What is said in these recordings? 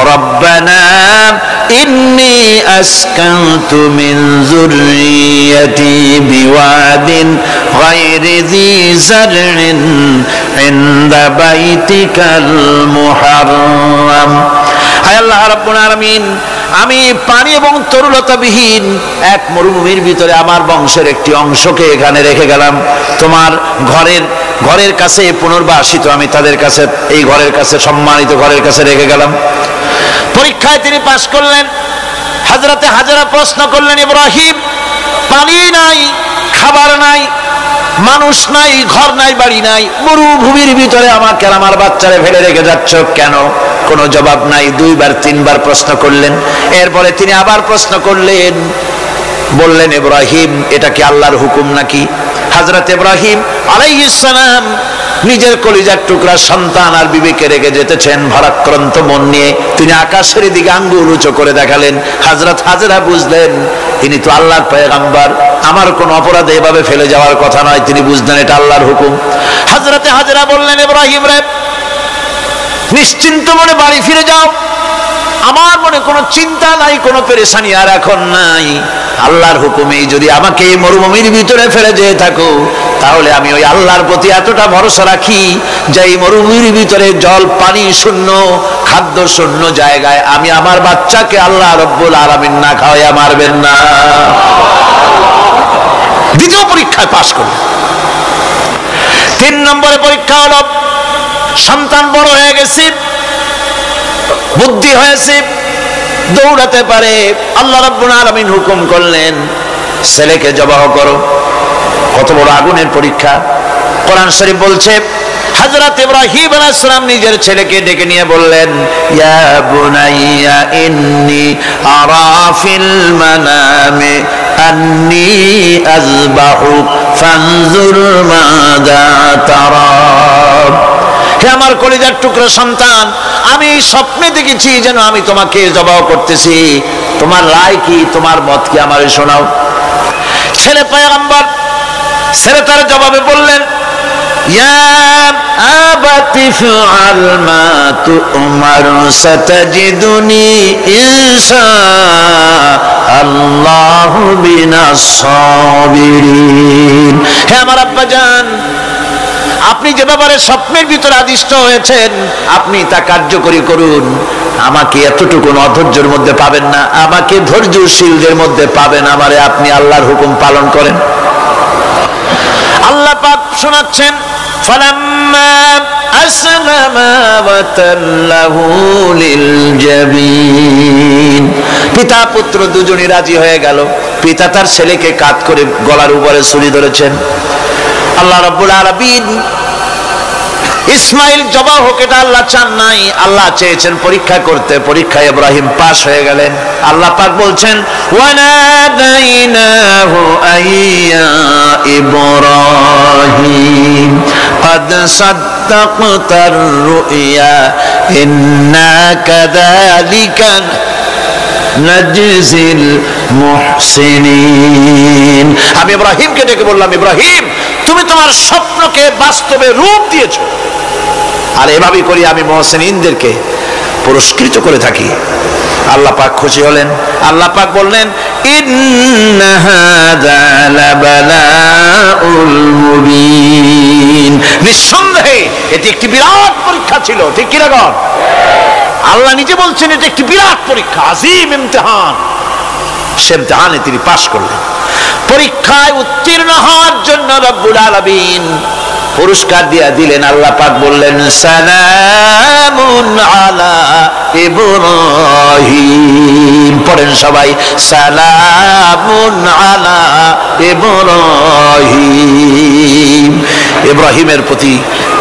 রব্বানা ইন্নী আসকানতু মিন যুররিয়্যাতি বিওয়াদিন গায়রি যী যারইন ইনদা বাইতিকাল মুহাররাম। হায় আল্লাহ রাব্বুল আলামিন, আমি পানি এবং তরুলতাবিহীন এক মরুভূমির ভিতরে আমার বংশের একটি অংশকে এখানে রেখে গেলাম। তোমার ঘরের কাছে পুনর্বাসিত আমি তাদের কাছে, এই ঘরের কাছে, সম্মানিত ঘরের কাছে রেখে গেলাম। পরীক্ষায় তিনি পাশ করলেন। হযরতে হাজেরা প্রশ্ন করলেন, ইব্রাহিম, পানি নাই, খাবার নাই, মানুষ নাই, ঘর নাই, বাড়ি নাই, মরুভূমির ভিতরে আমাকে আর আমার বাচ্চারে ফেলে রেখে যাচ্ছ কেন? কোনো জবাব নাই। 2 বার 3 বার প্রশ্ন করলেন। এরপরে তিনি আবার প্রশ্ন করলেন, বললেন, ইব্রাহিম, এটা কি আল্লাহর হুকুম নাকি? হযরত ইব্রাহিম আলাইহিস সালাম নিজের কলিজার টুকরা সন্তান আর বিবিকে রেখে যেতেছেন ভারাক্রান্ত মন নিয়ে। তিনি আকাশের দিকে আঙ্গুল উঁচু করে দেখালেন। হযরত হাজেরা বুঝলেন তিনি তো আল্লাহর পয়গম্বর, আমার কোন অপরাধে এভাবে ফেলে যাওয়ার কথা নয়। তিনি বুঝলেন এটা আল্লাহর হুকুম। হযরতে হাজেরা বললেন, ইব্রাহিম রে, নিশ্চিন্ত মনে বাড়ি ফিরে যাও, আমার মনে কোনো চিন্তা নাই, কোনো পেরেশানি আর এখন নাই। আল্লাহর হুকুমেই যদি আমাকে এই মরুভূমির ভিতরে ফেলে যেয়ে থাকো, তাহলে আমি ওই আল্লাহর প্রতি এতটা ভরসা রাখি যে এই মরুভূমির ভিতরে জল পানি শূন্য, খাদ্য শূন্য জায়গায় আমি আমার বাচ্চাকে আল্লাহ রব্বুল আলামিন না খাওয়াইয়া মারবেন না। দ্বিতীয় পরীক্ষায় পাশ করলেন। 3 নম্বরে পরীক্ষা হলো, সন্তান বড় হয়ে গেছে, বুদ্ধি হয়েছে, দৌড়াতে পারে। আল্লাহ রাব্বুল আলামিন হুকুম করলেন, ছেলেকে জবাহ করো। কত বড় আগুনের পরীক্ষা! কোরআন শরীফ বলছে, হযরত ইব্রাহিম আলাইহিস সালাম নিজের ছেলেকে ডেকে নিয়ে বললেন, ইয়া বুনাইয়া ইন্নী আরা ফিল মানামি আন্নী আযবাহুক ফানজুর মাযা তারা। হে আমার কলিজার টুকরা সন্তান, আমি স্বপ্নে দেখেছি যেন আমি তোমাকে জবাহ করতেছি, তোমার রায় কি, তোমার মত কি, আমারে শোনাও। ছেলে পয়গম্বর, ছেলে তার জবাবে বললেন, ইয়া আবাতি ফাআল মা তু'মার সাতাজিদুনি ইনশাআল্লাহু মিনাস সাবিরিন। হে আমার আব্বাজান, আপনি যে ব্যাপারে স্বপ্নের ভিতরে আদিষ্ট হয়েছেন আপনি তা কার্যকরী করুন। আমাকে এতটুকু অধৈর্যের মধ্যে পাবেন না, আমাকে ধৈর্যশীলদের মধ্যে পাবেন। আমারে আপনি আল্লাহর হুকুম পালন করেন। আল্লাহ পাক শোনাচ্ছেন, ফালাম্মা আসলামা ওয়া তাল্লাহু লিল জাবিন। পিতা পুত্র দুজনই রাজি হয়ে গেল। পিতা তার ছেলেকে কাঁধ করে গলার উপরে ছুরি ধরেছেন। আল্লাহ রাব্বুল আলামিন ইসমাইল জবাহ হোক এটা আল্লাহ চান নাই, আল্লাহ চেয়েছেন পরীক্ষা করতে। পরীক্ষায় ইব্রাহিম পাশ হয়ে গেলেন। আল্লাহ পাক বলছেন, ওয়ানাদাইনাহু আইয়া ইব্রাহিম قد صدقت الرؤيا إنا كذلك نجزي المحسنين। আমি ইব্রাহিমকে ডেকে বললাম, ইব্রাহিম, তুমি তোমার স্বপ্নকে বাস্তবে রূপ দিয়েছো, আর এভাবেই করি আমি মুহসিনদেরকে পুরস্কৃত করে থাকি। আল্লাহ পাক খুশি হলেন। আল্লাহ পাক বললেন, ইন্না হাযা লাবালাউল মুবিন। নিঃসন্দেহে এটি একটি বিরাট পরীক্ষা ছিল। ঠিক কি না? আল্লাহ নিজে বলছেন এটা একটি বিরাট পরীক্ষা, আজিম ইমতিহান। সে ইমতিহানে তিনি পাশ করলেন। পরীক্ষায় উত্তীর্ণ হওয়ার জন্য রব্বুল আলামিন পুরস্কার দিয়ে দিলেন। আল্লাহ পাক বললেন, সালামুন আলা ইব্রাহিম। পড়েন সবাই, সালামুন আলা ইব্রাহিম। ইব্রাহিমের প্রতি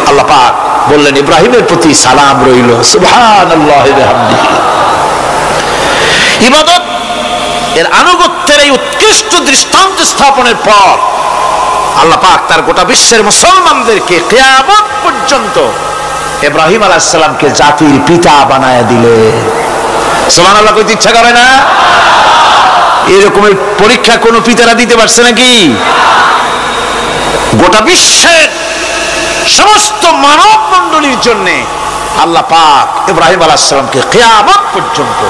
আল্লাহ পাক বললেন, ইব্রাহিমের প্রতি সালাম রইল। সুবহানাল্লাহি ওয়া বিহামদিহি। ইবাদত এর আনুগত্যের এই উৎকৃষ্ট দৃষ্টান্ত স্থাপনের পর আল্লাহ পাক তার গোটা বিশ্বের মুসলমানদেরকে কিয়ামত পর্যন্ত ইব্রাহিম আলাইহিস সালামকে জাতির পিতা বানায়া দিলেন। সুবহানাল্লাহ। কইতে ইচ্ছা করে না? এরকম পরীক্ষা কোন পিতারা দিতে পারছে নাকি? গোটা বিশ্বের সমস্ত মানব মণ্ডলীর জন্য আল্লাহ পাক ইব্রাহিম আলাইহিস সালামকে কিয়ামত পর্যন্ত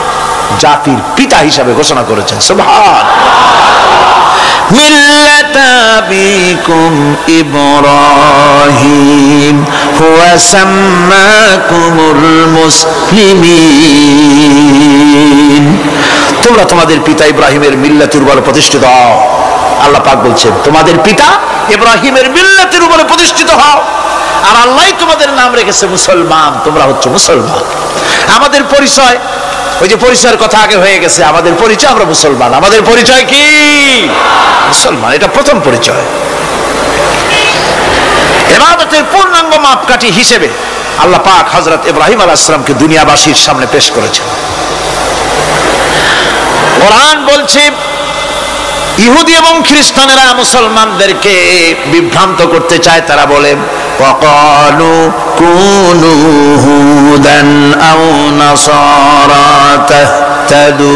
জাতির পিতা হিসাবে ঘোষণা করেছেন। সুবহান। মিল্লাতা আবিকুম ইব্রাহিম হুয়া সাম্মাকুমুল মুসলিমিন। তোমরা তোমাদের পিতা ইব্রাহিমের মিল্লাতের উপরে প্রতিষ্ঠিত হও। আল্লাহ পাক বলছেন তোমাদের পিতা ইব্রাহিমের মিল্লাতের উপরে প্রতিষ্ঠিত হও, আর আল্লাহই তোমাদের নাম রেখেছে মুসলমান, তোমরা হচ্ছে মুসলমান। আমাদের পরিচয়, ওই যে পরিচয়ের কথা আগে হয়ে গেছে, আমাদের পরিচয় আমরা মুসলমান। আমাদের পরিচয় কি? মুসলমান। এটা প্রথম পরিচয়। ইবাদতের পূর্ণাঙ্গ মাপকাঠি হিসেবে আল্লাহ পাক হযরত ইব্রাহিম আলাইহিস সালামকে দুনিয়াবাসীর সামনে পেশ করেছেন। কোরআন বলছে ইহুদি এবং খ্রিস্টানেরা মুসলমানদেরকে বিভ্রান্ত করতে চায়। তারা বলে ওয়াকালু কুনু হুদান আও নাসারা তাহতাদু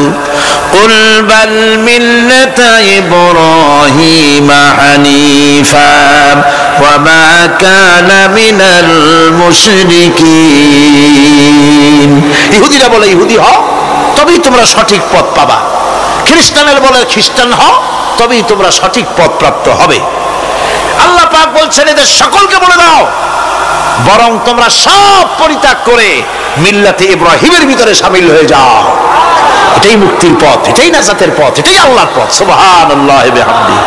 কুল বাল মিল্লাতা ইব্রাহিম হানিফা ওয়া মা কানা মিনাল মুশরিকিন। ইহুদিরা বলে ইহুদি হও তবেই তোমরা সঠিক পথ পাবা, খ্রিস্টানের বলে খ্রিস্টান হও তবেই তোমরা সঠিক পথ প্রাপ্ত হবে। আল্লাহ পাক বলছেন এদের সকলকে বলে দাও বরং তোমরা সব পরিত্যাগ করে মিল্লাতে ইব্রাহিমের ভিতরে শামিল হয়ে যাও। এটাই মুক্তির পথ, এটাই নাজাতের পথ, এটাই আল্লাহর পথ। সুবহানাল্লাহি ওয়া বিহামদিহি।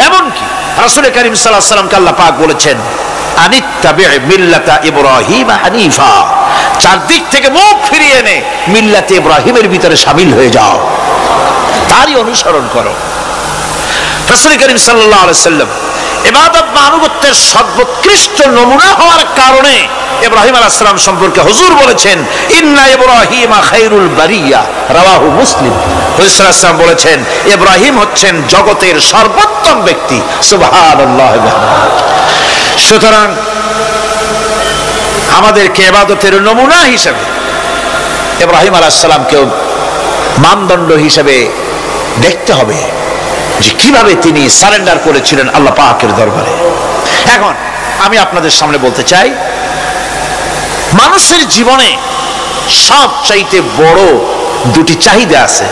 এমনকি রাসূল কারীম সাল্লাল্লাহু আলাইহি ওয়াসাল্লামকে আল্লাহ পাক বলেছেন আনিত্তাবি মিল্লাতা ইব্রাহিম হানিফা, চারদিক থেকে মুখ ফিরিয়ে এনে মিল্লাতে ইব্রাহিমের ভিতরে শামিল হয়ে যাও, তারই অনুসরণ করো। রাসূল কারীম সাল্লাল্লাহু আলাইহি ওয়াসাল্লাম ইবাদত বা আনুগত্যের সর্বোৎকৃষ্ট নমুনা হওয়ার কারণে ইব্রাহিম আলাইহিস সালাম সম্পর্কে হুজুর বলেছেন ইন্না ইব্রাহিমা খায়রুল বারিয়া, রাওয়াহু মুসলিম। হুজুর সাল্লাল্লাহু আলাইহি ওয়াসাল্লাম বলেছেন ইব্রাহিম হচ্ছেন জগতের সর্বোত্তম ব্যক্তি। সুবহানাল্লাহ। সুতরাং আমাদেরকে ইবাদতের নমুনা হিসেবে ইব্রাহিম আলাইহিস সালামকেও মানদণ্ড হিসেবে দেখতে হবে যে কিভাবে তিনি সারেন্ডার করেছিলেন আল্লাহ পাকের দরবারে। এখন আমি আপনাদের সামনে বলতে চাই মানুষের জীবনে সবচাইতে বড় দুটি চাহিদা আছে,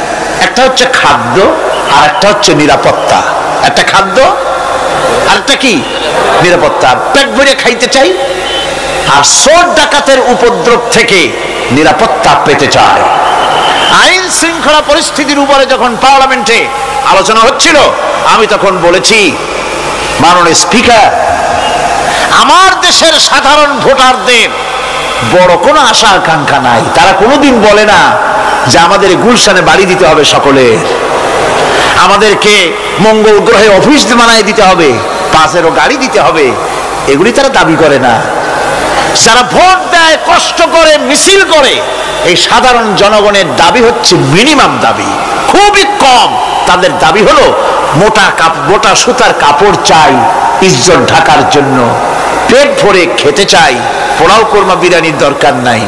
একটা হচ্ছে খাদ্য আর একটা হচ্ছে নিরাপত্তা। একটা খাদ্য আর একটা কি? নিরাপত্তা। পেট ভরে খাইতে চাই আর চোর ডাকাতের উপদ্রব থেকে নিরাপত্তা পেতে চায়। আইন শৃঙ্খলা পরিস্থিতির উপরে যখন পার্লামেন্টে আলোচনা হচ্ছিল আমি তখন বলেছি মাননীয় স্পিকার, আমার দেশের সাধারণ ভোটারদের বড় কোনো আশা আকাঙ্ক্ষা নাই। তারা কোনোদিন বলে না যে আমাদের গুলশানে বাড়ি দিতে হবে সকলের, আমাদেরকে মঙ্গল গ্রহে অফিস বানায় দিতে হবে, পাঁচেরও গাড়ি দিতে হবে, এগুলি তারা দাবি করে না। যারা ভোট দেয়, কষ্ট করে, মিছিল করে, এই সাধারণ জনগণের দাবি হচ্ছে মিনিমাম দাবি, খুবই কম। তাদের দাবি হলো মোটা সুতার কাপড় চাই ইজ্জত ঢাকার জন্য, পেট ভরে খেতে চাই, পোলাও কোরমা বিরিয়ানির দরকার নাই,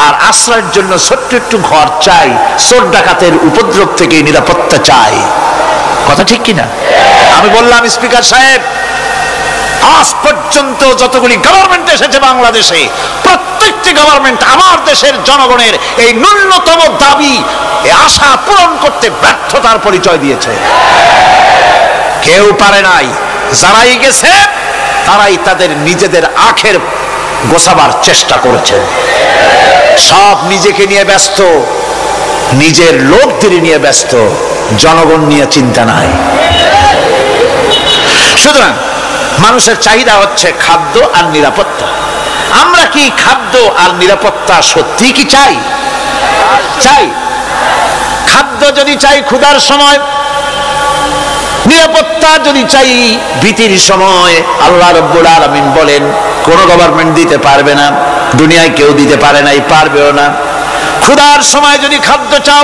আর আশ্রয়ের জন্য ছোট্ট একটু ঘর চাই, চোর ডাকাতের উপদ্রব থেকে নিরাপত্তা চাই। কথা ঠিক কিনা? আমি বললাম স্পিকার সাহেব, আজ পর্যন্ত যতগুলি গভর্নমেন্ট এসেছে বাংলাদেশে, প্রত্যেকটি গভর্নমেন্ট আমার দেশের জনগণের এই ন্যূনতম দাবি, এই আশা পূরণ করতে ব্যর্থতার পরিচয় দিয়েছে। কেউ পারে নাই। যারাই গেছে তারাই তাদের নিজেদের আখের গোছাবার চেষ্টা করেছে। সব নিজেকে নিয়ে ব্যস্ত, নিজের লোকদের নিয়ে ব্যস্ত, জনগণ নিয়ে চিন্তা নাই। সুতরাং মানুষের চাহিদা হচ্ছে খাদ্য আর নিরাপত্তা। আমরা কি খাদ্য আর নিরাপত্তা সত্যি কি চাই? চাই। খাদ্য যদি চাই ক্ষুধার সময়, নিরাপত্তা যদি চাই ভীতির সময়, আল্লাহ রাব্বুল আলামিন বলেন কোন গভর্নমেন্ট দিতে পারবে না, দুনিয়ায় কেউ দিতে পারে নাই, পারবেও না। ক্ষুধার সময় যদি খাদ্য চাও,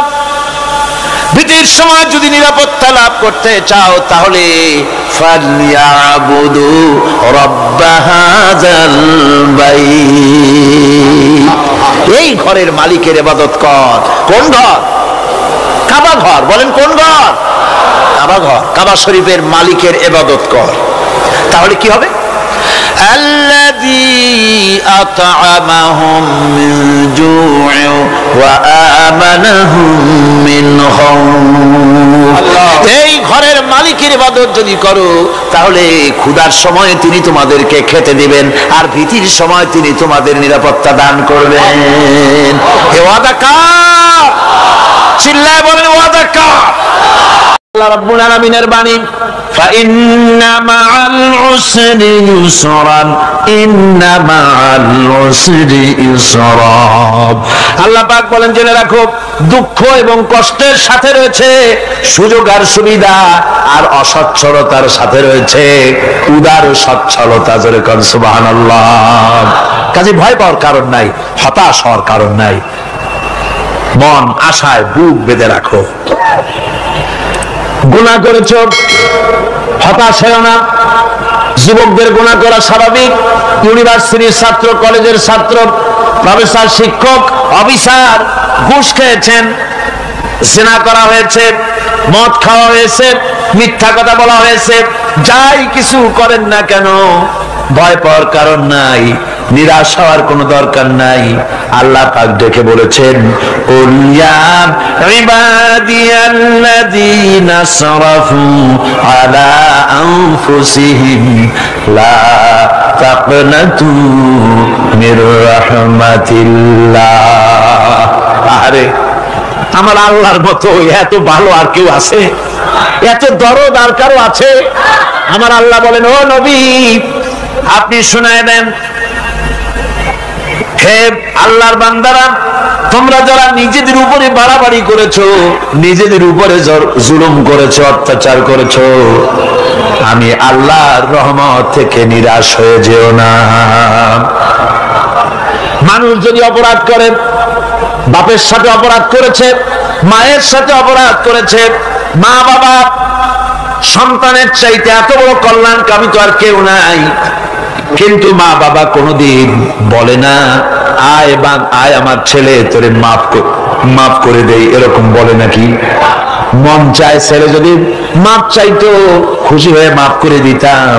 ভীতির সময় যদি নিরাপত্তা লাভ করতে চাও, তাহলে ফালইয়াবুদু রাব্ব হাযাল বাইত, এই ঘরের মালিকের ইবাদত কর। কোন ঘর? কাবা ঘর। বলেন কোন ঘর? কাবা ঘর। কাবা শরীফের মালিকের ইবাদত কর। তাহলে কি হবে? الذي أطعمهم من جوع وآمنهم من خوف। এই ঘরের মালিকের ইবাদত যদি করো তাহলে ক্ষুধার সময় তিনি তোমাদেরকে খেতে দিবেন, আর ভীতির সময় তিনি তোমাদের নিরাপত্তা দান করবেন। এ ওয়াদা কার? চিল্লায় বলেন ওয়াদা কার? আল্লাহ রাব্বুল আলামিনের বাণী, ফাইন্না মাআল উসরি ইউসরান ইন্না মাআল উসরি ইউসরা। আল্লাহ পাক বলেন, জেনে রাখো দুঃখ এবং কষ্টের সাথে রয়েছে সুযোগ আর সুবিধা, আর অসচ্ছলতার সাথে রয়েছে উদার সচ্ছলতা। জোরে কোন সুবহানাল্লাহ। কাজে ভয় পাওয়ার কারণ নাই, হতাশ হওয়ার কারণ নাই, মন আশায় বুক বেঁধে রাখো। গুনাহ করেছ, হতাশ হও না। যুবকদের গুনাহ করা স্বাভাবিক। ইউনিভার্সিটির ছাত্র, কলেজের ছাত্র, প্রফেসর, শিক্ষক, অফিসার ঘুষ খেয়েছেন, জিনা করা হয়েছে, মদ খাওয়া হয়েছে, মিথ্যা কথা বলা হয়েছে, যাই কিছু করেন না কেন ভয় পাওয়ার কারণ নাই, নিরাশ হওয়ার কোনো দরকার নাই। আল্লাহ পাক ডেকে বলেছেন, কুল ইয়া ইবাদিয়াল্লাযীনা আসরাফু আলা আনফুসিহিম লা তাকনাতু মির রাহমাতিল্লাহ। আরে আমার আল্লাহর মতো এত ভালো আর কেউ আছে? এত দরদ আর কারো আছে? আমার আল্লাহ বলেন, ও নবী আপনি শুনায় দেন, হে আল্লাহর বান্দারা, তোমরা যারা নিজেদের উপরে বাড়াবাড়ি করেছো, নিজেদের উপরে জুলুম করেছো, অত্যাচার করেছো, আমি আল্লাহর রহমত থেকে নিরাশ হয়ে যেও না। মানুষ যদি অপরাধ করে, বাপের সাথে অপরাধ করেছে, মায়ের সাথে অপরাধ করেছে, মা বাবা সন্তানের চাইতে এত বড় কল্যাণকামী তো আর কেউ নাই, কিন্তু মা বাবা কোনোদিন বলে না আয় আমার ছেলে তোরে মাফ করে দেই, এরকম বলে নাকি? মন চায় ছেলে যদি মাফ চাইতো খুশি হয়ে মাফ করে দিতাম,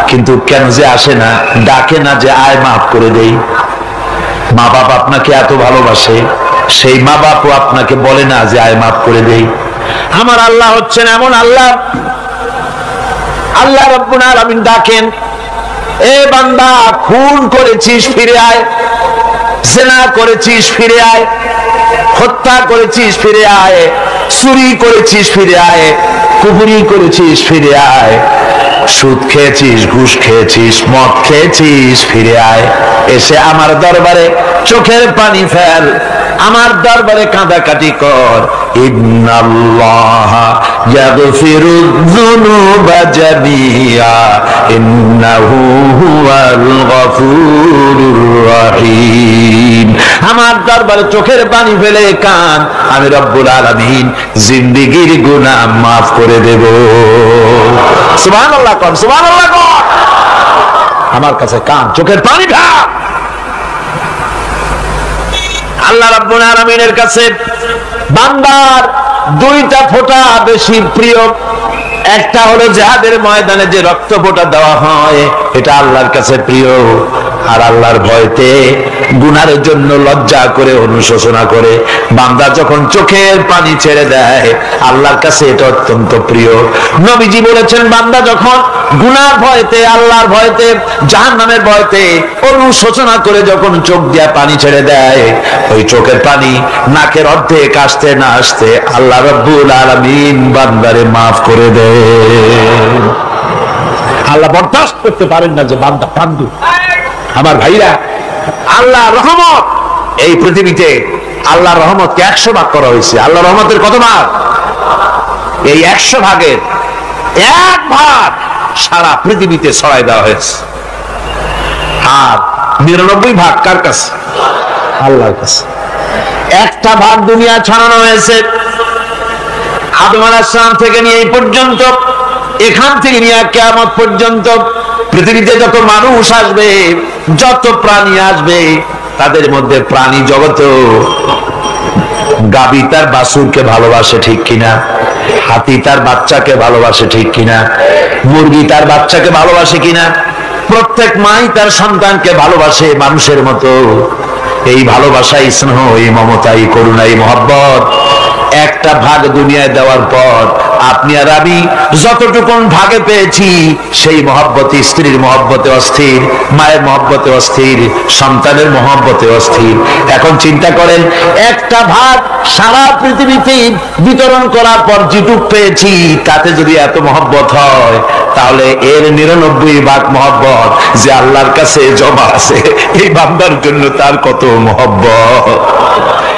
কিন্তু কেন যে আসে না, ডাকে না যে আয় মাফ করে দেই। মা বাপ আপনাকে এত ভালোবাসে, সেই মা বাপও আপনাকে বলে না যে আয় মাফ করে দেই। আমার আল্লাহ হচ্ছেন এমন আল্লাহ, আল্লাহ রাব্বুল আলামিন ডাকেন, এ বান্দা খুন করেছিস ফিরে আয়, জিনা করেছিস ফিরে আয়, হত্যা করেছিস ফিরে আয়, চুরি করেছিস ফিরে আয়, কুফরি করেছিস ফিরে আয়, সুদ খেয়েছিস, ঘুষ খেয়েছিস, মদ খেয়েছিস ফিরে আয়, এসে আমার দরবারে চোখের পানি ফেল, আমার দরবারে কাঁদাকাটি কর। ইন্নাল্লাহা ইয়াগফিরুয যুনুবা জামিআ ইন্নাহু হুয়াল গফুরুর রহিম। আমার দরবারে চোখের পানি ফেলে কান, আমি রব্বুল আলামিন জিন্দেগীর গুনাহ মাফ করে দেব। সুবহানাল্লাহ কর, সুবহানাল্লাহ কর। আমার কাছে কান, চোখের পানি ফেল। আল্লাহ রাব্বুল আলামিনের কাছে বান্দার দুইটা ফোঁটা বেশি প্রিয়। একটা হলো জিহাদের ময়দানে যে রক্ত ফোঁটা দেওয়া হয়, এটা আল্লাহর কাছে প্রিয়। আর আল্লাহর ভয়তে গুনার জন্য লজ্জা করে, অনুশোচনা করে বান্দা যখন চোখের পানি ছেড়ে দেয়, আল্লাহর কাছে এটা অত্যন্ত প্রিয়। নবীজি বলেছেন, বান্দা যখন গুনার ভয়তে, আল্লাহর ভয়তে, জাহান্নামের ভয়তে অনুশোচনা করে যখন চোখ দিয়ে পানি ছেড়ে দেয়, ওই চোখের পানি নাকের অর্ধেক আসতে না আসতে আল্লাহ রাব্বুল আলামিন বান্দারে মাফ করে দেন। আল্লাহ বরদাস্ত করতে পারেন না যে বান্দা কান্দু। আমার ভাইরা, আল্লাহ রহমত, এই পৃথিবীতে আল্লাহর রহমতকে 100 ভাগ করা হয়েছে। আল্লাহ রহমতের কত ভাগ? এই 100 ভাগের 1 ভাগ সারা পৃথিবীতে ছড়াই দেওয়া হয়েছে। আর 99 ভাগ কার কাছে? আল্লাহর কাছে। একটা ভাগ দুনিয়া ছড়ানো হয়েছে আদম আলাইহিস সালাম থেকে নিয়ে এই পর্যন্ত, এখান থেকে নিয়ে কিয়ামত পর্যন্ত পৃথিবীতে যত মানুষ আসবে, যত প্রাণী আসবে, তাদের মধ্যে প্রাণী জগত গাভী তার বাছুরকে ভালোবাসে ঠিক কিনা, হাতি তার বাচ্চাকে ভালোবাসে ঠিক কিনা, মুরগি তার বাচ্চাকে ভালোবাসে কিনা, প্রত্যেক মাই তার সন্তানকে ভালোবাসে মানুষের মতো। এই ভালোবাসা, এই স্নেহ, এই মমতা, এই করুণা, এই মহব্বত একটা ভাগ দুনিয়ায় দেওয়ার পর আপনি আর আমি যতটুকুন ভাগে পেয়েছি সেই মহব্বতে, স্ত্রীর মহব্বতে অস্থির, মায়ের মহব্বতে অস্থির, সন্তানের মহব্বতে অস্থির। এখন চিন্তা করেন, একটা ভাগ সারা পৃথিবীতে বিতরণ করার পর যেটুক পেয়েছি তাতে যদি এত মহব্বত হয়, তাহলে এর 99 ভাগ মহব্বত যে আল্লাহর কাছে জমা আছে, এই বান্দার জন্য তার কত মহব্বত,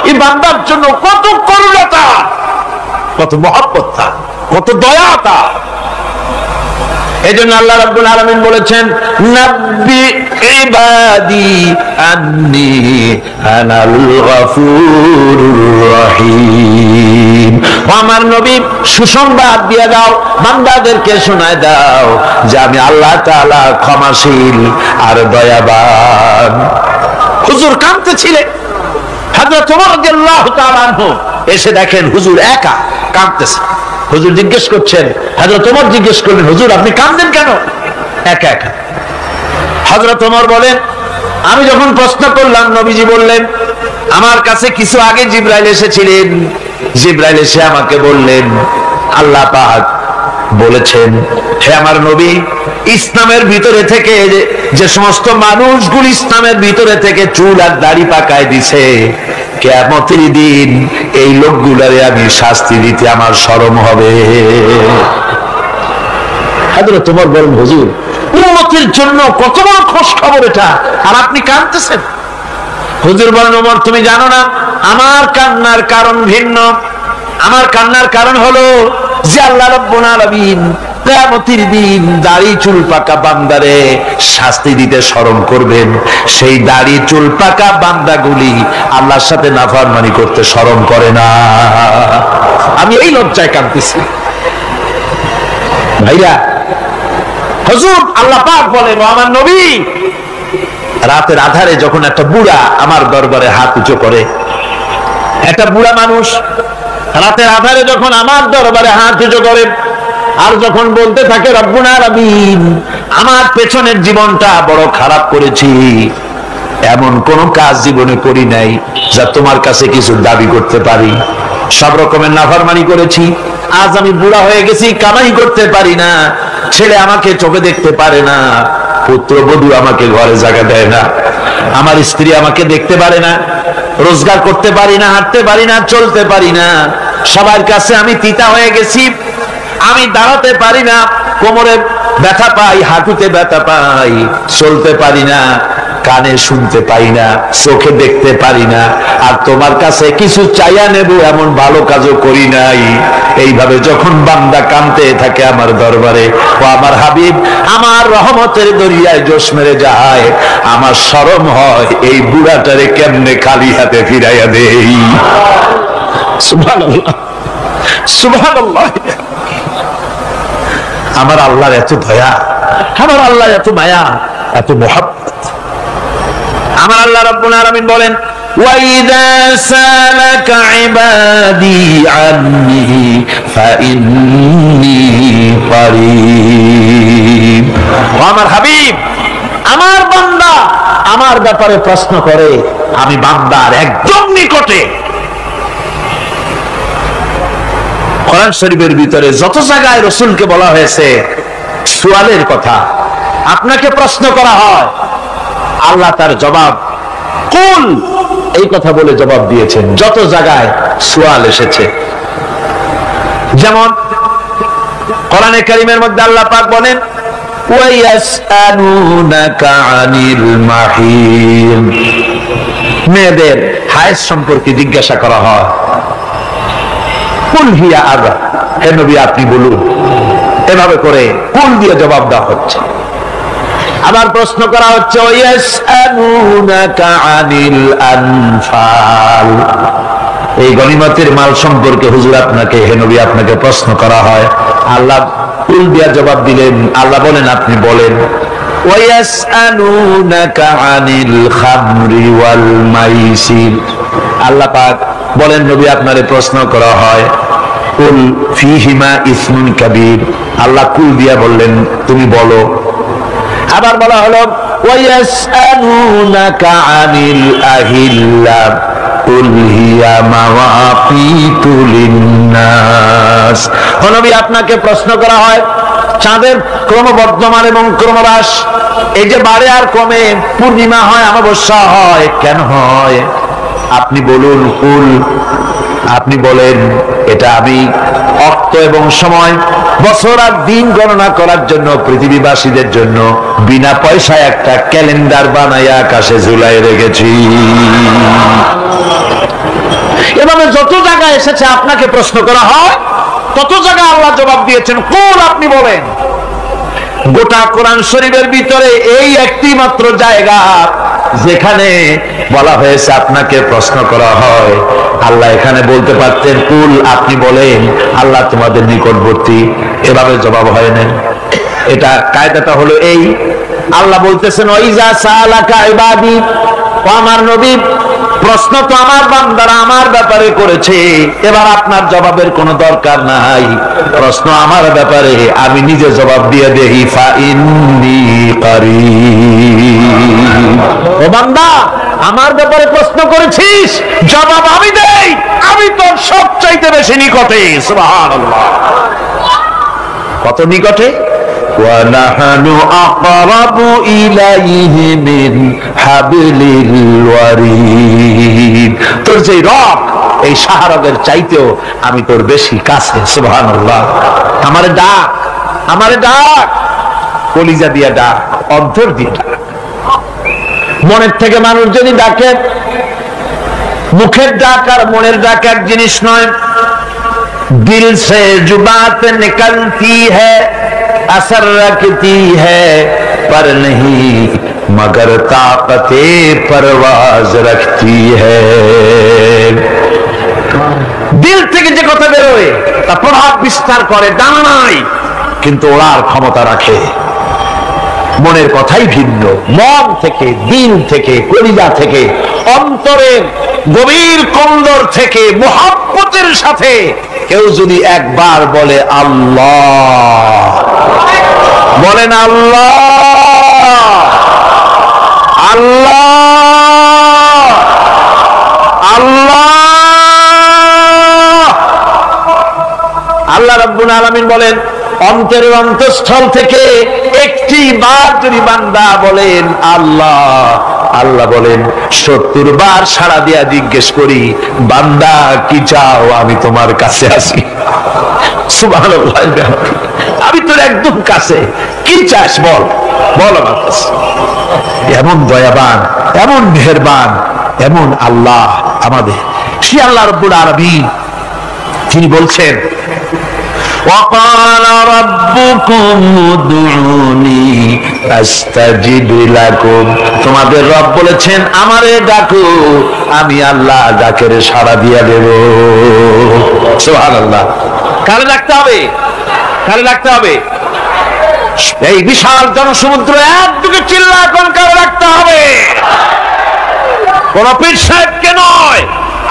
এই বান্দার জন্য কত করুণতা, কত মহব্বত, কত দয়াতা। এজন্য আল্লাহ রাব্বুল আলামিন বলেছেন, নাব্বি ইবাদি আন্নী আনাল গফুরুর রহিম। আমার নবী সুসংবাদ দিয়ে দাও, বান্দাদেরকে শোনায় দাও যে আমি আল্লাহ তাআলা ক্ষমাশীল আর দয়াবান। হুজুর কাঁদতেছিলেন, হযরত ওমর রাদিয়াল্লাহু তাআলা আনহু এসে দেখেন হুজুর একা কাঁদতেছে। হুজুর জিজ্ঞেস করছেন, হযরত ওমর জিজ্ঞেস করলেন, হুজুর আপনি কাঁদেন কেন একা একা? হযরত ওমর বলেন, আমি যখন প্রশ্ন করলাম নবীজি বললেন, আমার কাছে কিছু আগে জিবরাইল এসেছিলেন, জিবরাইল এসে আমাকে বললেন আল্লাহ পাক বলেছেন, হে আমার নবী, ইসলামের ভিতরে থেকে যে সমস্ত মানুষগুলো ইসলামের ভিতরে থেকে চুল আর দাড়ি পাকায় দিছে, কিয়ামতের দিন এই লোকগুলারে আমি শাস্তি দিতে আমার শরম হবে। হযরত ওমর বলেন, হুজুর উম্মতের জন্য কত বড় খুশ খবর এটা, আর আপনি কাঁদতেছেন। হুজুর বলেন, ওমর তুমি জানো না আমার কান্নার কারণ ভিন্ন। আমার কান্নার কারণ হলো যে আল্লাহ রাব্বুল আলামিন কিয়ামতের দিন দাড়ি চুল পাকা বান্দারে শাস্তি দিতে শরম করবেন। সেই দাড়ি চুল পাকা বান্দাগুলি আল্লাহর সাথে নাফরমানি করতে শরম করে না। আমি এই লজ্জায় কাঁদতেছি। ভাইরা, হুজুর আল্লাহ পাক বলেন, ও আমার নবী, রাতের আধারে যখন একটা বুড়া আমার দরবারে হাত উঁচু করে, একটা বুড়া মানুষ রাতের আধারে যখন আমার দরবারে হাত উঁচু করে আর যখন বলতে থাকে, রব্বুল আলামিন আমার পেছনের জীবনটা বড় খারাপ করেছি, এমন কোন কাজ জীবনে করি নাই যা তোমার কাছে কিছু দাবি করতে পারি, সব রকমের নাফরমানি করেছি, আজ আমি বুড়া হয়ে গেছি, কামাই করতে পারি না, ছেলে আমাকে চোখে দেখতে পারে না, পুত্রবধূ আমাকে ঘরে জায়গা দেয় না, আমার স্ত্রী আমাকে দেখতে পারে না, রোজগার করতে পারি না, হাঁটতে পারি না, চলতে পারি না, সবার কাছে আমি তিতা হয়ে গেছি, আমি দাঁড়াতে পারি না, কোমরে ব্যথা পাই, হাঁটুতে ব্যথা পাই, চলতে পারি না, কানে শুনতে পাই না, চোখে দেখতে পারি না, আর তোমার কাছে কিছু চাইয়া নেব এমন ভালো কাজও করি নাই। এইভাবে যখন বান্দা কাঁদতে থাকে আমার দরবারে, ও আমার হাবিব আমার রহমতের দরিয়ায় জোশ মেরে যায়, আমার শরম হয় এই বুড়াটারে কেমনে খালি হাতে ফিরাইয়া দেই। সুবহানাল্লাহ, সুবহানাল্লাহ। আমার আল্লাহর এত দয়া, আমার আল্লাহর এত মায়া, এত মহব্বত। আমার আল্লাহ রাব্বুল আলামিন বলেন, ওয়াইদা সালাকা ইবাদি আন্নী ফাইন্নী করিব। আমার হাবিব, আমার বান্দা আমার ব্যাপারে প্রশ্ন করে, আমি বান্দার একদম নিকটে। কোরআন শরীফের ভিতরে যত জায়গায় রাসূলকে বলা হয়েছে সুয়ালের কথা, আপনাকে প্রশ্ন করা হয়, আল্লাহ তার জবাব কুল এই কথা বলে জবাব দিয়েছেন। যত জায়গায় সুয়াল এসেছে, যেমন কোরআনে কারীমের মধ্যে আল্লাহ পাক বলেন, ওয়ায়াসআলুনাকা আনিল মাহিদ, মেয়েদের হায়েজ সম্পর্কে জিজ্ঞাসা করা হয়, কুল হিয়া আযা, হে নবী আপনি বলুন। এভাবে করে কুল দিয়ে জবাব দেওয়া হচ্ছে। আবার প্রশ্ন করা হচ্ছে, ওয়ায়াসআলুনাকা আনিল আনফাল, এই গনিমতের মাল সম্পর্কে হুজুর আপনাকে, হে নবী আপনাকে প্রশ্ন করা হয়। আল্লাহ কুল দিয়ে জবাব দিলেন, আল্লাহ বলেন আপনি বলেন। ওয়ায়াসআলুনাকা আনিল খামরি ওয়াল মাইসির, আল্লাহ পাক বলেন নবী আপনারে প্রশ্ন করা হয়, কুল ফীহিমা ইসমুন কাবীর, আল্লাহ কুল দিয়া বললেন তুমি বলো। আবার বলা হলো ওয়ায়াসআলুনাকা আনিল আহিল্লা কুল হিয়া মাওয়াকিতু লিন্নাস। নবী, আপনাকে প্রশ্ন করা হয় চাঁদের ক্রমবর্ধমান এবং ক্রমহ্রাস, এই যে বাড়ে আর কমে, পূর্ণিমা হয় অমাবস্যা হয়, কেন হয়? আপনি বলুন কুল, আপনি বলেন এটা আমি অক্ত এবং সময়, বছর আর দিন গণনা করার জন্য পৃথিবীবাসীদের জন্য বিনা পয়সায় একটা ক্যালেন্ডার বানাইয়া আকাশে ঝুলাই রেখেছি। এভাবে যত জায়গায় এসেছে আপনাকে প্রশ্ন করা হয়, তত জায়গায় আল্লাহ জবাব দিয়েছেন কুল, আপনি বলেন। গোটা কোরআন শরীফের ভিতরে এই একটি মাত্র জায়গা যেখানে বলা হয়েছে আপনাকে প্রশ্ন করা হয়। আল্লাহ এখানে বলতে পারতেন কুল, আপনি বলেন, আল্লাহ তোমাদের নিকটবর্তী, এভাবে জবাব হয় না। এটা কায়দাটা হলো এই, আল্লাহ বলতেছেন ওয়াইজা সালাকা ইবাদি, ও আমার নবী, প্রশ্ন তো আমার বান্দারা আমার ব্যাপারে করেছে, এবার আপনার জবাবের কোনো দরকার নাই। প্রশ্ন আমার ব্যাপারে, আমি নিজে জবাব দিয়ে দেই। ফা ইন্নী কারীব, ও বান্দা, আমার ব্যাপারে প্রশ্ন করেছিস, জবাব আমি দেই, আমি তোর সবচাইতে বেশি নিকটে। সুবহানাল্লাহ, কত নিকটে? ওয়ানাহানু আকরাবু ইলাইহি মিন হাবলিল ওয়ারিদ। তোর যে রগ, এই শাহরগের চাইতেও আমি তোর বেশি কাছে। সুবহানাল্লাহ, আমারে ডাক, আমারে ডাক, কলিজা দিয়া ডাক, অন্তর দিয়ে ডাক। মনের থেকে মানুষ যদি ডাকে, মুখের ডাক আর মনের ডাক এক জিনিস নয়। দিল সে জুবাত নিকলতি হ্যায়, असर रखती है पर नहीं मगर ताकते परवाज रखती है। দিল থেকে যে কথা বেরোয় তা প্রভাব বিস্তার করে, ডানা নাই কিন্তু ওড়ার ক্ষমতা রাখে। মনের কথাই ভিন্ন। মন থেকে, দিল থেকে, কলিজা থেকে, অন্তরের গভীর কন্দর থেকে মুহাব্বতের সাথে কেউ যদি একবার বলে আল্লাহ, বলেন আল্লাহ, আল্লাহ, আল্লাহ, আল্লাহ রাব্বুল আলামিন বলেন অন্তরের অন্তঃস্থল থেকে একটি বার যদি বান্দা বলেন আল্লাহ, আল্লাহ বলেন 70 বার সাড়া দিয়া জিজ্ঞেস করি, বান্দা কি চাও, আমি তোমার কাছে আসি। সুবহানাল্লাহ, আমি তোর একদম কাছে, কি চাস বল, বল আমার কাছে। এমন দয়াবান, এমন মেহেরবান, এমন আল্লাহ আমাদের। সে আল্লাহ রাব্বুল আলামিন তিনি বলছেন وقال ربكم ادعوني استجب لكم। তোমাদের রব বলেছেন আমারে ডাকো, আমি আল্লাহ ডাকের সাড়া দিয়ে দেব। সুবহানাল্লাহ, কারে ডাকতে হবে, কারে ডাকতে হবে? এই বিশাল জনসমুদ্র একদিকে চিল্লা কোন কারে ডাকতে হবে? কোন পীর সাহেবকে নয়,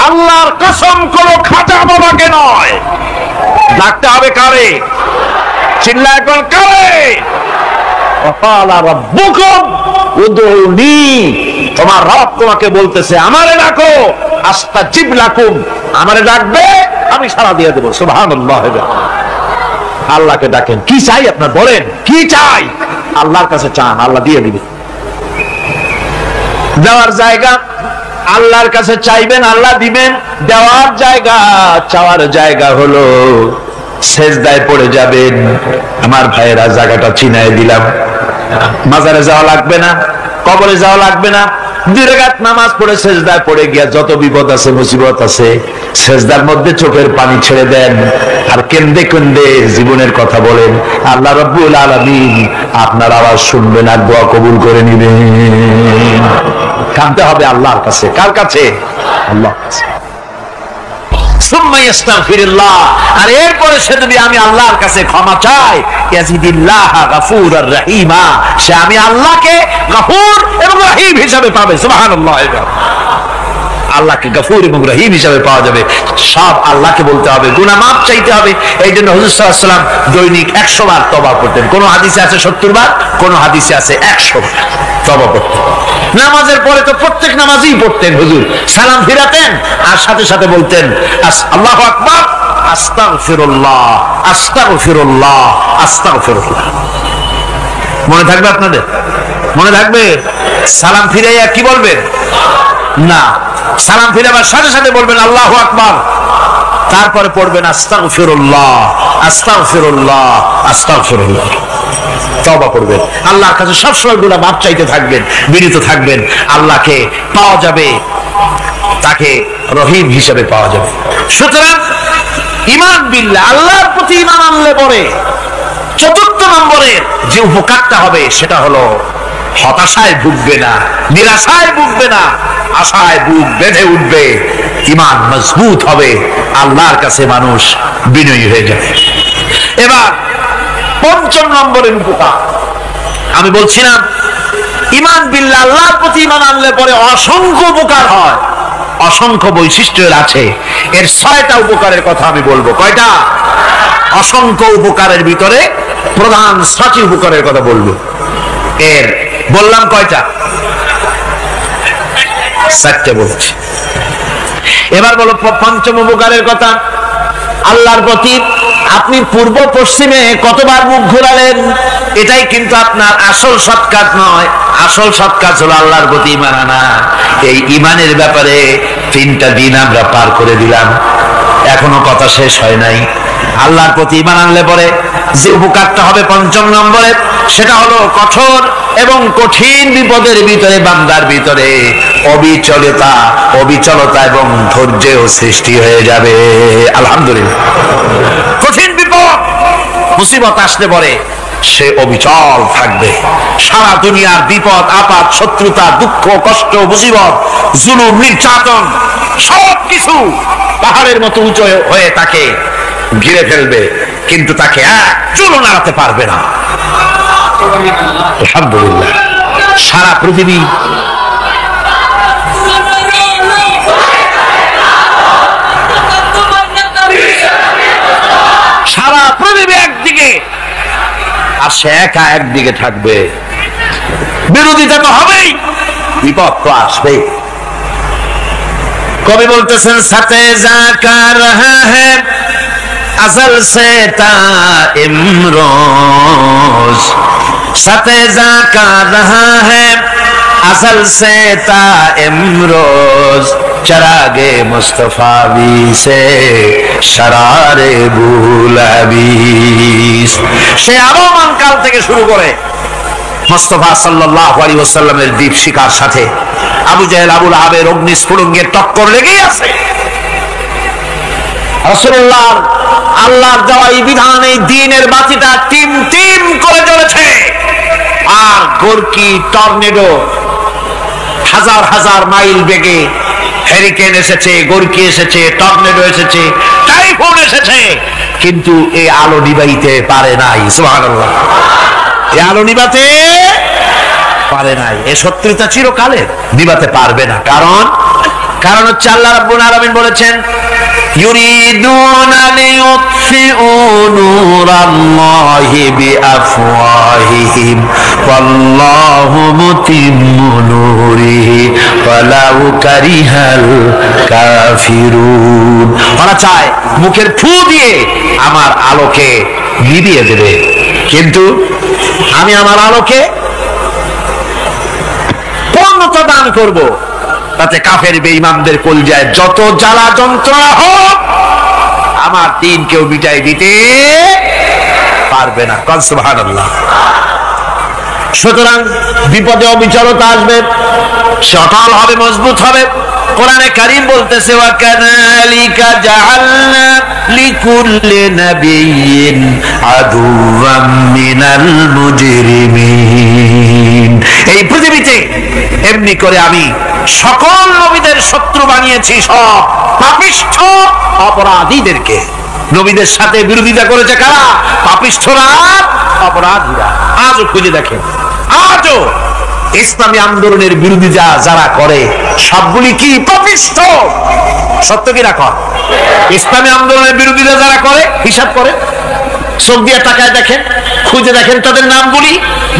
আল্লাহর কসম কোন খাজা বাবাকে নয়, ডাকতে হবে কারে? চিল্লা এখন কারে? ওয়াকালা রাব্বুকুম উদউনি, তোমার রব তোমাকে বলতেছে আমারে ডাকো, আস্তাজিব লাকুম, আমারে ডাকবে আমি সাড়া দিয়ে দেব। সুবহানাল্লাহ। আল্লাহকে ডাকেন, কি চাই আপনার বলেন, কি চাই? আল্লাহর কাছে চান, আল্লাহ দিয়ে দিবে। দেওয়ার জায়গা আল্লাহর কাছে চাইবেন, আল্লাহ দিবেন। দেওয়ার জায়গা, চাওয়ার জায়গা হলো সেজদায় পড়ে যাবেন। আমার ভাইয়েরা, জায়গাটা চিনাই দিলাম। মাজারে যাওয়া লাগবে না, কবরে যাওয়া লাগবে না। 2 রাকাত নামাজ পড়ে সেজদায় পড়ে গিয়া যত বিপদ আছে, মুসিবত আছে, সেজদার মধ্যে চোখের পানি ছেড়ে দেন আর কেন্দে কেন্দে জীবনের কথা বলেন। আল্লাহ রাব্বুল আলামিন আপনার আওয়াজ শুনবেন আর দোয়া কবুল করে নিবেন। কাঁদতে হবে আল্লাহর কাছে। কার কাছে? আল্লাহর কাছে। সুম্মা ইস্তাগফিরুল্লাহ, আর এরপরে সে যদি আমি আল্লাহর কাছে ক্ষমা চাই, ইয়াজিদিল্লাহ গফুরুর রহিমা, সে আমি আল্লাহকে গফুর এবং রহিম হিসাবে পাবে। সুবহানাল্লাহ। আল্লাহকে গফুর এবং রহিম হিসাবে পাওয়া যাবে। সব আল্লাহকে বলতে হবে, গুনাহ মাফ চাইতে হবে। এই জন্য হুজুর সাল্লাল্লাহু আলাইহি ওয়াসাল্লাম দৈনিক 100 বার তওবা করতেন। কোন হাদিসে আছে 70 বার, কোন হাদিসে আছে 100 বার তওবা করতেন। নামাজের পরে তো প্রত্যেক নামাজেই পড়তেন হুজুর, সালাম ফিরাতেন আর সাথে সাথে বলতেন আল্লাহু আকবার, আস্তাগফিরুল্লাহ, আস্তাগফিরুল্লাহ, আস্তাগফিরুল্লাহ। মনে থাকবে আপনাদের? মনে থাকবে? সালাম ফিরাইয়া কি বলবেন? না, সালাম ফিরাবার সাথে সাথে বলবেন আল্লাহু আকবার, তারপরে পড়বেন আস্তাগফিরুল্লাহ, আস্তাগফিরুল্লাহ, আস্তাগফিরুল্লাহ। তওবা করবেন, আল্লাহর কাছে সবসময় গুনাহ মাফ চাইতে থাকবেন, বিনীত থাকবেন। আল্লাহকে পাওয়া যাবে, তাকে রহিম হিসেবে পাওয়া যাবে। সুতরাং ঈমান বিল্লাহ, আল্লাহর প্রতি ঈমান আনলে পরে চতুর্থ নম্বরের যে উপকারটা হবে সেটা হলো হতাশায় ভুগবে না, নিরাশায় ভুগবে না, আশায় বুক বেঁধে উঠবে, ঈমান মজবুত হবে, আল্লাহর কাছে মানুষ বিনয়ী হয়ে যাবে। এবার পঞ্চম নম্বরের উপকার আমি বলছিলাম, ঈমান বিল্লাহ, আল্লাহর প্রতি ঈমান আনলে পরে অসংখ্য উপকার হয়, অসংখ্য বৈশিষ্ট্যের আছে। এর 6টা উপকারের কথা আমি বলবো। কয়টা? অসংখ্য উপকারের ভিতরে প্রধান 6টি উপকারের কথা বলবো। এর বললাম কয়টা? 4টে বলছি। এবার বলো পঞ্চম উপকারের কথা। আল্লাহর প্রতি আপনি পূর্ব পশ্চিমে কতবার মুখ ঘোরালেন, এটাই কিন্তু আপনার আসল সৎ কাজ নয়। আসল সৎ কাজ হলো আল্লাহর প্রতি ঈমান আনা। এই ঈমানের ব্যাপারে 3টা দিন আমরা পার করে দিলাম, এখনো কথা শেষ হয় নাই। আল্লাহর প্রতি ঈমান আনলে পরে যে উপকারটা হবে পঞ্চম নম্বরে, সেটা হলো কঠোর এবং কঠিন বিপদের ভিতরে বান্দার ভিতরে অবিচলতা এবং ধৈর্যের সৃষ্টি হয়ে যাবে। আলহামদুলিল্লাহ। কঠিন বিপদ মুসিবত আসলে পরে সে অবিচল থাকবে। সারা দুনিয়ার বিপদ আপদ, শত্রুতা, দুঃখ, কষ্ট, মুসিবত, জুলুম, নির্যাতন সবকিছু পাহাড়ের মতো উঁচু হয়ে তাকে ঘিরে ফেলবে, কিন্তু তাকে এক চুলও নাড়াতে পারবে না। আলহামদুলিল্লাহ। সারা পৃথিবী একদিকে আর সে একা একদিকে থাকবে। বিরোধিতা তো হবেই, বিপদ তো আসবে। কবি বলতেছেন সাথে জাকা রহা হ্যায় असल से ता इमरोज सते जाका रहा है असल से ता इमरोज चरागे मुस्तफावी से शरारे बुलाबीस। সে আরমান কাল থেকে শুরু করে মুস্তাফা সাল্লাল্লাহু আলাইহি ওয়াসাল্লামের দীপ শিখার সাথে আবু জাহেল, আবু লাহাবের অগ্নিস্ফুলিঙ্গের টক্কর লেগেই আছে। রাসূলুল্লাহ আল্লাহর দেওয়া এই বিধান, এই দ্বীনের বাতিটা টিম টিম করে জ্বলেছে। আর গোরকি, টর্নেডো, হাজার হাজার মাইল বেগে হেরিকেন এসেছে, গোরকি এসেছে, টর্নেডো এসেছে, টাইফুন এসেছে, কিন্তু এই আলো নিবাইতে পারে নাই। সুবহানাল্লাহ। এই আলো নিবাতে পারে নাই। এই শত্রুতা চিরকালের, নিবাতে পারবে না। কারণ হচ্ছে আল্লাহ রাব্বুল আলামিন বলেছেন ইউরিদুনা লিয়ুতফিউ নূরাল্লাহি বিআফওয়াহিহিম ওয়াল্লাহু মুতিম্মু নূরিহি ওয়ালাউ কারিহাল কাফিরুন। ওরা চায় মুখের ফু দিয়ে আমার আলোকে নিভিয়ে দেবে, কিন্তু আমি আমার আলোকে পূর্ণতা দান করব, তাতে কাফের বেঈমানদের কলজায় যত জ্বালা যন্ত্রণা হোক আমার দ্বীন কেউ মিটাই দিতে পারবে না। সুবহানাল্লাহ। সুতরাং বিপদে অবিচলতা আসবে, সে অটল হবে, মজবুত হবে। কোরআনে কারীম বলতেছে ওয়া কাযালিকা জাআলনা লিকুল্লি নাবিয়্যিন আদুওয়াম মিনাল মুজরিমিন। এই পৃথিবীতে এমনি করে আমি সকল নবীদের শত্রু বানিয়েছি, সব পাপিষ্ঠ অপরাধীদেরকে। নবীদের সাথে বিরোধিতা করেছে কারা? পাপিষ্ঠরা, অপরাধীরা। আজও খুঁজে দেখেন, আজও ইসলামী আন্দোলনের বিরোধিতা যারা করে সবগুলি কি পাপিষ্ঠ? সত্য কি রাখো? ইসলামী আন্দোলনের বিরোধিতা যারা করে হিসাব করে, চোখ দিয়ে টাকায় দেখেন, খুঁজে দেখেন তাদের নামগুলি।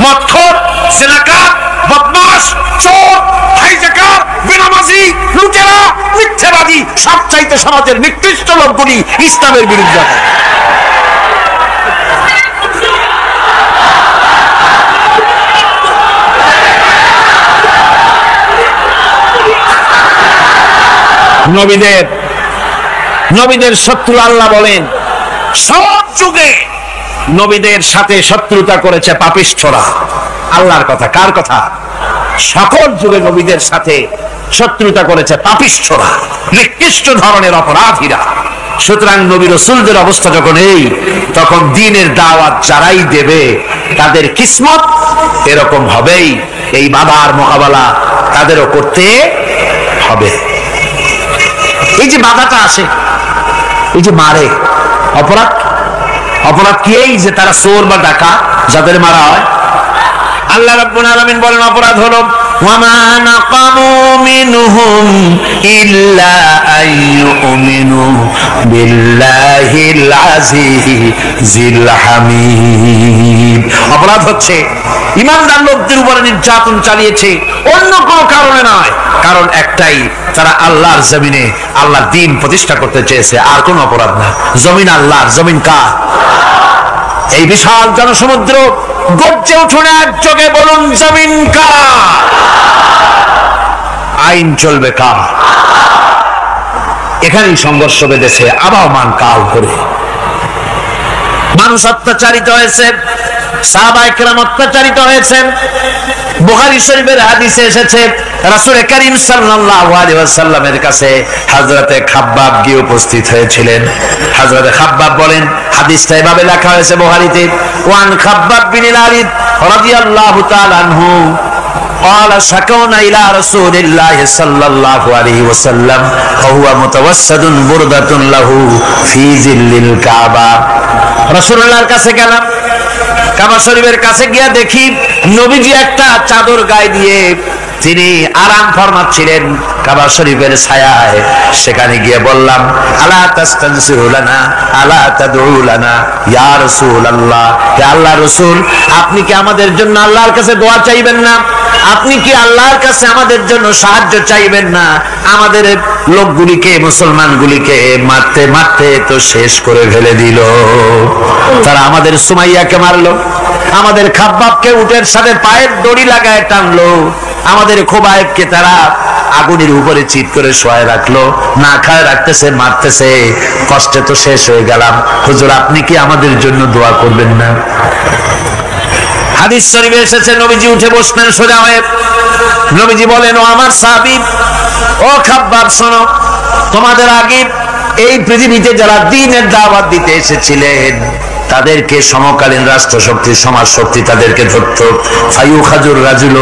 মদখোর, জেনাকার, বদমাশ, চোর, হাইজাকার, বেনামাজি, লুটেরা, মিথ্যাবাদী, সবচাইতে সমাজের নিকৃষ্ট লোকগুলি ইসলামের বিরুদ্ধে। নবীদের শত্রু আল্লাহ বলেন সব যুগে নবীদের সাথে শত্রুতা করেছে পাপিষ্ঠরা। আল্লাহর কথা, কার কথা? সকল যুগে নবীদের সাথে শত্রুতা করেছে পাপিষ্ঠরা, নিকৃষ্ট ধরনের অপরাধীরা। সুতরাং নবী রাসূলদের অবস্থা যখন এই, তখন দ্বীনের দাওয়াত যারাই দেবে তাদের কিসমত এরকম হবেই। এই বাধার মোকাবেলা তাদেরও করতে হবে। এই যে বাধাটা আসে, এই যে মারে, অপরাধ কি? এই যে তারা চোর বা ডাকাত যাদের মারা হয়, আল্লাহ রাব্বুল আলামিন বলেন অপরাধ হলো ওয়ামা নাকামু মিনহুম ইল্লা আইয়ুমিনু বিল্লাহিল আজিজিল হামিদ। অপরাধ হচ্ছে ঈমানদার লোকদের উপরে নির্যাতন চালিয়েছে, অন্য কোনো কারণে নয়। কারণ একটাই, তারা আল্লাহর জমিনে আল্লাহর দ্বীন প্রতিষ্ঠা করতে চেয়েছে, আর কোনো অপরাধ না। জমিন আল্লাহর, জমিন কার? এই বিশাল জনসমুদ্র গর্জে উঠুন একযোগে বলুন জমিন কার? আইন চলবে কার? এখানেই সংঘর্ষ বেঁধেছে আবহমান কাল ধরে। মানুষ অত্যাচারিত হয়েছে, সাহাবায়ে কেরাম অত্যাচারিত হয়েছেন। বুখারী শরীফের হাদিসে এসেছে রাসূল করিম সাল্লাল্লাহু আলাইহি ওয়াসাল্লামের কাছে হযরতে খাব্বাব গিয়ে উপস্থিত হয়েছিলেন। হযরতে খাব্বাব বলেন, হাদিসটা এভাবে লেখা হয়েছে বুখারীতে, ওয়ান খাব্বাব বিন আলিদ রাদিয়াল্লাহু তাআলা আনহু قال شكونا إلى رسول الله صلى الله عليه وسلم وهو متوسد بردة له في ظل الكعبة। রাসূলুল্লাহর কাছে গেলাম, কাবা শরীফের কাছে গিয়ে দেখি নবীজি একটা চাদর গায়ে দিয়ে তিনি আরাম ফরমাচ্ছিলেন কাবা শরীফের ছায়ায়। সেখানে গিয়ে বললাম, আলা তাস্তানসিরু লানা আলা তাদউ লানা ইয়া রাসূলুল্লাহ, হে আল্লাহর রাসূল, আপনি কি আমাদের জন্য আল্লাহর কাছে দোয়া চাইবেন না? আপনি কি আল্লাহর কাছে আমাদের জন্য সাহায্য চাইবেন না? আমাদের লোকগুলিকে, মুসলমানগুলিকে মারতে মারতে তো শেষ করে ফেলে দিল। তারা আমাদের সুমাইয়াকে মারলো, আমাদের খাব্বাবকে উটের সাথে পায়ের দড়ি লাগায় টানলো, আমাদের খোবায়েবকে তারা আগুনের উপরে চিৎ করে শোয়ায় রাখলো, না খায় রাখতেছে, মারতেছে, কষ্টে তো শেষ হয়ে গেলাম। হুজুর, আপনি কি আমাদের জন্য দোয়া করবেন না? হাদিস শরীফে এসেছে নবীজি উঠে বসলেন সোজা হয়ে। নবীজি বলেন, ও আমার সাহাবী, ও খাব্বাব, শোনো, তোমাদের আগে এই পৃথিবীতে যারা দ্বীনের দাওয়াত দিতে এসেছিলেন তাদেরকে সমকালীন রাষ্ট্র শক্তি, সমাজ শক্তি তাদেরকে ধরতো। ফায়ুখাজুর রাজুল,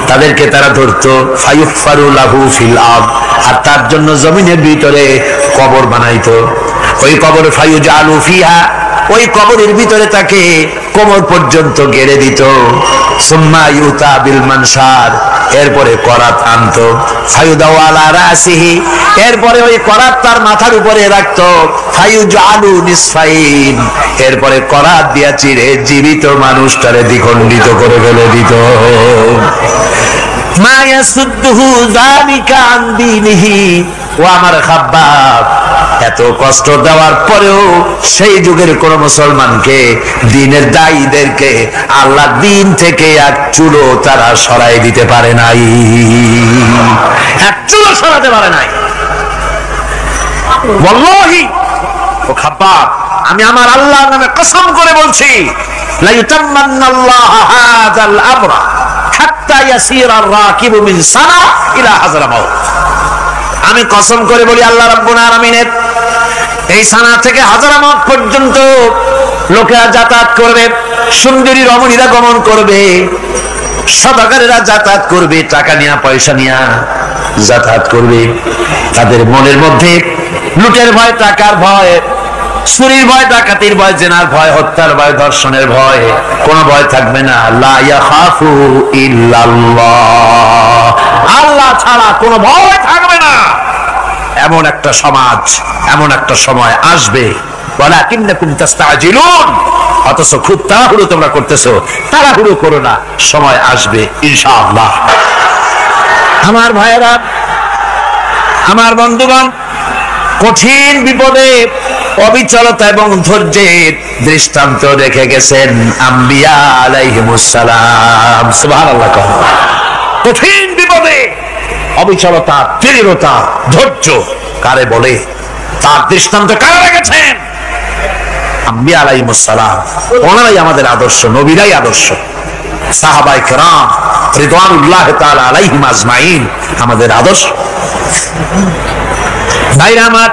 তাদেরকে তারা ধরতো। ফায়ুফারু লাহু ফিল আরদ, আর তার জন্য জমিনের ভিতরে কবর বানাইতো। ওই কবর ফায়ুজালু ফিহা, ওই কবরের ভিতরে তাকে কোমর পর্যন্ত গেড়ে দিত। সুম্মা ইউতা বিল মানশার, এরপরে করাত আনতো। ফায়ুদাউ আলা রাসিহি, এরপরে ওই করাত তার মাথার উপরে রাখতো। ফায়ুজালু নিসফাইন, এরপরে করাত দিয়া চিরে জীবিত মানুষটারে দ্বিখণ্ডিত করে ফেলে দিত। মা ইয়াসুদ্দুহু যালিকা আন দীনিহি, ও আমার খাব্বাব, এত কষ্ট দেওয়ার পরেও সেই যুগের কোন মুসলমানকে, দ্বীনের দায়ীদেরকে আল্লাহ দ্বীন থেকে এক চুলো তারা সরাই দিতে পারে নাই, এক চুলো সরাতে পারে নাই। ওয়াল্লাহি, ও খাব্বাব, আমি আমার আল্লাহর নামে কসম করে বলছি, লা ইউতাম্মান্নাল্লাহু হাযাল আমরা হাত্তা ইয়াসিরা আর-রাকিবু মিন সানা ইলা হাযরামাউত। আমি কসম করে বলি, আল্লাহ রাব্বুল আলামিনের এই সানা থেকে হাজারামাত পর্যন্ত লোকেরা যাতায়াত করবে, সুন্দরী রমণীরা গমন করবে, সদাগরেরা যাতায়াত করবে, টাকা নিয়া পয়সা নিয়া যাতায়াত করবে। তাদের মনের মধ্যে লুটের ভয়, টাকার ভয়, চুরির ভয়, ডাকাতির ভয়, জেনার ভয়, হত্যার ভয়, ধর্ষণের ভয়, কোন ভয় থাকবে না। লা ইয়াখাফু ইল্লাল্লাহ, আল্লাহ ছাড়া কোনো ভয় থাকবে না। এমন একটা সমাজ, এমন একটা সময় আসবে। ওয়ালাকিন্নাকুম তাস্তাজিলুন, অথচ খুব তাড়াহুড়ো তোমরা করতেছো। তাড়াহুড়ো করো না, সময় আসবে ইনশাআল্লাহ। আমার ভাইয়েরা, আমার বন্ধুগণ, কঠিন বিপদে অবিচলতা এবং ধৈর্যের দৃষ্টান্ত রেখে গেছেন আম্বিয়া আলাইহিমুস সালাম। সুবহানাল্লাহ। কঠিন বিপদে অবিচলতা, দৃঢ়তা, ধৈর্য কারে বলে, তার দৃষ্টান্ত কারা রেখেছেন? আম্বিয়া আলাইহিমুস সালাম। ওনারাই আমাদের আদর্শ, নবীরাই আদর্শ। সাহাবায়ে কেরাম রিদওয়ানুল্লাহ তাআলা আলাইহিম আজমাইন আমাদের আদর্শ। ভাইরা আমার,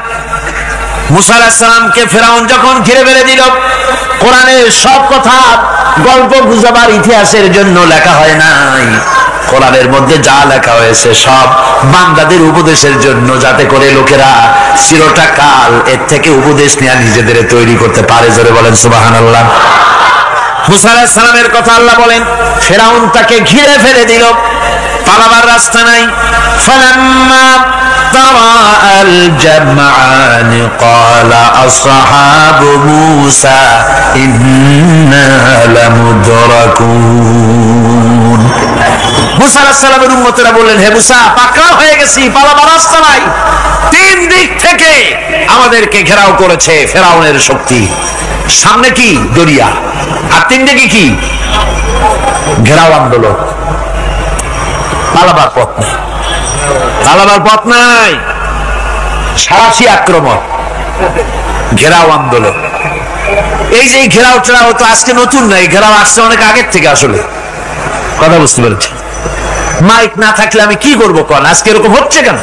মুসা আলাইহিস সালামকে ফেরাউন যখন ঘিরে ফেলে দিল, কোরআনের সব কথা গল্প গুজবার ইতিহাসের জন্য লেখা হয় নাই। কোরআনের মধ্যে যা লেখা হয়েছে সব বান্দাদের উপদেশের জন্য, যাতে করে লোকেরা চিরটা কাল এর থেকে উপদেশ নিয়ে নিজেদের তৈরি করতে পারে। জোরে বলেন সুবহানাল্লাহ। মুসা আলাইহিস সালামের কথা আল্লাহ বলেন, ফেরাউন তাকে ঘিরে ফেলে দিল, পালাবার রাস্তা নাই। ফালাম্মা তারাআল জামআন ক্বালা আসহাবু মূসা ইন্না লামুদরাকুন। মুসা আলাইহিস সালামের উম্মতেরা বললেন, হে মুসা, পাকড়াও হয়ে গেছি, পালাবার রাস্তা নাই। তিন দিক থেকে আমাদেরকে ঘেরাও করেছে ফেরাউনের শক্তি। সামনে কি? দরিয়া, আর তিন দিকে কি? ঘেরাও আন্দোলন। পালাবার পথ নাই, পালাবার পথ নাই। সারাশি আক্রমণ, ঘেরাও আন্দোলন। এই যে ঘেরাও টেরাও তো আজকে নতুন নাই, ঘেরাও আসছে অনেক আগের থেকে। আসলে কথা বুঝতে পেরেছি। মাইক না থাকলে আমি কি করবো কোন? আজকে এরকম হচ্ছে কেন?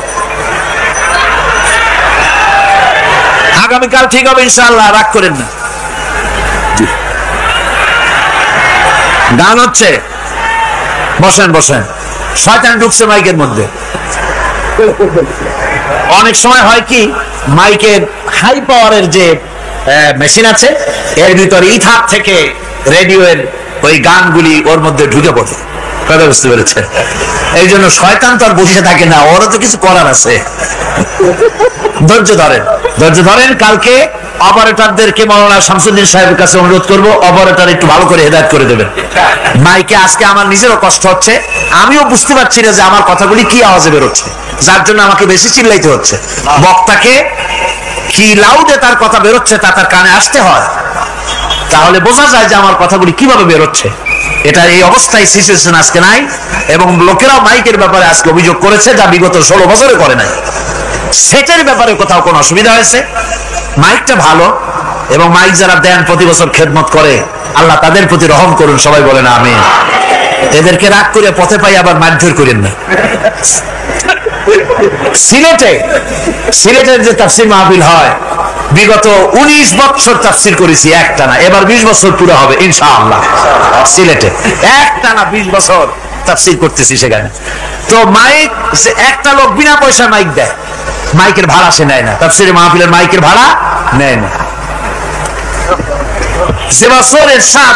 আগামীকাল ঠিক হবে ইনশাআল্লাহ, রাগ করেন না। গান হচ্ছে, বসেন বসেন। শয়তান ঢুকছে মাইকের মধ্যে। অনেক সময় হয় কি, মাইকের হাই পাওয়ারের যে মেশিন আছে, এর ভিতরে ইথার থেকে রেডিওর ওই গানগুলি ওর মধ্যে ঢুকে পড়ে। কথা বুঝতে পেরেছে? এই জন্য শয়তান তো আর বসে থাকে না, ওরা তো কিছু করার আছে। ধৈর্য ধরেন, ধৈর্য ধরেন। কালকে অপারেটরদেরকে মাওলানা শামসুদ্দিন সাহেবের কাছে অনুরোধ করবো, অপারেটর একটু ভালো করে হেদায়েত করে দেবেন মাইকে। আজকে আমার নিজেরও কষ্ট হচ্ছে, আমিও বুঝতে পারছি না যে আমার কথাগুলি কি আওয়াজে বেরোচ্ছে, যার জন্য আমাকে বেশি চিল্লাইতে হচ্ছে। বক্তাকে কি লাউডে তার কথা বেরোচ্ছে তা তার কানে আসতে হয়, তাহলে বোঝা যায় যে আমার কথাগুলি কিভাবে বেরোচ্ছে। এটা এই অবস্থায় সিচুয়েশন আজকে নাই, এবং লোকেরাও মাইকের ব্যাপারে আজকে অভিযোগ করেছে, যা বিগত 16 বছরে করে নাই। সেটের ব্যাপারে কোথাও কোনো অসুবিধা হয়েছে? মাইকটা ভালো, এবং মাইক যারা দেন প্রতি বছর খেদমত করে, আল্লাহ তাদের প্রতি রহম করুন। সবাই বলেন আমিন। এদেরকে রাগ করে পথে পাই আবার মারধর করেন না। সিলেটের যে তাফসীর মাহফিল হয়, বিগত 19 বছর তাফসীর করেছি একটানা, এবার 20 বছর পুরো হবে ইনশাআল্লাহ। সিলেটে একটানা 20 বছর তাফসীর করতেছি সেখানে। তো মাইক, একটা লোক বিনা পয়সা মাইক দেয়, মাইকের ভাড়া সে নেয় না। তাফসীরের মাহফিলের মাইকের ভাড়া নেয় না। যে বছর এরশাদ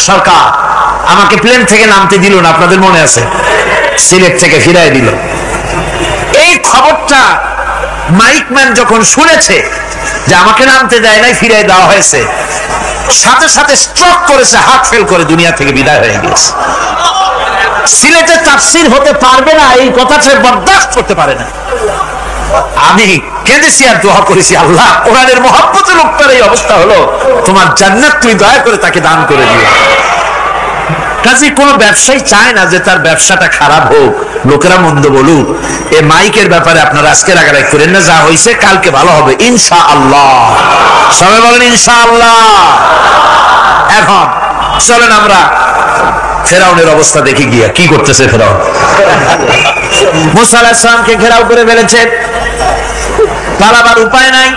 সরকার আমাকে প্লেন থেকে নামতে দিল না, আপনাদের মনে আছে? সিলেট থেকে ফিরাই দিল। এই খবরটা মাইকম্যান যখন শুনেছে যে আমাকে নামতে দেয় নাই, ফিরাই দেওয়া হয়েছে, সাথে সাথে স্ট্রোক করেছে, হার্ট ফেল করে দুনিয়া থেকে বিদায় হয়ে গেছে। সিলেটে তাফসীর হতে পারবে না, এই কথা সে বরদাস্ত করতে পারে না। আমি কেঁদেছি আর দোয়া করেছি, আল্লাহ, কোরআনের মহব্বতের লোকটার এই অবস্থা হলো, তোমার জান্নাত তুমি দয়া করে তাকে দান করে দিও। কাজে কোন ব্যবসায়ী চায় না যে তার ব্যবসাটা খারাপ হোক, লোকেরা মন্দ বলুক। এই মাইকের ব্যাপারে আপনারা আজকে রাগারাগি করেন না, যা হয়েছে কালকে ভালো হবে ইনশাআল্লাহ। সবাই বলেন ইনশাআল্লাহ। এখন চলেন আমরা ফেরাউনের অবস্থা দেখি গিয়া কি করতেছে ফেরাউন। মুসা আলাইহিস সালামকে ঘেরাও করে ফেলেছে, পালাবার উপায় নাই।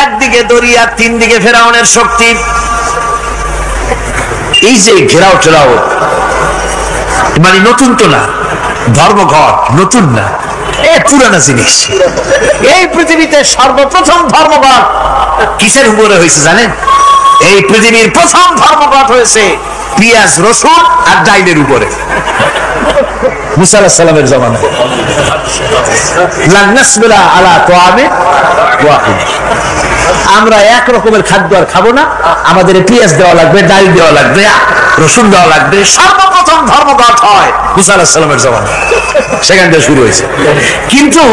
একদিকে দরিয়া, তিন দিকে ফেরাউনের শক্তি। এই যে ঘেরাও টেরাও, মানে নতুন তো না, ধর্মঘট নতুন না, এ পুরানো জিনিস। এই পৃথিবীতে সর্বপ্রথম ধর্মঘট কিসের উপরে হয়েছে জানেন? এই পৃথিবীর প্রথম ধর্মঘট হয়েছে পেঁয়াজ রসুন আর ডাইলের উপরে। মুসা আলাইহিস সালামের জামানায় লান নাসবিরা আলা তাআমিন ওয়াহিদ, আমরা এক রকমের খাদ্য আর খাবো না, আমাদের পেঁয়াজ দেওয়া লাগবে, ডাল দেওয়া লাগবে, রসুন দেওয়া লাগবে। সর্বপ্রথম ধর্মঘট হয় মুসা আলাইহিস সালামের জামানায়, সেখান থেকে শুরু হয়েছে। কিন্তু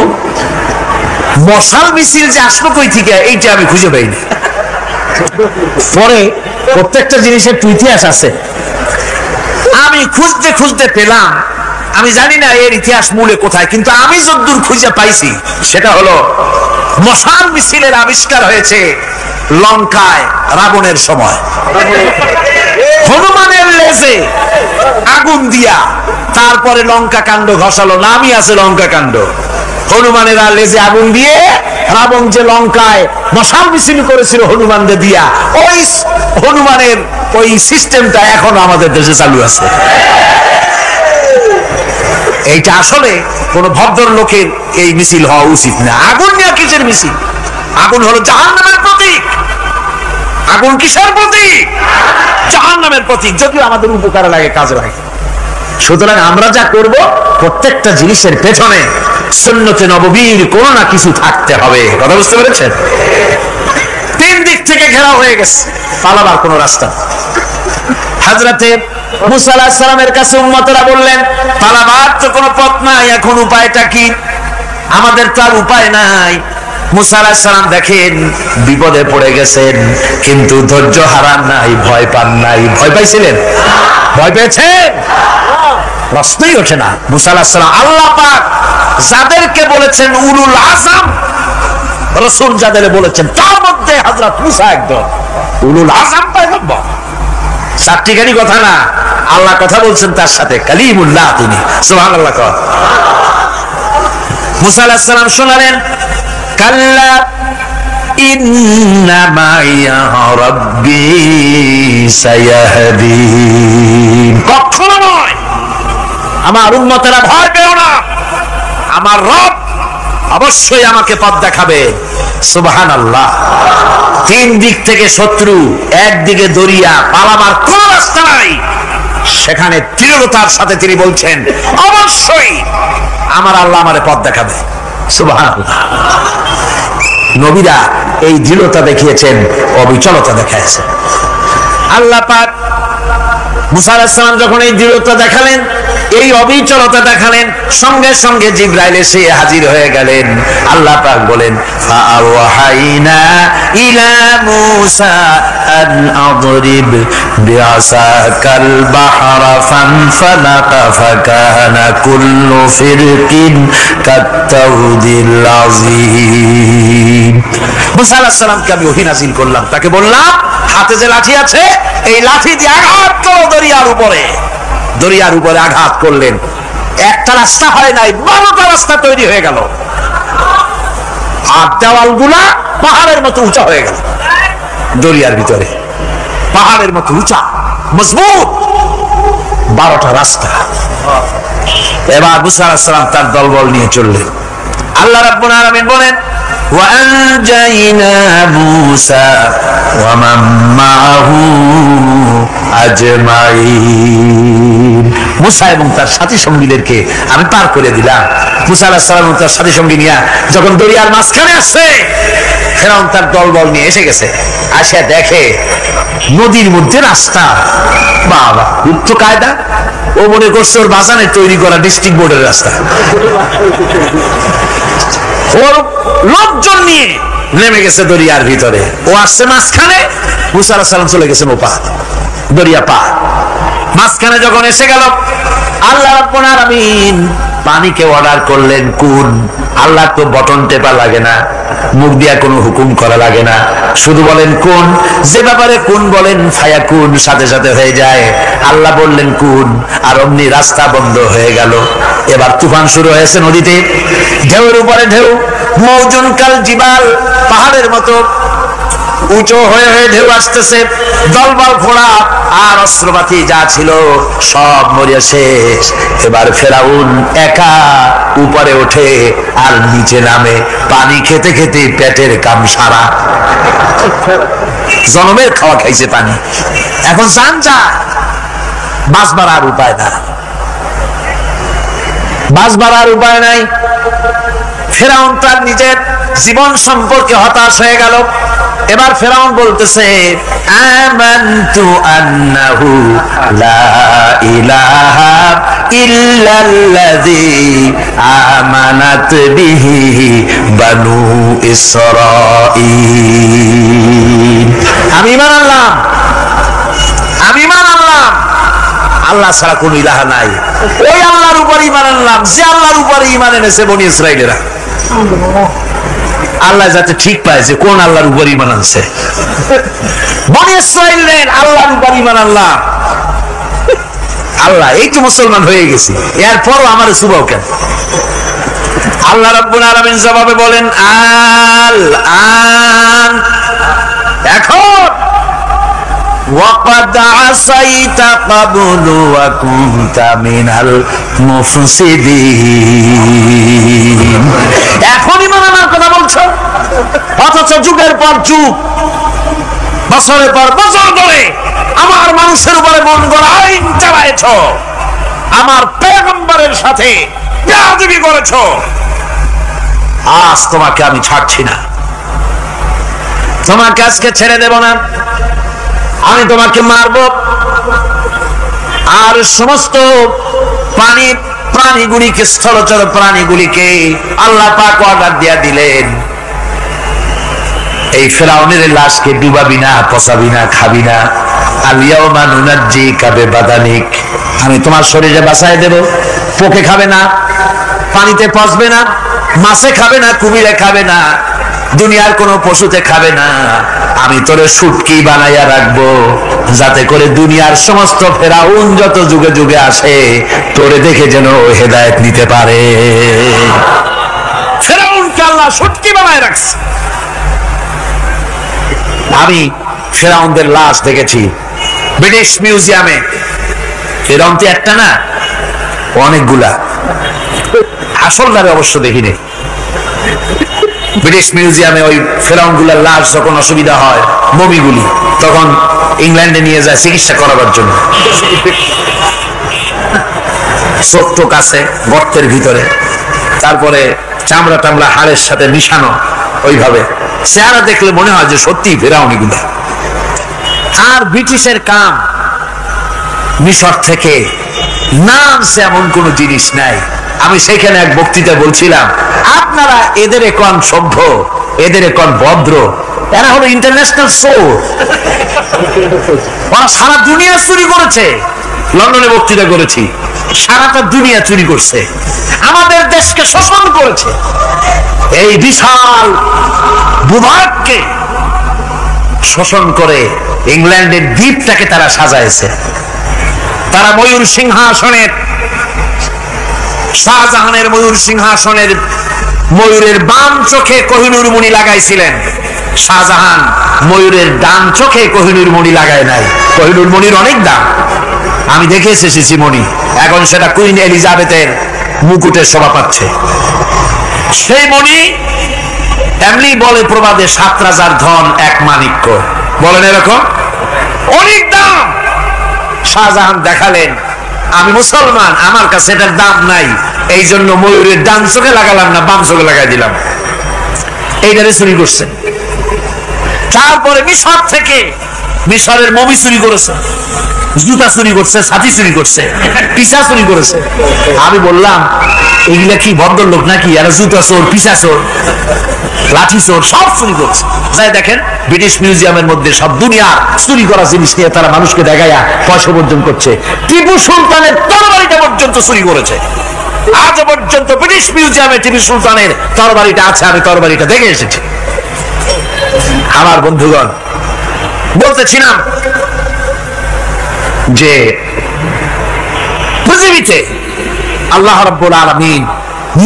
মশাল মিছিল যে আসলো কই থেকে এইটা আমি খুঁজে পাইনি। পরে প্রত্যেকটা জিনিসের ইতিহাস আছে, আমি খুঁজতে খুঁজতে পেলাম। আমি জানি না এর ইতিহাস মূলে কোথায়, কিন্তু আমি যতদূর খুঁজে পাইছি সেটা হলো মশাল মিছিলের আবিষ্কার হয়েছে লঙ্কায় রাবণের সময়। হনুমানের লেজে আগুন দিয়া তারপরে লঙ্কা কাণ্ড ঘষালো, নামই আছে লঙ্কা কাণ্ড। হনুমানের লেজে আগুন দিয়ে রাবণ যে লঙ্কায় মশাল মিছিল করেছিল হনুমানদের দিয়া, ওই হনুমানের ওই সিস্টেমটা এখন আমাদের দেশে চালু আছে। এইটা আসলে কোন ভদ্রলোকের এই মিছিল হওয়া উচিত না। আগুন নিয়ে কিসের মিছিল? আগুন হলো জাহান্নামের প্রতীক। আগুন কিসের প্রতীক? জাহান্নামের প্রতীক। যদিও আমাদের উপকারে লাগে, কাজে লাগে। সুতরাং আমরা যা করব প্রত্যেকটা জিনিসের পেছনে সুন্নতে নববীর কোন না কিছু থাকতে হবে। কথা বুঝতে পেরেছেন? তিন দিক থেকে ঘেরা হয়ে গেছে, পালাবার কোন রাস্তা। হযরতে মুসা আলাইহিস সালামের কাছে উম্মতরা বললেন, পালাবার তো কোনো পথ নাই, এখন উপায়টা কি? আমাদের তো আর উপায় নাই। মুসা আলাইহিস সালাম দেখেন বিপদে পড়ে গেছেন, কিন্তু ধৈর্য হারান নাই, ভয় পান নাই। ভয় পাইছিলেন? ভয় পেয়েছেন? প্রশ্নই ওঠে না। মুসা আলাইহিস সালাম আল্লাহ পাক যাদেরকে বলেছেন উলুল আযম রাসূল, যাদের বলেছেন তার মধ্যে হযরত মুসা একদম উলুল আযম পয়গম্বর। চারটিখানি কথা না, আল্লাহ কথা বলছেন তার সাথে, কালিমুল্লাহ তিনি। সুবহানাল্লাহ। মুসা আলাইহিস সালাম শোনালেন, কাল্লা ইন্না মাইয়া রাব্বি সায়াহদিন। কখনো নয়, আমার উম্মতেরা ভয় পেও না, আমার রব অবশ্যই আমাকে পথ দেখাবে। সুবহানাল্লাহ। তিন দিক থেকে শত্রু, একদিকে দরিয়া, পালাবার কোন রাস্তা নাই। সেখানে দৃঢ়তার সাথে তিনি বলছেন, অবশ্যই আমার আল্লাহ আমারে পথ দেখাবে। সুবহানাল্লাহ। নবীরা এই দৃঢ়তা দেখিয়েছেন, অবিচলতা দেখাইছেন। আল্লাহ পাক মুসা আলাইহিস সালাম যখন এই দৃঢ়তা দেখালেন, এই অবিচলতা দেখালেন, সঙ্গে সঙ্গে জিবরাইল এসে হাজির হয়ে গেলেন। আল্লাহ পাক বলেন, ফাআওহাইনা ইলা মূসা আন আদরিব বিআসাকাল বাহরা ফানফালাকা ফাকানা কুল্লু ফিরকিন কাত্তাউদিল আযীম। মুসা আলাইহিস সালামকে আমি ওহী নাযিল করলাম, তাকে বললাম হাতে যে লাঠি আছে এই লাঠি দিয়ে আঘাত করো দরিয়ার উপরে। দরিয়ার উপরে আঘাত করলেন, একটা রাস্তা হয় নাই, 12টা রাস্তা তৈরি হয়ে গেল। আর দেওয়ালগুলা পাহাড়ের মতো উঁচা হয়ে গেল। দরিয়ার ভিতরে পাহাড়ের মতো উঁচা মজবুত 12টা রাস্তা। এবার মুসা আলাইহিস সালাম তার দলবল নিয়ে চললেন। আল্লাহ রাব্বুল আলামিন বলেন, وأنجينا موسى ومن معه أجمعين। মুসা এবং তার সাথী সঙ্গীদেরকে আমি পার করে দিলাম। মুসা আলাইহিস সালাম তার সাথী সঙ্গী নিয়ে যখন দরিয়ার মাঝখানে আসছে, ফেরাউন তার দলবল নিয়ে এসে গেছে। আসে দেখে নদীর মধ্যে রাস্তা। বাবা, উচ্চ কায়দা। ও মনে করছে ওর বাজানে তৈরি করা ডিস্ট্রিক্ট বোর্ডের রাস্তা। ওর লোকজন নিয়ে নেমে গেছে দরিয়ার ভিতরে, ও আসছে মাঝখানে, মুসা আলাইহিস সালাম চলে গেছেন ওপার, দরিয়া পার। মাঝখানে যখন এসে গেল, আল্লাহ রাব্বুল আলামিন পানিকে অর্ডার করলেন কুন। আল্লাহ তো বটন টেপা লাগে না, মুখ দিয়া কোনো হুকুম করা লাগে না, শুধু বলেন কুন। যে ব্যাপারে কুন বলেন ফায়াকুন, সাথে সাথে হয়ে যায়। আল্লাহ বললেন কুন, আর অমনি রাস্তা বন্ধ হয়ে গেল। এবার তুফান শুরু হয়েছে নদীতে, ঢেউর উপরে ঢেউ, মৌজুন কাল জিবাল, পাহাড়ের মতো। উঁচু হয়ে হয়ে ঢেউ আসতেছে, দলবল ঘোড়া আর অস্ত্রপাতি যা ছিল সব মরিয়া শেষ। এবার ফেরাউন একা উপরে ওঠে আর নিচে নামে, পানি খেতে খেতে পেটের কাম সারা, জনমের খাওয়া খাইছে পানি, এখন জান যা, বাঁচবার আর উপায় না, বাঁচবার আর উপায় নাই। ফেরাউন তার নিজের জীবন সম্পর্কে হতাশ হয়ে গেল। এবার ফেরাউন বলতেছে, আমানতু আন্নাহু লা ইলাহা ইল্লাল্লাযী আমানাত বিহি বানু ইসরাঈল। আমি ঈমান আনলাম, আমি ঈমান আনলাম আল্লাহ ছাড়া কোন ইলাহা নাই, ওই আল্লাহর উপর ঈমান আনলাম যে আল্লাহর উপর ঈমান এনেছে বনি ইসরাঈলেরা। আল্লাহ যাতে ঠিক পায় যে কোন আল্লাহর উপর ঈমান আনছে, বনি ইসরাঈলের আল্লাহর উপর ঈমান আনলাম। আল্লাহ এই তো মুসলমান হয়ে গেছি, এরপরও আমার সুবাও কেন? আল্লাহ রাব্বুল আলামিন জবাবে বলেন, আল আন, এখন وَقَدْ عَصَيْتَ قَبْلُ وَكُنْتَ مِنَ الْمُفْسِدِينَ। এখনই ঈমান আনার কথা বলছো, অথচ যুগের পর যুগ, বছরের পর বছর ধরে আমার মানুষের উপরে মন গড়া আইন চালায়েছো, আমার পয়গম্বরের সাথে বেয়াদবি করেছো। আজ তোমাকে আমি ছাড়ছি না, তোমাকে আজকে ছেড়ে দেব না, আমি তোমাকে মারব। আর সমস্ত প্রাণীগুলিকে, স্থলচর প্রাণীগুলিকে আল্লাহ পাক অর্ডার দিয়া দিলেন, এই ফেরাউনের লাশকে ডুবাবি না, পচাবি না, খাবি না। আল-ইয়াওমা নুনাজ্জিকা বিবাদানিক, আমি তোমার শরীরে বাঁচাই দেব, পোকে খাবে না, পানিতে পচবে না, মাছে খাবে না, কুমিরে খাবে না, দুনিয়ার কোন পশুতে খাবে না। আমি তোরে শুটকি বানাইয়া রাখবো, যাতে করে দুনিয়ার সমস্ত ফেরাউন যত যুগে যুগে আসে তোরে দেখে যেন হেদায়েত নিতে পারে। ফেরাউনকে আল্লাহ শুটকি বানায় রাখছে। আমি ফেরাউনদের লাশ দেখেছি ব্রিটিশ মিউজিয়ামে, এরকম তো একটা না, অনেকগুলা, আসলটারে অবশ্য দেখিনি। ব্রিটিশ মিউজিয়ামে ওই ফেরাউন গুলার লাশ যখন অসুবিধা হয়, মমিগুলি, তখন ইংল্যান্ডে নিয়ে যায় চিকিৎসা করাবার জন্য। চোখ টোক আছে গর্তের ভিতরে, তারপরে চামড়া টামড়া হাড়ের সাথে মিশানো, ওইভাবে চেহারা দেখলে মনে হয় যে সত্যি ফেরাউনি গুলা। আর ব্রিটিশের কাম মিশর থেকে নামছে এমন কোন জিনিস নাই। আমি সেখানে এক বক্তৃতা বলছিলাম, আপনারা এদের এখন সভ্য, এদের এখন ভদ্র, এরা হলো ইন্টারন্যাশনাল সোর, ওরা সারা দুনিয়া চুরি করেছে। লন্ডনে বক্তৃতা করেছি, সারাটা দুনিয়া চুরি করছে, আমাদের দেশকে শোষণ করেছে। এই বিশাল ভূভাগকে শোষণ করে ইংল্যান্ডের দ্বীপটাকে তারা সাজাইছে। তারা ময়ূর সিংহাসনের, শাহজাহানের ময়ূর সিংহাসনের ময়ূরের বাম চোখে কোহিনূর মণি লাগাইছিলেন, শাহজাহান ময়ূরের ডান চোখে কোহিনূর মণি লাগায় নাই। কোহিনূর মণির অনেক দাম, আমি দেখে এসেছি মণি, এখন সেটা কুইন এলিজাবেথের মুকুটের শোভা পাচ্ছে। সেই মণি এমনি বলে প্রবাদে 7 রাজার ধন 1 মাণিক্য, বলেন এরকম, অনেক দাম। শাহজাহান দেখালেন, আমি মুসলমান, আমার কাছে এটার দাম নাই, এই জন্য ময়ূরের ডান চোখে লাগালাম না, বাম চোখে লাগাই দিলাম। এইটারে চুরি করছে। তারপরে মিশর থেকে, মিশরের মমি চুরি করেছে, জুতা চুরি করছে, ছাতি চুরি করছে, পিসা চুরি করেছে। আমি বললাম এগুলা কি ভদ্রলোক নাকি? এরা জুতা চোর, পিসা চোর, লাঠি চোর, সব চুরি করছে। যাই দেখেন ব্রিটিশ মিউজিয়ামের মধ্যে সব দুনিয়া চুরি করা জিনিস নিয়ে তারা মানুষকে দেখাইয়া পয়সা অর্জন করছে। টিপু সুলতানের তরবারিটা পর্যন্ত চুরি করেছে। আজ পর্যন্ত ব্রিটিশ মিউজিয়ামে টিপু সুলতানের তরবারিটা আছে, আমি তরবারিটা দেখে এসেছি। আমার বন্ধুগণ, বলতেছিলাম যে পৃথিবীতে আল্লাহ রাব্বুল আলামিন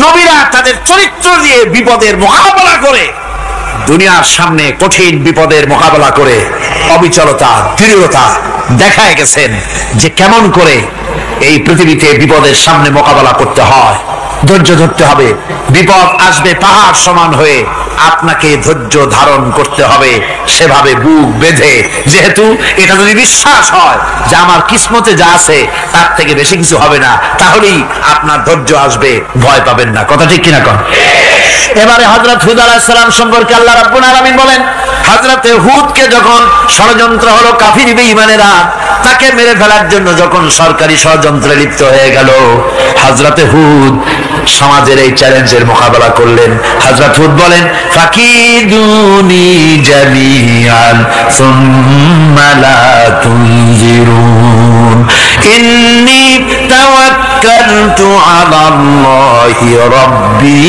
নবীরা তাদের চরিত্র দিয়ে বিপদের মোকাবেলা করে দুনিয়ার সামনে কঠিন বিপদের মোকাবেলা করে অবিচলতা, দৃঢ়তা দেখায় গেছেন যে কেমন করে এই পৃথিবীতে বিপদের সামনে মোকাবেলা করতে হয়। ধৈর্য ধরতে হবে, বিপদ আসবে পাহাড় সমান হয়ে, আপনাকে ধৈর্য ধারণ করতে হবে সেভাবে বুক বেঁধে। যেহেতু এটা যদি বিশ্বাস হয় যে আমার কিসমতে যা আছে তার থেকে বেশি কিছু হবে না, তাহলেই আপনার ধৈর্য আসবে, ভয় পাবেন না। কথা ঠিক কিনা কন? এবারে হযরত হুদ আলাইহিস সালাম সম্পর্কে আল্লাহ রাব্বুল আলামিন বলেন, হযরতে হুদকে যখন ষড়যন্ত্র হলো কাফির বেঈমানেরা তাকে মেরে ফেলার জন্য যখন সরকারি ষড়যন্ত্রে লিপ্ত হয়ে গেল, হযরতে হুদ সমাজের এই চ্যালেঞ্জের মোকাবেলা করলেন। হযরত হুদ বলেন, ফাকিদুনি জামিআন সুম্মা লা তুনজিরুন ইন্নী তাওয়াক্কালতু আলাল্লাহি রাব্বি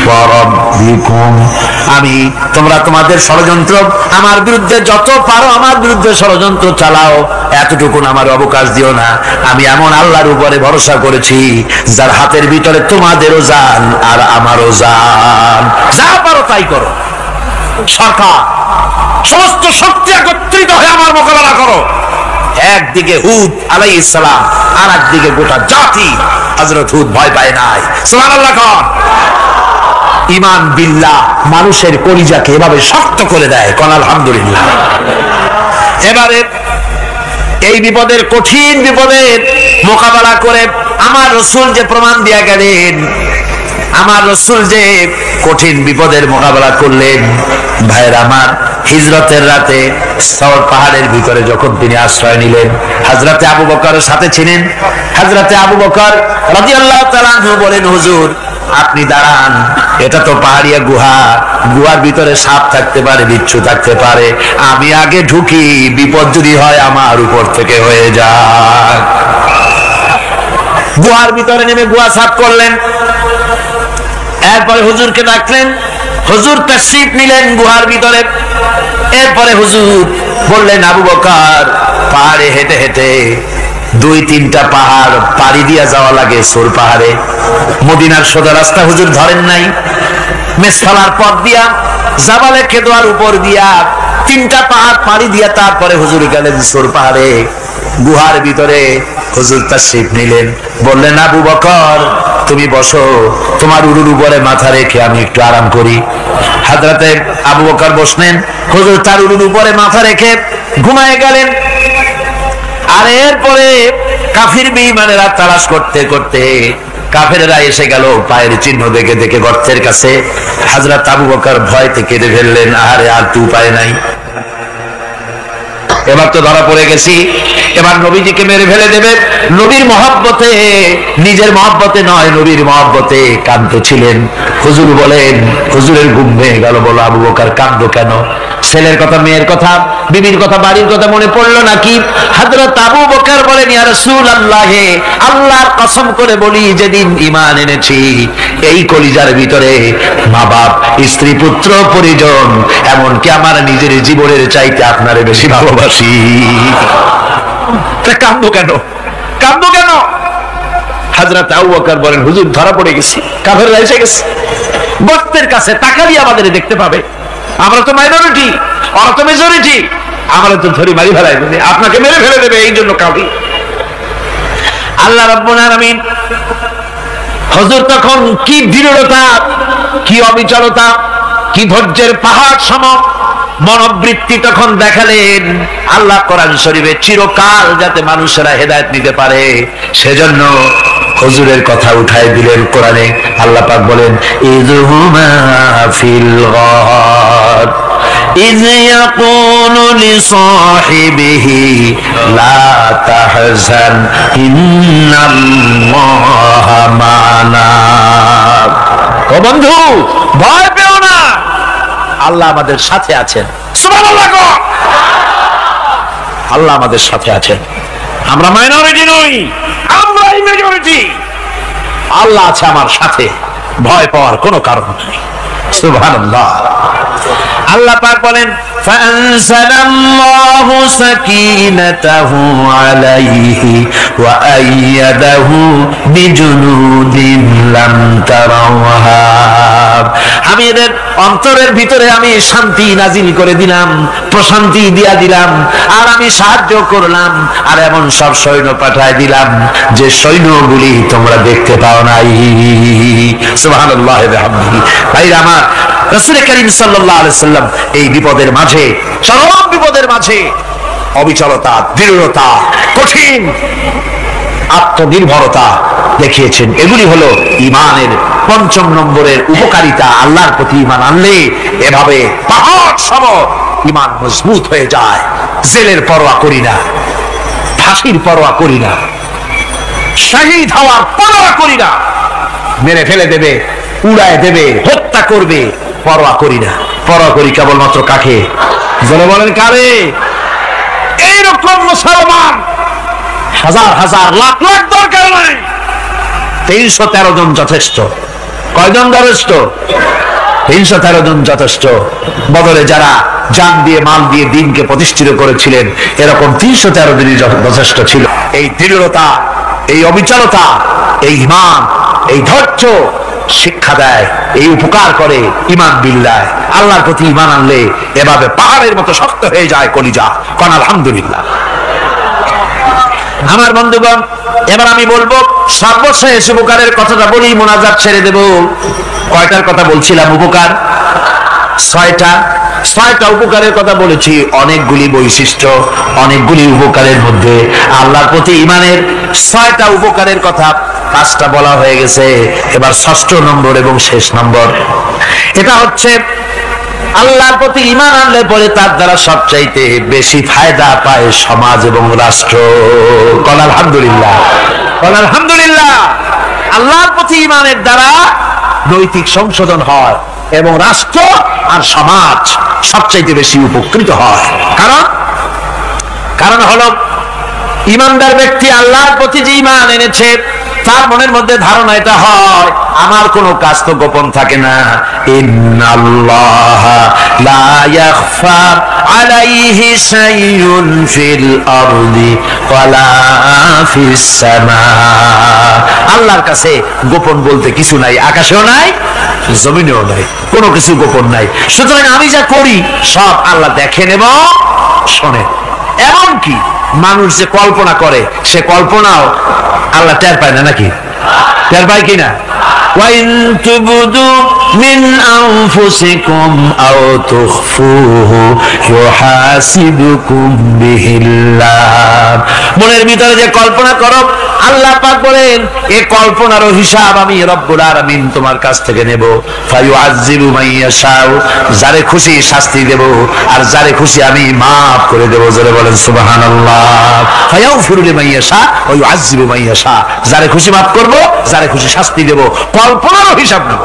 ওয়া রাব্বিকুম। আমি তোমরা তোমাদের ষড়যন্ত্র আমার বিরুদ্ধে যত পারো আমার বিরুদ্ধে ষড়যন্ত্র চালাও, এতটুকু আমার অবকাশ দিও না। আমি এমন আল্লাহর উপরে ভরসা করেছি যার হাতের ভিতরে তোমাদেরও জান আর আমারও জান। যা পারো তাই করো। সরকার সমস্ত শক্তি একত্রিত হয়ে আমার মোকাবেলা করো। একদিকে হুদ আলাইহিস সালাম, আর একদিকে গোটা জাতি। হযরত হুদ ভয় পায় নাই। সুবহানাল্লাহ। ঈমান বিল্লাহ মানুষের কলিজাকে এভাবে শক্ত করে দেয়। কোন আলহামদুলিল্লাহ। এবারে এই বিপদের, কঠিন বিপদের মোকাবেলা করে আমার রাসূল যে প্রমাণ দিয়া গেলেন, আমার রাসূল যে কঠিন বিপদের মোকাবেলা করলেন, ভাইরা আমার, হিজরতের রাতে সওর পাহাড়ের ভিতরে যখন তিনি আশ্রয় নিলেন, হযরতে আবু বকরের সাথে ছিলেন। হযরতে আবু বকর রাদিয়াল্লাহু তাআলা আনহু বলেন, হুজুর আপনি দাঁড়ান, এটা তো পাহাড়িয়া গুহা, গুহার ভিতরে সাপ থাকতে পারে, বিচ্ছু থাকতে পারে, আমি আগে ঢুকি, বিপদ যদি হয় আমার উপর থেকে হয়ে যায়। গুহার ভিতরে নেমে গুহা সাফ করলেন। এরপরে হুজুরকে ডাকলেন, হুজুর তাশরীফ নিলেন গুহার ভিতরে। এরপরে হুজুর বললেন, আবু বকর, পাহাড়ে হেঁটে হেঁটে 2-3টা পাহাড় পাড়ি দিয়া যাওয়া লাগে সোর পাহাড়ে। মদিনার সোজা রাস্তা হুজুর ধরেন নাই, মেসফালার পথ দিয়া জাবালে কেদোয়ার উপর দিয়া 3টা পাহাড় পাড়ি দিয়া তারপরে হুজুর গেলেন সোর পাহাড়ে। গুহার ভিতরে হুজুর তাশরীফ নিলেন। বললেন, আবু বকর তুমি বসো, তোমার উরুর উপরে মাথা রেখে আমি একটু আরাম করি। হযরতে আবু বকর বসলেন, হুজুর তার উরুর উপরে মাথা রেখে ঘুমায় গেলেন। আর এরপরে কাফির বেঈমানেরা তালাশ করতে করতে কাফেররা এসে গেল পায়ের চিহ্ন দেখে দেখে গর্তের কাছে। হযরত আবু বকর ভয়তে কেঁদে ফেললেন, আরে আর তো উপায় নাই, এবার তো ধরা পড়ে গেছি, এবার নবীজিকে মেরে ফেলে দেবে। নবীর মহব্বতে, নিজের মহব্বতে নয়, নবীর মহব্বতে কাঁদতেছিলেন। হুজুর বলেন, হুজুরের ঘুম ভেঙে গেল। বলো, আবু বকর কাঁদো কেন? ছেলের কথা, মেয়ের কথা, বিবির কথা, বাড়ির কথা মনে পড়লো নাকি? হযরত আবু বকর বলেন, ইয়া রাসূলুল্লাহ, আল্লাহর কসম করে বলি, যেদিন ঈমান এনেছি এই কলিজার ভিতরে মা বাপ, স্ত্রী, পুত্র, পরিজন, এমনকি আমার নিজের জীবনের চাইতে আপনারে বেশি ভালোবাসি। কাঁদো কেন? কাঁদো কেন? হযরত আবু বকর বলেন, হুজুর ধরা পড়ে গেছি, কাফেররা এসে গেছে, গর্তের কাছে তাকালি আমাদের দেখতে পাবে, আমরা তো মাইনরিটি, ওরা তো মেজরিটি, আমরা তো ধরি মারি ফেলাই দেবে, আপনাকে মেরে ফেলে দেবে, এই জন্য কাঁদি। আল্লাহ রাব্বুল আলামিন, হুজুর তখন কি দৃঢ়তা, কি অবিচলতা, কি ধৈর্যের পাহাড় সম মনোবৃত্তি তখন দেখালেন। আল্লাহ কোরআন শরীফে চিরকাল যাতে মানুষেরা হেদায়েত নিতে পারে সেজন্য হুজুরের কথা উঠায় দিলেন কোরআনে। আল্লাহ পাক বলেন, ইযহুমা ফিল গার ইয ইয়াকুলু লিসাহিবিহি লা তাহজান ইন্নাল্লাহা মা'না। ও বন্ধু, ভয় পেও না, আল্লাহ আমাদের সাথে আছেন। সুবহানাল্লাহ। আল্লাহ আমাদের সাথে আছেন। আমরা মাইনরিটি নই, আমরাই মেজরিটি। আল্লাহ আছে আমার সাথে, ভয় পাওয়ার কোনো কারণ নেই। সুবহানাল্লাহ। আল্লাহ পাক বলেন, ফাআনজালাল্লাহু সাকিনাতাহু আলাইহি ওয়া আইয়াদাহু বিজুনুদিন লাম তারাওহা। আমি এদের অন্তরের ভিতরে আমি শান্তি নাজিল করে দিলাম, প্রশান্তি দিয়া দিলাম, আর আমি সাহায্য করলাম, আর এমন সব সৈন্য পাঠায় দিলাম যে সৈন্যগুলি তোমরা দেখতে পাও নাই। সুবহানাল্লাহ ওয়া বিহামদিহি। ভাইরা আমার, রাসূল করিম সাল্লাল্লাহু আলাইহি সাল্লাম এই বিপদের মাঝে, চরম বিপদের মাঝে অবিচলতা, দৃঢ়তা, কঠিন আত্মনির্ভরতা দেখিয়েছেন। এগুলি হলো ইমানের পঞ্চম নম্বরের উপকারিতা। আল্লাহর প্রতি ইমান আনলে এভাবে পাহাড় সম ইমান মজবুত হয়ে যায়। জেলের পরোয়া করি না, ফাঁসির পরোয়া করি না, শহীদ হওয়ার পরোয়া করি না, মেরে ফেলে দেবে, উড়ায় দেবে, হত্যা করবে, পরোয়া করি না। পরোয়া করি কেবলমাত্র কাকে? জোরে বলেন কারে? এইরকম মুসলমান হাজার হাজার লাখ লাখ দরকার নাই, 313 জন যথেষ্ট। কয়জন যথেষ্ট? 313 জন যথেষ্ট। বদরে যারা জান দিয়ে মাল দিয়ে দিনকে প্রতিষ্ঠিত করেছিলেন, এরকম 313 জনই যথেষ্ট ছিল। এই দৃঢ়তা, এই অবিচলতা, এই ঈমান, এই ধৈর্য শিক্ষা দেয়, এই উপকার করে ঈমান বিল্লাহ। আল্লাহর প্রতি ঈমান আনলে এভাবে পাহাড়ের মতো শক্ত হয়ে যায় কলিজা। কোন আলহামদুলিল্লাহ। আমার বন্ধুগণ, এবার আমি বলবো সর্বশেষ উপকারের কথাটা বলি, মোনাজাত ছেড়ে দেব। কয়টার কথা বলছিলাম? উপকার 6টা। 6টা উপকারের কথা বলেছি। অনেকগুলি বৈশিষ্ট্য, অনেকগুলি উপকারের মধ্যে আল্লাহর প্রতি ঈমানের 6টা উপকারের কথা 5টা বলা হয়ে গেছে। এবার 6ষ্ঠ নম্বর এবং শেষ নম্বর, এটা হচ্ছে আল্লাহর প্রতি ঈমান আনলে পরে তার দ্বারা সবচাইতে বেশি ফায়দা পায় সমাজ এবং রাষ্ট্র। কোন আলহামদুলিল্লাহ, কোন আলহামদুলিল্লাহ। আল্লাহর প্রতি ঈমানের দ্বারা নৈতিক সংশোধন হয় এবং রাষ্ট্র আর সমাজ সবচাইতে বেশি উপকৃত হয়। কারণ হলো ঈমানদার ব্যক্তি আল্লাহর প্রতি যে ঈমান এনেছে, তার মনের মধ্যে ধারণা এটা হয়, আমার কোনো কাজ তো গোপন থাকে না। ইন্নাল্লাহা লা ইয়াখফা আলাইহি শাইউন ফিল আরদি ওয়ালা ফিস সামা। আল্লাহর কাছে গোপন বলতে কিছু নাই, আকাশেও নাই, জমিনেও নাই, কোনো কিছু গোপন নাই। সুতরাং আমি যা করি সব আল্লাহ দেখেন এবং শোনেন। এমনকি মানুষ যে কল্পনা করে, সে কল্পনাও আল্লাহ টের পায় না, নাকি? টের পায় কিনা? وَإِن تُبْدُوا مِنْ أَنفُسِكُمْ أَوْ تُخْفُوهُ يُحَاسِبْكُم بِهِ اللَّهُ। মনের ভিতরে যে কল্পনা করো, আল্লাহ পাক বলেন এই কল্পনারও হিসাব আমি রব্বুল আলামিন তোমার কাছ থেকে নেব। ফায়ুআযযিবু মান ইয়াশাউ, যারে খুশি শাস্তি দেব, আর যারে খুশি আমি maaf করে দেব। জোরে বলেন সুবহানাল্লাহ। ফায়াগফিরু লিমান ইয়াশা ওয়া ইউআযযিবু মান ইয়াশা, যারে খুশি maaf করব, যারে খুশি শাস্তি দেব, কল্পনারও হিসাব নেব।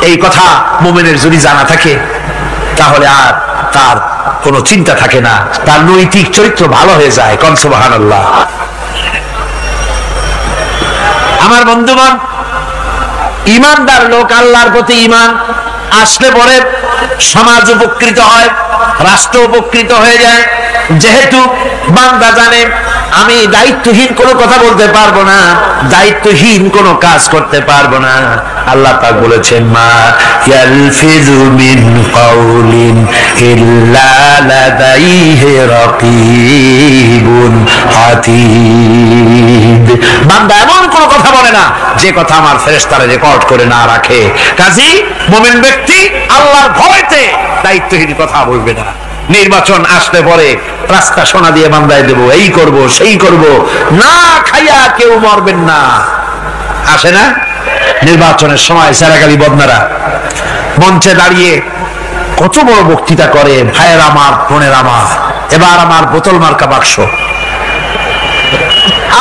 এই কথা মুমিনের যদি জানা থাকে, তাহলে আর তার কোনো চিন্তা থাকে না, তার নৈতিক চরিত্র ভালো হয়ে যায়। কোন সুবহানাল্লাহ। আমার বন্ধুগণ, ঈমানদার লোক, আল্লাহর প্রতি ঈমান আসলে পরে সমাজ উপকৃত হয়, রাষ্ট্র উপকৃত হয়ে যায়। যেহেতু বান্দা জানে আমি দায়িত্বহীন কোনো কথা বলতে পারবো না, দায়িত্বহীন কোনো কাজ করতে পারবো না। আল্লাহ পাক বলেছেন, মা ইয়ালফিযু মিন কাউলিন ইল্লা লাদাইহি রাকীবুন আতীদ। বান্দা এমন কোনো কথা বলে না যে কথা আমার ফেরেশতারা রেকর্ড করে না রাখে। কাজী মুমিন ব্যক্তি আল্লাহর ভয়তে দায়িত্বহীন কথা বলবে না। নির্বাচন আসলে পরে রাস্তা সোনা দিয়ে বান্দায় দেব, এই করব সেই করব, না খাইয়া কেউ মরবেন না। আসে না নির্বাচনের সময় সারাগালি বদনারা মঞ্চে দাঁড়িয়ে কত বড় বক্তৃতা করে, ভাইয়ের আমার, বোনের আমার, এবার আমার বোতল মার্কা বাক্স,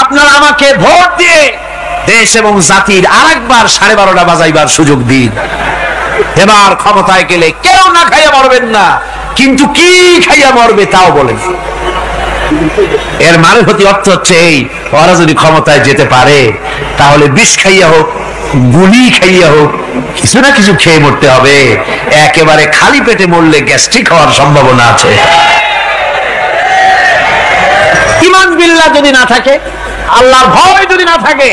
আপনারা আমাকে ভোট দিয়ে দেশ এবং জাতির আরেকবার 12:30 বাজাইবার সুযোগ দিন। এবার ক্ষমতায় গেলে কেউ না খাইয়া মরবেন না, কিন্তু কি খাইয়া মরবে তাও বলেন। এর মানে প্রতি অর্থ হচ্ছে এই, ওরা যদি ক্ষমতায় যেতে পারে তাহলে বিষ খাইয়া হোক, গুলি খাইয়া হোক, কিছু না কিছু খেয়ে মরতে হবে। একেবারে খালি পেটে মরলে গ্যাস্ট্রিক হওয়ার সম্ভাবনা আছে। ঈমান বিল্লাহ যদি না থাকে, আল্লাহর ভয় যদি না থাকে,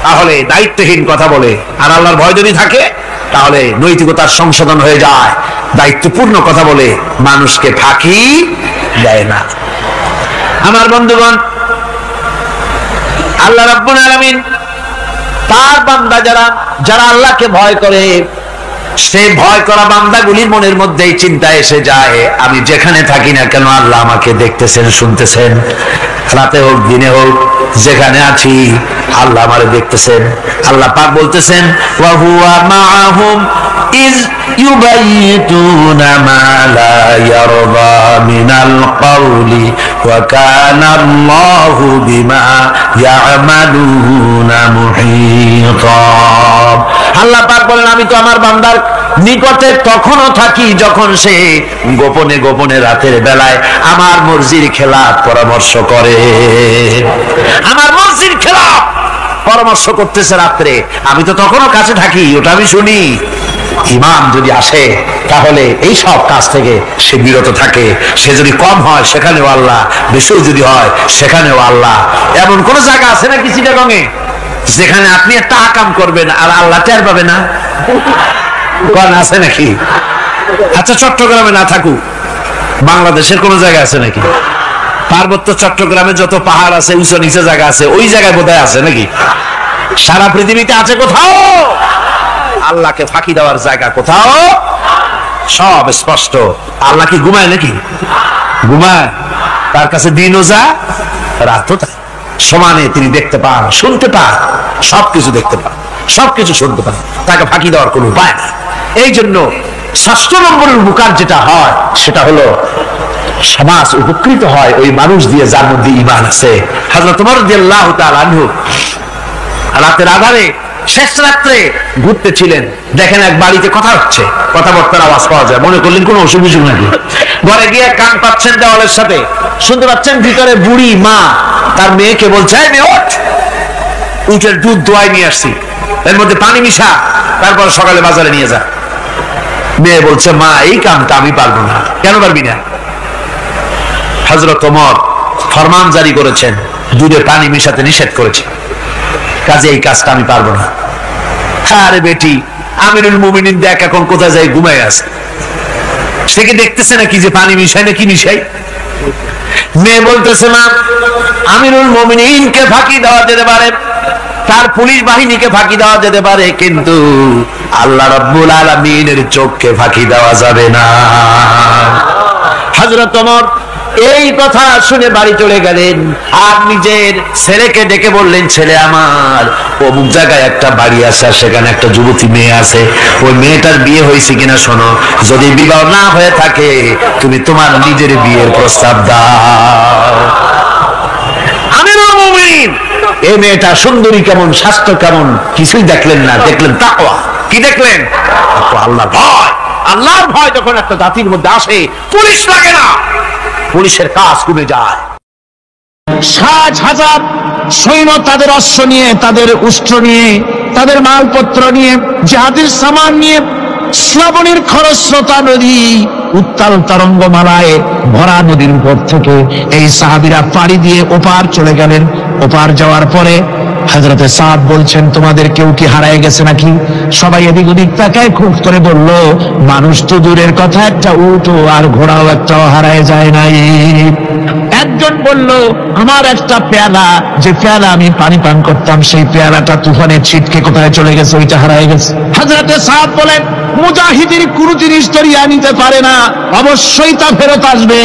তাহলে দায়িত্বহীন কথা বলে। আর আল্লাহর ভয় যদি থাকে, তাহলে নৈতিকতার সংশোধন হয়ে যায়। দায়িত্বপূর্ণ কথা বলে মানুষকে ফাঁকি দেয় না। আমার বন্ধুগণ, আল্লাহ রাব্বুল আলামিন তার বান্দা যারা আল্লাহকে ভয় করে, সেই ভয় করা বান্দাগুলির মনের মধ্যেই চিন্তা এসে যায়, আমি যেখানে থাকি না কেন আল্লাহ আমাকে দেখতেছেন, শুনতেছেন। রাতে হোক দিনে হোক যেখানে আছি আল্লাহ আমারে দেখতেছেন। আল্লাহ পাক বলতেছেন, ওয়া হুয়া মাআহুম ইয ইউবাইতুনা মা লা ইয়ারদা মিনাল কওলি ওয়া কানা আল্লাহু বিমা ইয়ামালুনা মুহীতা। আল্লাহ পাক বলেন, আমি তো আমার বান্দার নিকটে তখনও থাকি যখন সে গোপনে গোপনে রাতের বেলায় আমার মর্জির খেলাফ পরামর্শ করে। আমার মর্জির খেলাফ পরামর্শ করতেছে রাত্রে, আমি তো তখনও কাছে থাকি, ওটা আমি শুনি। ইমাম যদি আসে তাহলে এই সব কাজ থেকে সে বিরত থাকে। সে যদি কম হয় সেখানেও আল্লাহ, বেশিও যদি হয় সেখানেও আল্লাহ। এমন কোন জায়গা আছে নাকি চিটাগংয়ে যেখানে আপনি একটা আকাম করবেন আর আল্লাহ টের পাবে না? কোন আছে নাকি? আচ্ছা, চট্টগ্রামে না থাকুক, বাংলাদেশের কোন জায়গা আছে নাকি? পার্বত্য চট্টগ্রামে যত পাহাড় আছে, উঁচু নিচে জায়গা আছে, ওই জায়গায় বোধহয় আছে নাকি? সারা পৃথিবীতে আছে কোথাও? আল্লাহকে ফাঁকি দেওয়ার জায়গা কোথাও? সব স্পষ্ট। আল্লাহ কি ঘুমায় নাকি? ঘুমায়? তার কাছে দিনও যা, রাতও তা। সমানে তিনি দেখতে পান, শুনতে পান, সবকিছু দেখতে পান, সবকিছু শুনতে পান। তাকে ফাঁকি দেওয়ার কোন উপায় না। এই জন্য ৬০ নম্বরের উপকার যেটা হয় সেটা হলো সমাজ উপকৃত হয় ওই মানুষ দিয়ে যার মধ্যে ঈমান আছে। হযরত ওমর রাদিয়াল্লাহু তাআলা আনহু রাতের আধারে শেষ রাত্রে ঘুরতে ছিলেন, দেখেন এক বাড়িতে কথা হচ্ছে, কথাবার্তার আওয়াজ পাওয়া যায়। মনে করলেন কোন অসুখ বিসুখ নাকি। ঘরে গিয়ে কান পাচ্ছেন দেওয়ালের সাথে, শুনতে পাচ্ছেন ভিতরে বুড়ি মা তার মেয়েকে বলছে, এই মেয়ে ওঠ, উটের দুধ দোয়াই নিয়ে আসছি, এর মধ্যে পানি মিশা, তারপর সকালে বাজারে নিয়ে যা। মেয়ে বলছে, মা এই কামটা আমি পারবো না। কেন পারবি না? হযরত ওমর ফরমান জারি করেছেন, দুধে পানি মিশাতে নিষেধ করেছে, কাজে এই কাজটা আমি পারবো না। আরে বেটি, আমিরুল মুমিনিন দেখ এখন কোথায় যায়, ঘুমায় আছে। সে কি দেখতেছে নাকি যে পানি মিশাই না কি মিশাই? মেয়ে বলতেছে, মা আমিরুল মুমিনিনকে ফাঁকি দেওয়া যেতে পারে, তার পুলিশ বাহিনীকে ফাঁকি দেওয়া যেতে পারে, কিন্তু আল্লাহ রাব্বুল আলামিনের চোখকে ফাঁকি দেওয়া যাবে না। হযরত ওমর এই কথা শুনে বাড়ি চলে গেলেন আর নিজের ছেলেকে ডেকে বললেন, ছেলে আমার, অমুক জায়গায় একটা বাড়ি আছে, সেখানে একটা যুবতী মেয়ে আছে, ওই মেয়েটার বিয়ে হয়েছে কিনা শোনো, যদি বিবাহ না হয়ে থাকে তুমি তোমার নিজের বিয়ের প্রস্তাব দাও। আমিরুল মুমিনিন এই মেয়েটা সুন্দরী কেমন, স্বাস্থ্য কেমন কিছুই দেখলেন না, দেখলেন তাকওয়া। কি দেখলেন? আল্লাহর ভয়। আল্লাহর ভয় যখন একটা জাতির মধ্যে আসে, পুলিশ লাগে না, পুলিশের কাজ কমে যায়। 60,000 সৈন্য তাদের অশ্ব নিয়ে, তাদের উষ্ট্র নিয়ে, তাদের মালপত্র নিয়ে, জিহাদের সামান নিয়ে শ্রাবণীর খরস্রোতা নদী, উত্তাল তরঙ্গমালায় ভরা নদীর উপর থেকে এই সাহাবীরা পাড়ি দিয়ে ওপার চলে গেলেন। ওপার যাওয়ার পরে হযরতে সাদ বলছেন, তোমাদের কেউ কি হারায় গেছে নাকি? সবাই এদিক ওদিক তাকায়, খুব করে বলল, মানুষ তো দূরের কথা, একটা উট আর ঘোড়াও একটাও হারায় যায় নাই। একজন বলল, আমার একটা পেয়ালা, যে পেয়ালা আমি পানি পান করতাম, সেই পেয়ালাটা তুফানে ছিটকে কোথায় চলে গেছে, ওইটা হারায় গেছে। হযরতে সাদ বলেন, মুজাহিদের কোন জিনিস তরিয়া নিতে পারে না, অবশ্যই তা ফেরত আসবে।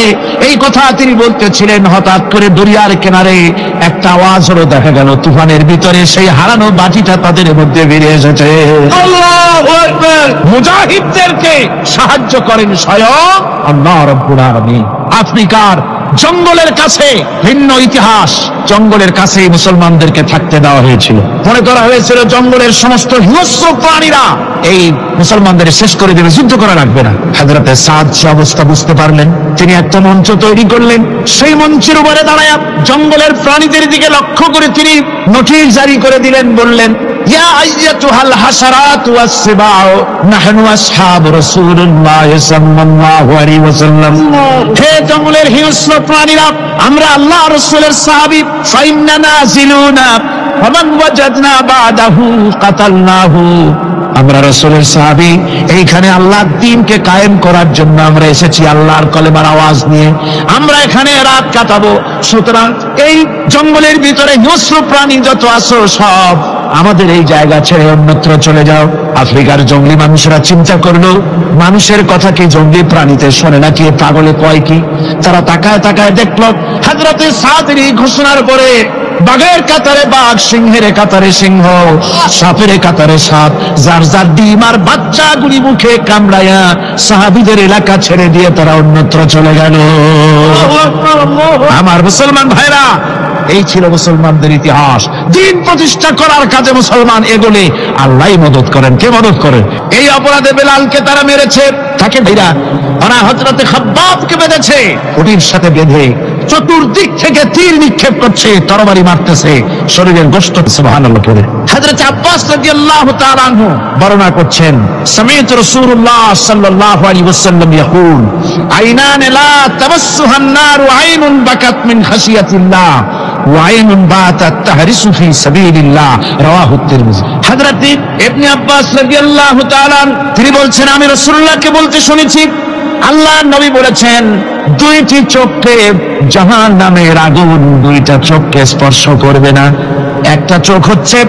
এই কথা তিনি বলতেছিলেন, হঠাৎ করে দরিয়ার কিনারে একটা আওয়াজ হলো, দেখা গেল তুফানের ভিতরে সেই হারানো বাটিটা তাদের মধ্যে বেরিয়ে এসেছে। আল্লাহু আকবার! মুজাহিদদেরকে সাহায্য করেন স্বয়ং আল্লাহ রাব্বুল আলামিন। আফ্রিকার জঙ্গলের কাছে ভিন্ন ইতিহাস, জঙ্গলের কাছে মুসলমানদেরকে থাকতে দেওয়া হয়েছিল। মনে করা হয়েছিল জঙ্গলের সমস্ত হিংস্র প্রাণীরা এই মুসলমানদের শেষ করে দেবে, যুদ্ধ করা রাখবে না। হযরতে সাদ সে অবস্থা বুঝতে পারলেন, তিনি একটা মঞ্চ তৈরি করলেন। সেই মঞ্চের উপরে দাঁড়ায় জঙ্গলের প্রাণীদের দিকে লক্ষ্য করে তিনি নোটিশ জারি করে দিলেন, বললেন, ইয়া আইয়াতুহাল হাশারাতু ওয়াস-সিবাউ নাহনু আসহাবু রাসূলুল্লাহ সাল্লাল্লাহু আলাইহি ওয়াসাল্লাম। হে জঙ্গলের হিংস্র প্রাণীরা, আমরা আল্লাহ রাসূলের সাহাবী, ফাইন্না নাজিলুনা ফামান ওয়াজাদনা বাদাহু কাতালনাহু। আমরা রাসূলের সাহাবী, এইখানে আল্লাহর দ্বীনকে কায়েম করার জন্য আমরা এসেছি আল্লাহর কলেমার আওয়াজ নিয়ে। আমরা এখানে রাত কাটাবো। সুতরাং এই জঙ্গলের ভিতরে হিংস্র প্রাণী যত আছো সব আমাদের এই জায়গা ছেড়ে অন্যত্র চলে যাও। আফ্রিকার জঙ্গলি মানুষরা চিন্তা করলো, মানুষের কথা কি জঙ্গলি প্রাণীতে শোনে নাকি, পাগলে কয় কি? তারা তাকায় তাকায় দেখলো হযরতে সাদের এই ঘোষণার পরে বাঘের কাতারে বাঘ, সিংহের কাতারে সিংহ, সাপের কাতারে সাপ, যার যার ডিম আর বাচ্চাগুলি মুখে কামড়ায়া সাহাবীদের এলাকা ছেড়ে দিয়ে তারা অন্যত্র চলে গেল। আমার মুসলমান ভাইরা, এই ছিল মুসলমানদের ইতিহাস। দিন প্রতিষ্ঠা করার কাজে মুসলমান এগোলে আল্লাহই মদত করেন। কে মদত করেন? এই অপরাধে বেলালকে তারা মেরেছে, তাকে ভাইরা ওরা হযরতে খাব্বাবকে বেঁধেছে, ওটির সাথে বেঁধে চতুর্দিক থেকে তীর নিক্ষেপ করছে, তরবারি মারতেছে, শরীরের গোশত সুবহানাল্লাহ পড়ে। হযরত আব্বাস রাদিয়াল্লাহু তাআলা আনহু বর্ণনা করছেন, সামি'তু রাসূলুল্লাহ সাল্লাল্লাহু আলাইহি ওয়াসাল্লাম ইয়াকুল আইনান লা তামাসসুহান নারু আইনুন বাকাত মিন খাশিয়াতিল্লাহ ওয়া আইনুন বাতাত তাহরিসু ফি সাবিলিল্লাহ, রাওয়াহু তিরমিজি। হযরত ইবনে আব্বাস রাদিয়াল্লাহু তাআলা তিনি বলছেন, আমি রাসূলুল্লাহকে বলতে শুনেছি আল্লাহর নবী বলেছেন, দুইটি চোখকে জাহান্নামের আগুন দুইটা চোখকে স্পর্শ করবে না। একটা চোখ হচ্ছে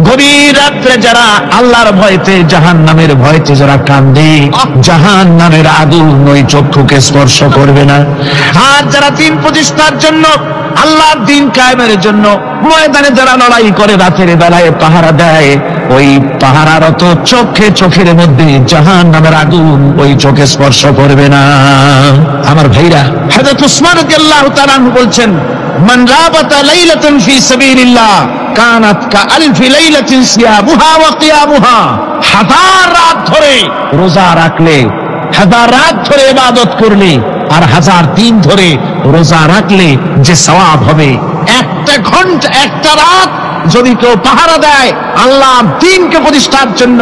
গভীর রাত্রে যারা আল্লাহর ভয়তে জাহান্নামের ভয়তে যারা কান্দে, জাহান্নামের আগুন ওই চক্ষুকে স্পর্শ করবে না। আর যারা দিন প্রতিষ্ঠার জন্য, আল্লাহর দিন কায়েমের জন্য ময়দানে যারা লড়াই করে, রাতের বেলায় পাহারা দেয়, ওই পাহারারত চোখের মধ্যে জাহান্নামের আগুন ওই চোখে স্পর্শ করবে না। আমার ভাইরা, হযরত উসমান রাদিয়াল্লাহু তাআলা বলছেন, মান রাবাতা লাইলাতান ফি সাবিলিল্লাহ কানাত কাআলফি লাইলাতিন সিয়ামুহা ওয়া কিয়ামুহা। হাজার রাত ধরে রোজা রাখলে, হাজার রাত ধরে ইবাদত করলে, আর হাজার দিন ধরে রোজা রাখলে যে সওয়াব হবে, একটা ঘন্টা একটা রাত যদি কেউ পাহারা দেয় আল্লাহর দ্বীনকে প্রতিষ্ঠার জন্য,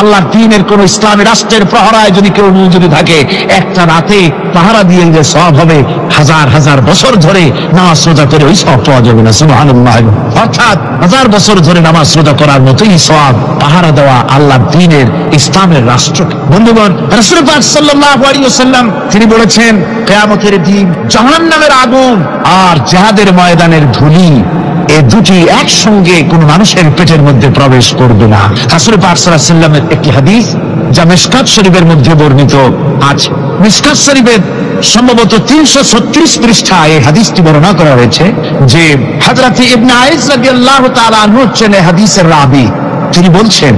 আল্লাহর দ্বীনের কোন ইসলামী রাষ্ট্রের প্রহরায় যদি কেউ যদি থাকে, একটা রাতে পাহারা দিয়ে যে সওয়াব হবে, হাজার হাজার বছর ধরে নামাজ রোজা করে ওই সওয়াব পাওয়া যাবে না। সুবহানাল্লাহ। অর্থাৎ হাজার বছর ধরে নামাজ রোজা করার মতোই সওয়াব পাহারা দেওয়া আল্লাহর দ্বীনের ইসলামের রাষ্ট্রকে। বন্ধুগণ, রাসূল পাক সাল্লাল্লাহু আলাইহি ওয়াসাল্লাম তিনি বলেছেন, কিয়ামতের দিন জাহান্নামের আগুন আর জিহাদের ময়দানের ধুলি, এই দুটি একসঙ্গে কোন মানুষের পেটের মধ্যে প্রবেশ করবে না। রাসূল পাক সাল্লাল্লাহু আলাইহি ওয়াসাল্লামের একটি হাদিস যা মিশকাত শরীফের মধ্যে বর্ণিত আছে। মিশকাত শরীফের সম্ভবত 336 পৃষ্ঠায় এই হাদিসটি বর্ণনা করা হয়েছে যে হযরত ইবনে আইস রাদিয়াল্লাহু তাআলা আনহু হচ্ছেন এই হাদিসের রাবী। তিনি বলছেন,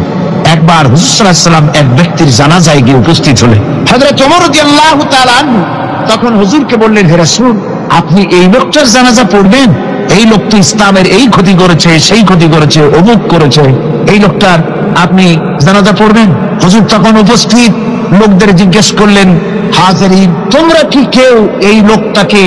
একবার হুজুর সাল্লাল্লাহু আলাইহি ওয়াসাল্লাম এক ব্যক্তির জানাজায় গিয়ে উপস্থিত হলেন। হযরত ওমর রাদিয়াল্লাহু তাআলা আনহু তখন হুজুরকে বললেন, হে রাসূল, আপনি এই লোকটার জানাজা পড়বেন? এই লোক তো ইসলামের এই ক্ষতি করেছে, সেই ক্ষতি করেছে, অমুক করেছে, এই লোকটার আপনি জানাজা পড়বেন? হুজুর তখন উপস্থিত লোকদের জিজ্ঞেস করলেন, হাজিরিন, তোমরা কি কেউ এই লোকটাকে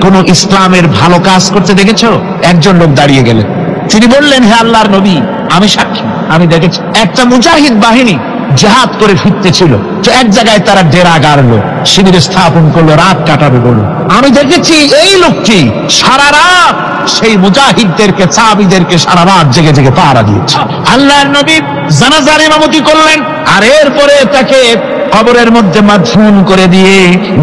কোন ইসলামের ভালো কাজ করতে দেখেছো? একজন লোক দাঁড়িয়ে গেলেন, তিনি বললেন, হে আল্লাহর নবী, আমি সাক্ষী, আমি দেখেছি একটা মুজাহিদ বাহিনী জিহাদ করে ফিরতেছিল, তো এক জায়গায় তারা ডেরা গাড়লো, শিবির স্থাপন করলো, রাত কাটাবে বলল। আমি দেখেছি এই লোকটি সারা রাত সেই মুজাহিদদেরকে, সাহাবীদেরকে সারা রাত জেগে জেগে পাহারা দিয়েছে। আল্লাহর নবী জানাজার ইমামতি করলেন, আর এরপরে তাকে কবরের মধ্যে মাদফুন করে দিয়ে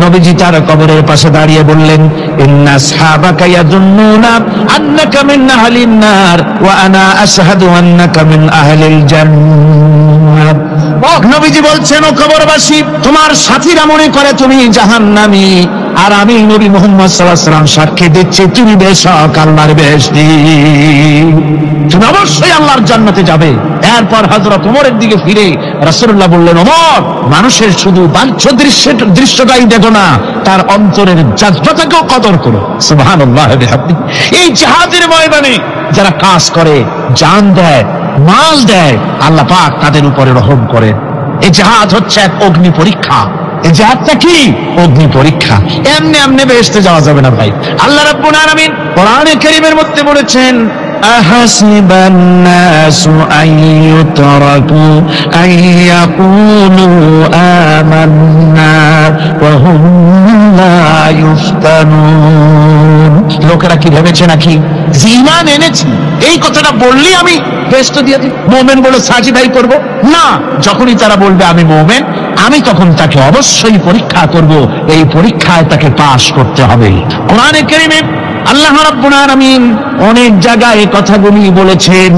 নবীজি তার কবরের পাশে দাঁড়িয়ে বললেন, ইন্না আসহাবাকা ইয়াযুন্নুনা আন্নাকা মিন আহলিন নার ওয়া আনা আশহাদু আন্নাকা মিন আহলিল জান্নাহ। নবীজি বলছেন, ও কবরবাসী, তোমার সাথীরা মনে করে তুমি জাহান্নামী, আর আমি নবী মুহাম্মদ সাল্লাল্লাহু আলাইহি ওয়াসাল্লাম সাক্ষী দিচ্ছি তুমি বেশক আল্লাহর বেহেশতি, তুমি অবশ্যই আল্লাহর জান্নাতে যাবে। এরপর হযরত ওমরের দিকে ফিরে রাসূলুল্লাহ বললেন, ওমর, মানুষের শুধু বাহ্য দৃশ্যটাই দেখো না, তার অন্তরের জাযবাটাকেও কদর করো। সুবহানাল্লাহ। এই জিহাদের ময়দানে যারা কাজ করে, জান দেয়, মাল দেয়, আল্লাহ পাক তাদের উপরে রহম করেন। এই জিহাদ হচ্ছে এক অগ্নি পরীক্ষা। এই জিহাদটা কি? অগ্নি পরীক্ষা। এমনি এমনি বেহেশতে যাওয়া যাবে না ভাই। আল্লাহ রাব্বুল আলামিন কোরআনে কারীমের মধ্যে বলেছেন, আহাসিবান নাসু আইয়ুতরাকু আইয়াকুলু আমান্না ওয়া হুম লা ইফতানুন। লোকেরা কি ভেবেছে নাকি যে ঈমান এনেছি এই কথাটা বললেই আমি বেহেশত দিয়ে দিই, মুমিন বলে সার্টিফাই করব? না, যখনই তারা বলবে আমি মুমিন, আমি তখন তাকে অবশ্যই পরীক্ষা করব, এই পরীক্ষায় তাকে পাশ করতে হবে। কোরআনে কারীমে আল্লাহ রাব্বুল আলামিন অনেক জায়গায় এই কথাগুলি বলেছেন।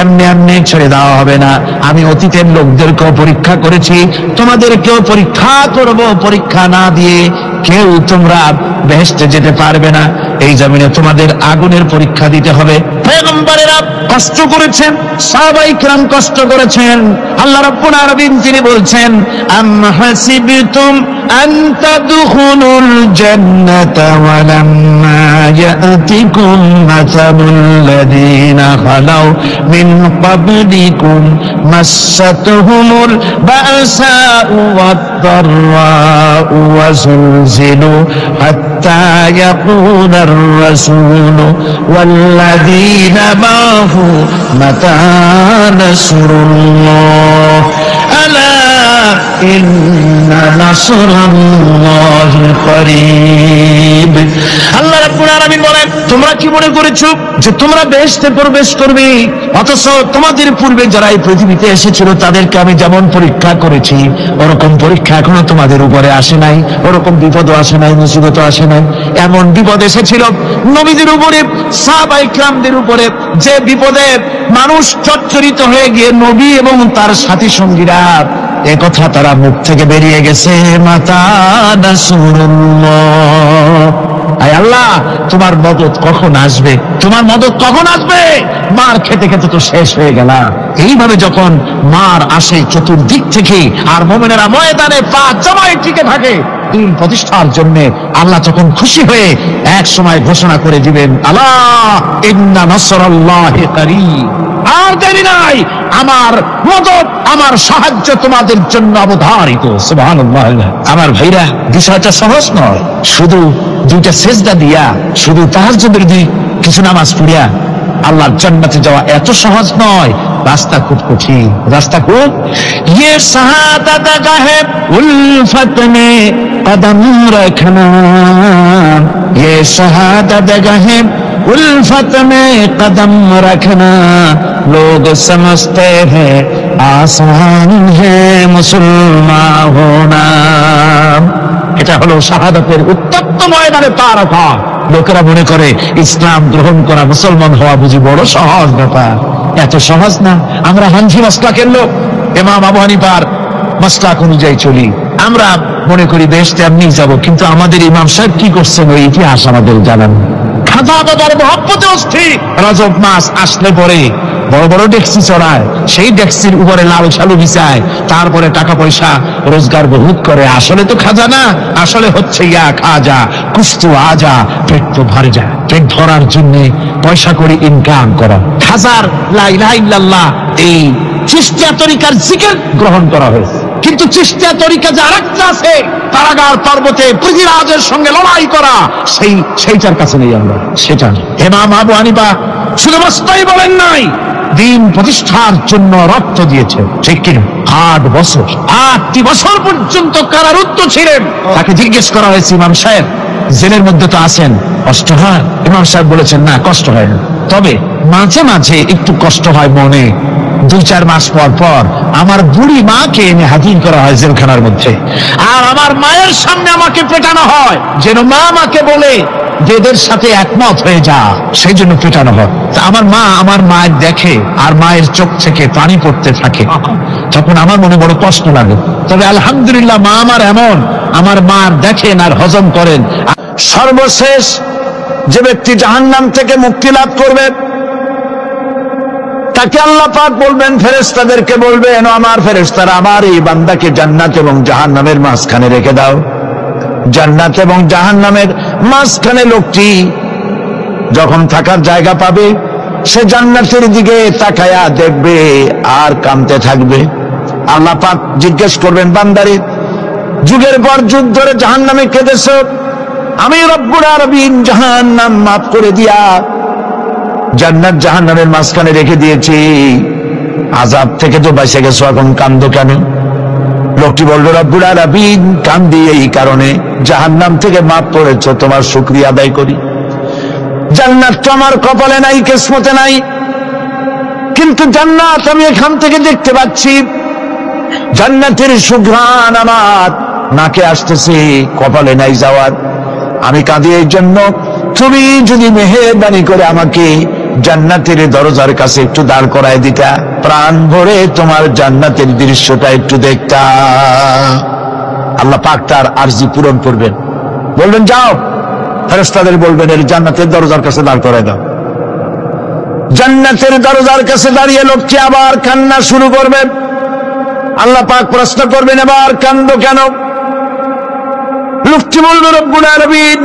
এমনি এমনি ছেড়ে দেওয়া হবে না, আমি অতীতের লোকদেরকেও পরীক্ষা করেছি, তোমাদেরকেও পরীক্ষা করব, পরীক্ষা না দিয়ে কেউ তোমরা বেহেশতে যেতে পারবে না, এই জমিনে তোমাদের আগুনের পরীক্ষা দিতে হবে। পয়গম্বরেরা কষ্ট করেছেন, সাহাবায়ে কিরাম কষ্ট করেছেন। আল্লাহ রাব্বুল আলামিন তিনি বলছেন আম হাসিবতুম আন তাদখুলুল জান্নাতা ওয়া লাম্মা ইয়াতিকুম মাসালুল লাযীনা খালাউ মিন ক্বাবলিকুম মাসাতুহুমুল বাসাউ ওয়াদ-দাররাউ ওয়া যুলজিলু হাত্তা ইয়াকুলার রাসূলু ওয়াল্লাযীনা মা'হু মাতা নাসরুল্লাহ আলা ইন্না নাসরাল্লাহি করিব। আল্লাহ রাব্বুল আলামিন বলেন, তোমরা কি মনে করেছো যে তোমরা বেহেশতে প্রবেশ করবে, অথচ তোমাদের পূর্বে যারা এই পৃথিবীতে এসেছিল তাদেরকে আমি যেমন পরীক্ষা করেছি ওরকম পরীক্ষা এখনো তোমাদের উপরে আসে নাই, ওরকম বিপদও আসে নাই, মুসিবতও আসে নাই। এমন বিপদ এসেছিল নবীদের উপরে, সাহাবায়ে কিরামদের উপরে, যে বিপদে মানুষ চচ্চরিত হয়ে গিয়ে নবী এবং তার সাথী সঙ্গীরা একথা তারা মুখ থেকে বেরিয়ে গেছে, মাতা নাসরুল্লাহ, আয় আল্লাহ তোমার মদদ কখন আসবে, তোমার মদদ কখন আসবে, মার খেতে খেতে তো শেষ হয়ে গেল। এইভাবে যখন মার আসে চতুর্দিক থেকে আর মুমিনেরা ময়দানে পা জমায়ে টিকে থাকে দিন প্রতিষ্ঠার জন্য, আল্লাহ তখন খুশি হয়ে এক সময় ঘোষণা করে দিবেন, আলা ইন্না নাসরাল্লাহি করিব, আর দেরি নাই, আমার মদদ আমার সাহায্য তোমাদের জন্য অবধারিত। সুবহানাল্লাহ। আমার ভাইরা, বিষয়টা সহজ নয়। শুধু দুইটা সেজদা দিয়া, শুধু তাহাজ্জুদের কিছু নামাজ পড়িয়া আল্লাহর জান্নাতে যাওয়া এত সহজ নয়, রাস্তা খুব কঠিন, রাস্তা খুব। ये शहादत गाहे उल्फत में कदम रखना, ये शहादत गाहे उल्फत में कदम रखना, लोग समझते हैं आसान है मुसलमान होना। এটা হলো শাহাদাতের উত্তপ্ত ময়দানে পা রাখা। লোকেরা মনে করে ইসলাম গ্রহণ করা, মুসলমান হওয়া বুঝি বড় সহজ ব্যাপার। এত সহজ না। আমরা হানফি মাসলাকের লোক, ইমাম আবু হানিফার মাসলাক অনুযায়ী চলি। আমরা মনে করি বেহেশতে এমনি যাব, কিন্তু আমাদের ইমাম সাহেব কি করছেন ওই ইতিহাস আমাদের জানান। খাজা বাবার মহব্বতে অস্থির। রজব মাস আসলে পরে বড় বড় ডেক্সি চড়ায়, সেই ডেক্সির উপরে লাল শালু বিছায়, তারপরে টাকা পয়সা রোজগার বহুত করে। আসলে তো খাজা না, আসলে হচ্ছে ইয়া খাজা কুস্তু আজা, পেট তো ভরে যায়। পেট ভরার জন্য পয়সা করে ইনকাম করা। খাজার লা ইলাহা ইল্লাল্লাহ এই চিশতিয়া তরিকার জিকির গ্রহণ করা হয়েছে, কিন্তু চিশতিয়া তরিকা যে আরেকটা আছে, কারাগার পর্বতে পৃথিবীরাজের সঙ্গে লড়াই করা, সেইটার কাছে নেই আমরা, সেটা। ইমাম আবু হানিফা শুধু মস্তাই বলেন নাই, দিন প্রতিষ্ঠার জন্য রক্ত দিয়েছে, ঠিক কিনা? 8টি বছর পর্যন্ত কারারুদ্ধ ছিলেন। তাকে জিজ্ঞেস করা হয়েছে, ইমাম সাহেব জেলের মধ্যে তো আছেন, কষ্ট হয়? ইমাম সাহেব বলেছেন, না কষ্ট হয় না, তবে মাঝে মাঝে একটু কষ্ট হয় মনে। 2-4 মাস পর পর আমার বুড়ি মাকে এনে হাজির করা হয় জেলখানার মধ্যে, আর আমার মায়ের সামনে আমাকে পেটানো হয়, যেন মা আমাকে বলে এদের সাথে একমত হয়ে যা, সেই জন্য পেটানো হয়। আমার মা আমার মায়ের দেখে আর মায়ের চোখ থেকে পানি পড়তে থাকে, তখন আমার মনে বড় কষ্ট লাগে। তবে আলহামদুলিল্লাহ মা আমার এমন, আমার মা দেখেন আর হজম করেন। সর্বশেষ যে ব্যক্তি জাহান্নাম থেকে মুক্তি লাভ করবে তাকে আল্লাহ পাক বলবেন, ফেরেশতাদেরকে বলবেন, আমার ফেরেশতারা আমার এই বান্দাকে জান্নাত এবং জাহান্নামের মাঝখানে রেখে দাও। জান্নাত এবং জাহান্নামের মাঝখানে লোকটি যখন থাকার জায়গা পাবে, সে জান্নাতের দিকে তাকায়া দেখবে আর কাঁদতে থাকবে। আল্লাহ পাক জিজ্ঞেস করবেন, বান্দারে যুগের পর যুগ ধরে জাহান্নামে কেঁদেছ, আমি রব্বুল আলামিন জাহান্নাম মাফ করে দিয়া জান্নাত জাহান্নামের মাঝখানে রেখে দিয়েছি, আযাব থেকে তো বেঁচে গেছো, এখন কান্দো কেন? লোকটি বলল, রব্বুল আলামিন কান্দি এই কারণে, জাহান্নাম থেকে মাফ করেছো, তোমার শুকরিয়া আদায় করি। জান্নাত তো আমার কপালে নাই, কিসমতে নাই, কিন্তু জান্নাত আমি এখান থেকে দেখতে পাচ্ছি। জান্নাতের সুঘ্রাণ আমার নাকে আসতেছে, কপালে নাই যাওয়ার। আমি কাঁদি এই জন্য, তুমি যদি মেহেরবানি করে আমাকে জান্নাতের দরজার কাছে একটু দাঁড় করায় দিতা, প্রাণ ভরে তোমার জান্নাতের দৃশ্যটা একটু দেখতা। আল্লাহ পাক তার আরজি পূরণ করবেন, বলবেন যাও, ফেরেশতাদের বলবেন এর জান্নাতের দরজার কাছে দাঁড় করায় দাও। জান্নাতের দরজার কাছে দাঁড়িয়ে লোকটি আবার কান্না শুরু করবেন। আল্লাহ পাক প্রশ্ন করবেন, এবার কান্দো কেন? লোকটি বলবে, রব্বুল আলামিন,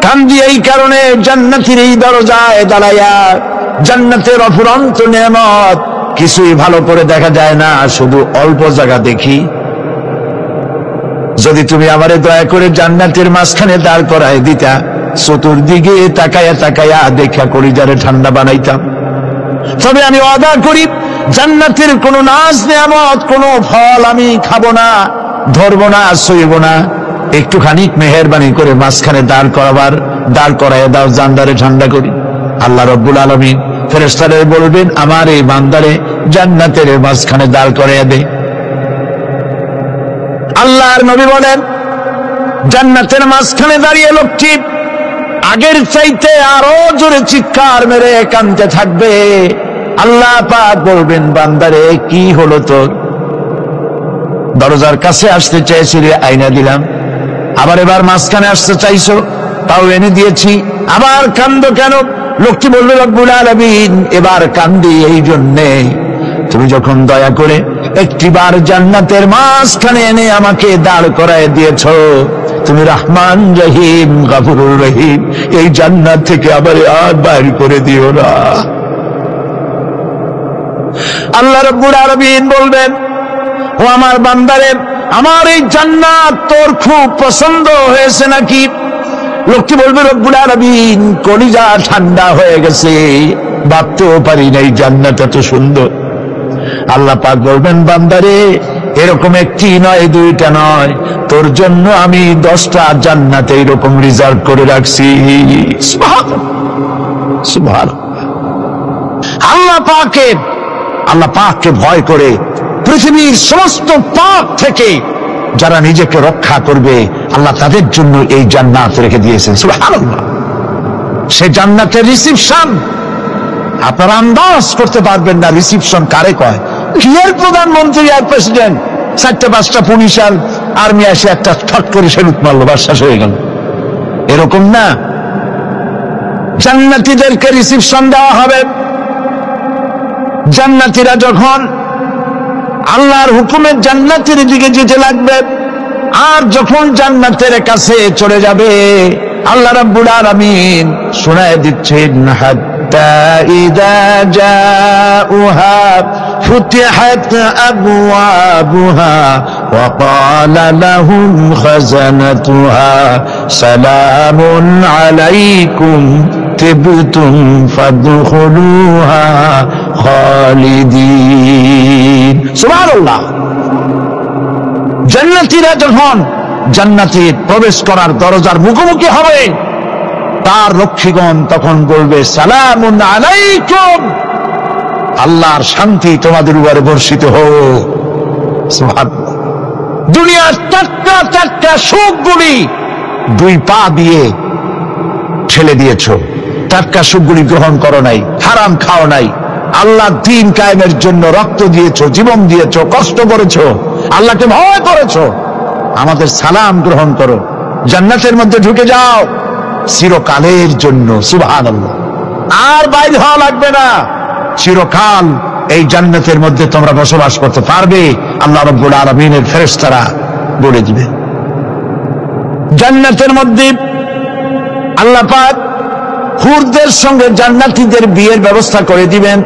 কান্দি এই কারণে, জান্নাতের এই দরজায় দাঁড়াইয়া জান্নাতের অফুরন্ত নেয়ামত কিছুই ভালো করে দেখা যায় না, শুধু অল্প জায়গা দেখি। যদি তুমি আমারে দয়া করে জান্নাতের মাঝখানে দাঁড় করায় দিতা, চতুর্দিকে তাকায়া তাকায়া দেখা কলিজারে ঠান্ডা বানাইতাম। তবে আমি ওয়াদা করি, জান্নাতের কোন নাজ নেয়ামত, কোন ফল আমি খাবো না, ধরবো না, সইব না। একটুখানি মেহেরবানি করে মাঝখানে দাঁড় করাইয়া দাও, জানদারে ঠান্ডা করি। আল্লাহ রব্বুল আলামিন ফেরেশতাদের বলবেন, আমার এই বান্দারে জান্নাতের মাঝখানে দাঁড় করাইয়া দে। আল্লাহর নবী বলেন, জান্নাতের মাঝখানে দাঁড়িয়ে লোকটি আগের চাইতে আরো জোরে চিৎকার মেরে কাঁদতে থাকবে। আল্লাহ পাক বলবেন, বান্দারে কি হলো তোর? দরজার কাছে আসতে চাইছিলে, আইনা দিলাম। আবার এবার মাঝখানে আসতে চাইছো, তাও এনে দিয়েছি। আবার কান্দো কেন? লোকটি বলবে, রব্বুল আলামিন, এবার কান্দি এই জন্যে, তুমি যখন দয়া করে একটিবার জান্নাতের মাঝখানে এনে আমাকে দাঁড় করায় দিয়েছ, তুমি রহমান রহিম গফুরুর রহিম, এই জান্নাত থেকে আবার আর বাইর করে দিও না। আল্লাহ রাব্বুল আলামিন বলবেন, ও আমার বান্দারে, আমার এই জান্নাত তোর খুব পছন্দ হয়েছে নাকি? লোকটি বলবে, রব্বুল আলামিন, কলিজা ঠান্ডা হয়ে গেছে, ভাবতেও পারি না এই জান্নাত এত সুন্দর। আল্লাহ পাক বলবেন, বান্দারে, এরকম একটি নয়, দুইটা নয়, তোর জন্য আমি 10টা জান্নাত এইরকম রিজার্ভ করে রাখছি। সুবহানাল্লাহ। আল্লাহ পাককে ভয় করে পৃথিবীর সমস্ত পাপ থেকে যারা নিজেকে রক্ষা করবে, আল্লাহ তাদের জন্য এই জান্নাত রেখে দিয়েছেন। সুবহানাল্লাহ। সে জান্নাতের রিসিপশন আপনারা আন্দাজ করতে পারবেন না। রিসিপশন কারে কয়? কি এর প্রধানমন্ত্রী আর প্রেসিডেন্ট, 4টা-5টা পুলিশ আর আর্মি এসে একটা ঠট করে সেলুট মারলো, বাস শেষ হয়ে গেল, এরকম না। জান্নাতীদেরকে রিসিপশন দেওয়া হবে। জান্নাতীরা যখন আল্লাহর হুকুমে জান্নাতের দিকে যেতে লাগবে, আর যখন জান্নাতের কাছে চলে যাবে, আল্লাহ রাব্বুল আলামিন শোনায় দিচ্ছেন, হাত্তা ইযা জাউহা ফুতিহাত আবওয়াবুহা ওয়া ক্বালা লাহুম খাযানাতুহা সালামুন আলাইকুম তিবতুম ফাদখুলুহা খালিদিন। সুবহানাল্লাহ। জান্নাতীরা যখন জান্নাতে প্রবেশ করার দরজার মুখোমুখি হবে, তার রক্ষীগণ তখন বলবে, সালামুন আলাইকুম, আল্লাহর শান্তি তোমাদের উপরে বর্ষিত হোক। সুবহানাল্লাহ। দুনিয়ার টাটকা সুখগুলি 2 পা দিয়ে ঠেলে দিয়েছ, টাটকা সুখগুলি গ্রহণ করো নাই, হারাম খাও নাই, আল্লাহ দ্বীন কায়েমের জন্য রক্ত দিয়েছ, জীবন দিয়েছ, কষ্ট করেছ, আল্লাহকে ভয় করেছ। আমাদের সালাম গ্রহণ করো, জান্নাতের মধ্যে ঢুকে যাও চিরকালের জন্য। সুবহানাল্লাহ। আর বাইরে হওয়া লাগবে না, চিরকাল এই জান্নাতের মধ্যে তোমরা বসবাস করতে পারবে। আল্লাহ রাব্বুল আলামিনের ফেরেশতারা বলে দিবে। জান্নাতের মধ্যে আল্লাহ পাক হুরদের সঙ্গে জান্নাতীদের বিয়ের ব্যবস্থা করে দিবেন।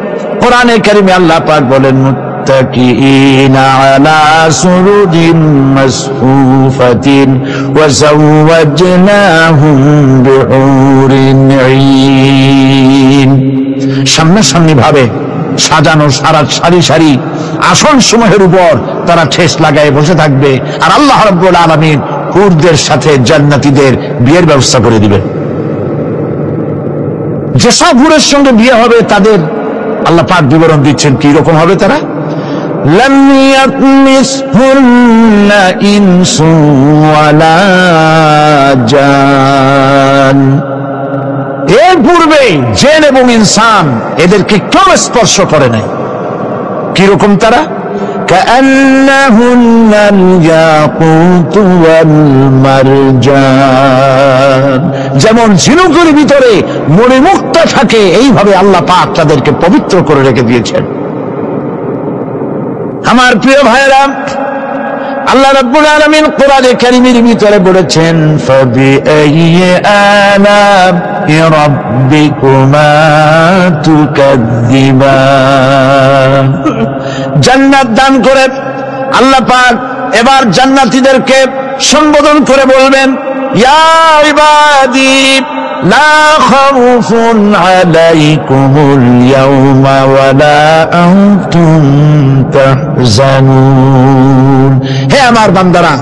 কোরআনে কারিমে আল্লাহ পাক বলেন, মুত্তাকিইনা আলা সুরুরিন মাসফুফাতিন ওয়া যাওয়াজনাহুম বিহুরিন ঈন। সামনাসামনি ভাবে সাজানো সারি সারি আসন সমূহের উপর তারা ঠেস লাগায় বসে থাকবে, আর আল্লাহ রাব্বুল আলামিন হুরদের সাথে জান্নাতীদের বিয়ের ব্যবস্থা করে দিবেন। যেসব হুরের সঙ্গে বিয়ে হবে তাদের আল্লাহ পাক বিবরণ দিচ্ছেন কি রকম হবে তারা। লাম ইয়াতমিসহুন্না ইনসুন ওয়ালা জান, এর পূর্বে জিন এবং ইনসান এদেরকে কেউ স্পর্শ করে নাই। কিরকম তারা? কাআন্নাহুন্নাল ইয়াকুতু ওয়াল মারজান, যেমন ঝিনুকের ভিতরে মণিমুক্তা থাকে এইভাবে আল্লাহ পাক তাদেরকে পবিত্র করে রেখে দিয়েছেন। আমার প্রিয় ভাইরা, আল্লাহ রাব্বুল আলামিন কোরআনে কারীমের ভিতরে বলেছেন ফাবিআইয়ি আলা'i রাব্বিকুমা তুকাযযিবান, জান্নাত দান করে আল্লাহ পাক এবার জান্নাতীদেরকে সম্বোধন করে বলবেন ইয়া ইবাদি লা খাউফুন আলাইকুমুল ইয়াওমা ওয়ালা আনতুম তাহজানুন, হে আমার বান্দারা,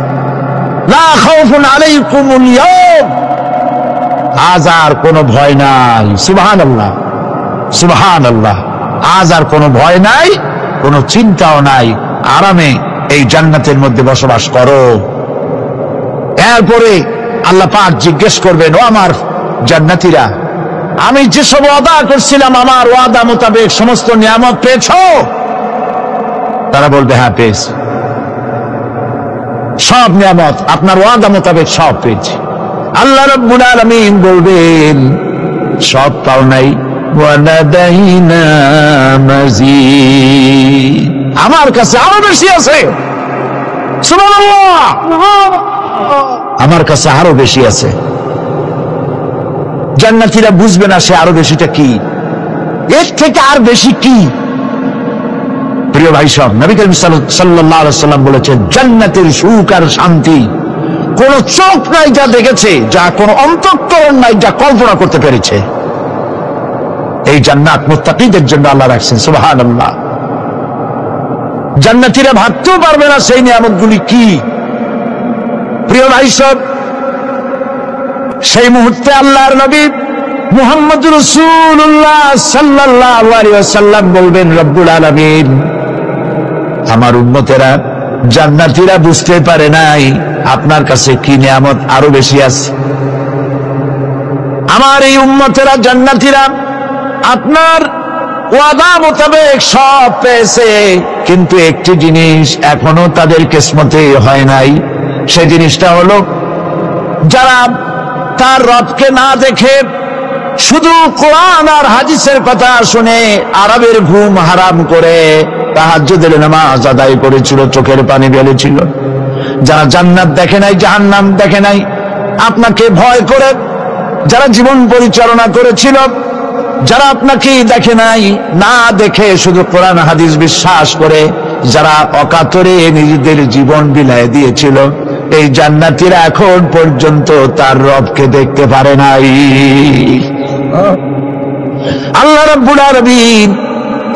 লা খাউফুন আলাইকুমুল ইয়াওম, আজ আর কোনো ভয় নাই। সুবহানাল্লাহ, সুবহানাল্লাহ, আজ আর কোনো ভয় নাই, কোনো চিন্তাও নাই, আরামে এই জান্নাতের মধ্যে বসবাস করো। এরপরে আল্লাহ পাক জিজ্ঞেস করবেন ও আমার জান্নাতীরা, আমি যেসব ওয়াদা করছিলাম আমার ওয়াদা মোতাবেক সমস্ত নিয়ামত পেয়েছো? তারা বলবে হ্যাঁ পেয়েছি, সব নিয়ামত আপনার ওয়াদা মোতাবেক সব পেয়েছি। আল্লাহ রাব্বুল আলামিন বলবেন সব পাও নাই, ওয়ালাদাইনা মাজিদ, আমার কাছে আরো বেশি আছে। সুবহানাল্লাহ, আমার কাছে আরো বেশি আছে। জান্নাতীরা বুঝবে না সে আরো বেশিটা কি, এর থেকে আর বেশি কি। প্রিয় ভাই সব, নবী করিম সাল্লাল্লাহু আলাইহি ওয়াসাল্লাম বলেছেন জান্নাতের সুখ আর শান্তি কোন চোখ নাই যা দেখেছে, যা কোন অন্তঃকরণ নাই যা কল্পনা করতে পেরেছে। এই জান্নাত মুত্তাকিদের জন্য আল্লাহ রাখছেন। সুবহানাল্লাহ, জান্নাতীরা ভাবতেও পারবে না সেই নিয়ামতগুলি কি। প্রিয় ভাই সব, সেই মুহূর্তে আল্লাহর নবী মুহাম্মদুর রাসূলুল্লাহ সাল্লাল্লাহু আলাইহি ওয়াসাল্লাম বলবেন রব্বুল আলামিন, আমার উম্মতেরা জান্নাতীরা বুঝতে পারে নাই আপনার কাছে কি নিয়ামত আরো বেশি আছে। আমার এই উম্মতেরা জান্নাতীরা আপনার ওয়াদা মোতাবেক সব পেয়েছে, কিন্তু একটি জিনিস এখনো তাদের কিসমতে হয় নাই। সেই জিনিসটা হলো যারা তার রবকে না দেখে শুধু কোরআন আর হাদিসের কথা শুনে আরবের ঘুম হারাম করে তাহাজ্জুদের নামাজ আদায় করেছিল, চোখের পানি ফেলেছিল, যারা জান্নাত দেখে নাই, জাহান্নাম দেখে নাই, আপনাকে ভয় করে যারা জীবন পরিচালনা করেছিল, যারা আপনাকে দেখে নাই, না দেখে শুধু কোরআন হাদিস বিশ্বাস করে যারা অকাতরে নিজেদের জীবন বিলায় দিয়েছিল, এই জান্নাতীরা এখন পর্যন্ত তার রবকে দেখতে পারে নাই। আল্লাহ রাব্বুল আলামিন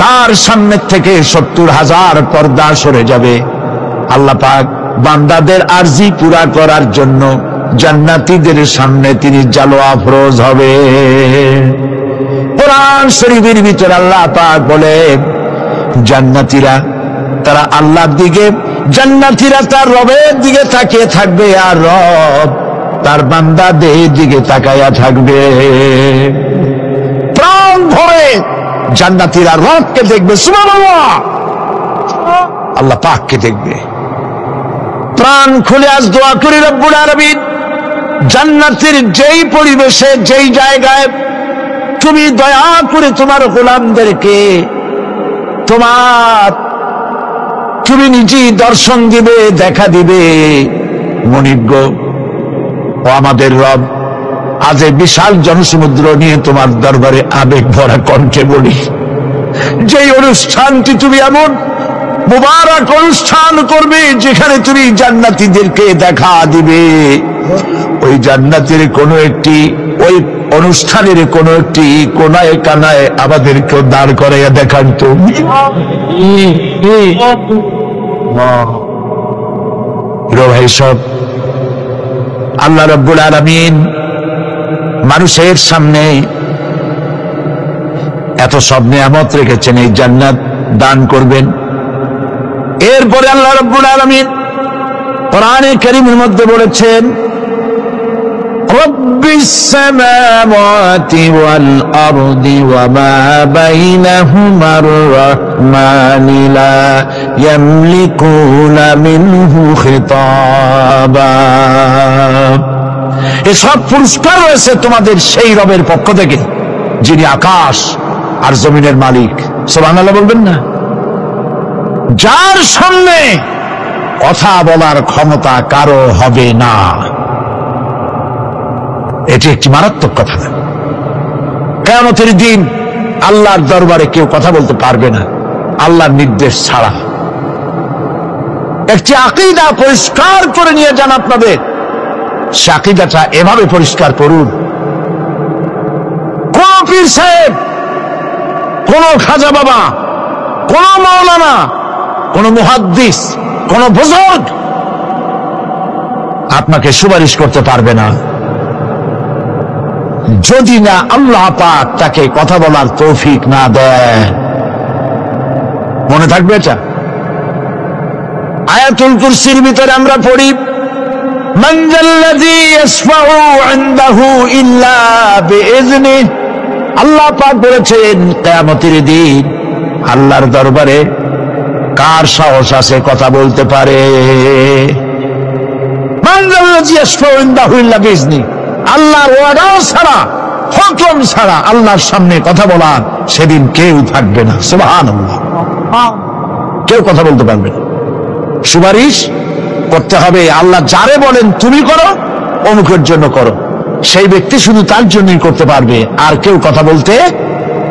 তার সামনে থেকে ৭০,০০০ পর্দা সরে যাবে। আল্লাহ পাক বান্দাদের আরজি পুরা করার জন্য জান্নাতীদের সামনে তিনি জালোয়া ফরোজ হবে। কোরআন শরীফের ভিতরে আল্লাহ পাক বলে জান্নাতীরা তারা আল্লাহর দিকে, জান্নাতীরা তার রবের দিকে তাকিয়ে থাকবে, আর রব তার বান্দাদের দিকে তাকায়া থাকবে। প্রাণ ভরে জান্নাতীরা রবকে দেখবে, সুবহানাল্লাহ, আল্লাহ পাককে দেখবে। প্রাণ খুলে আজ দোয়া করি রব্বুল আলামিন জান্নাতের যেই পরিবেশে যেই জায়গায় তুমি দয়া করে তোমার গোলামদেরকে তুমি নিজেই দর্শন দিবে, দেখা দিবে। মনিব ও আমাদের রব, আজ এই বিশাল জনসমুদ্র নিয়ে তোমার দরবারে আবেগ ভরা কণ্ঠে বলি, যেই অনুষ্ঠানটি তুমি এমন মুবারক অনুষ্ঠান করবে যেখানে তুমি জান্নাতীদেরকে দেখা দিবে, ওই জান্নাতের কোনো একটি, ওই অনুষ্ঠানের কোনো একটি কোনায় কানায় আমাদেরকেও দাঁড় করাইয়া দেখান তো। ভাই সব, আল্লাহ রাব্বুল আলামিন মানুষের সামনে এত সব নিয়ামত রেখেছেন, এই জান্নাত দান করবেন। এরপরে আল্লাহ রাব্বুল আলামিন কোরআনে কারীমের মধ্যে বলেছেন, রব্বিস সামাওয়াতি ওয়াল আরদি ওয়া মা বাইনাহুমার রাহমানি লা ইয়ামলিকুনা মিনহু খিতাবা। এসব পুরস্কার রয়েছে তোমাদের সেই রবের পক্ষ থেকে যিনি আকাশ আর জমিনের মালিক। সুবহানাল্লাহ বলবেন না? যার সামনে কথা বলার ক্ষমতা কারো হবে না। এটি একটি মারাত্মক কথা। কিয়ামতের দিন আল্লাহর দরবারে কেউ কথা বলতে পারবে না আল্লাহর নির্দেশ ছাড়া। একটি আকীদা পরিষ্কার করে নিয়ে যান আপনাদের। সে আকীদাটা এভাবে পরিষ্কার করুন, কোন পীর সাহেব, কোন খাজা বাবা, কোন মাওলানা, কোন মুহাদ্দিস, কোন বুজুর্গ আপনাকে সুপারিশ করতে পারবে না যদি না আল্লাহ পাক তাকে কথা বলার তৌফিক না দেয়। মনে থাকবে এটা। আয়াতুল কুরসির ভিতরে আমরা পড়ি, মান যাল্লাযী ইয়াশফাউ ইনদাহু ইল্লা বিইজনিহি। আল্লাহ পাক বলেছেন কিয়ামতের দিন আল্লাহর দরবারে কার সাহস আছে কথা বলতে পারে? মান যাল্লাযী ইয়াশফাউ ইনদাহু ইল্লা বিইজনিহি। আল্লাহর ওয়াদা ছাড়া, হুকুম ছাড়া আল্লাহর সামনে কথা বলার সেদিন কেউ থাকবে না। সুবহানাল্লাহ। কেউ কথা বলতে পারবে না। সুপারিশ করতে হবে আল্লাহ যারে বলেন তুমি করো, অমুকের জন্য করো, সেই ব্যক্তি শুধু তার জন্যই করতে পারবে, আর কেউ কথা বলতে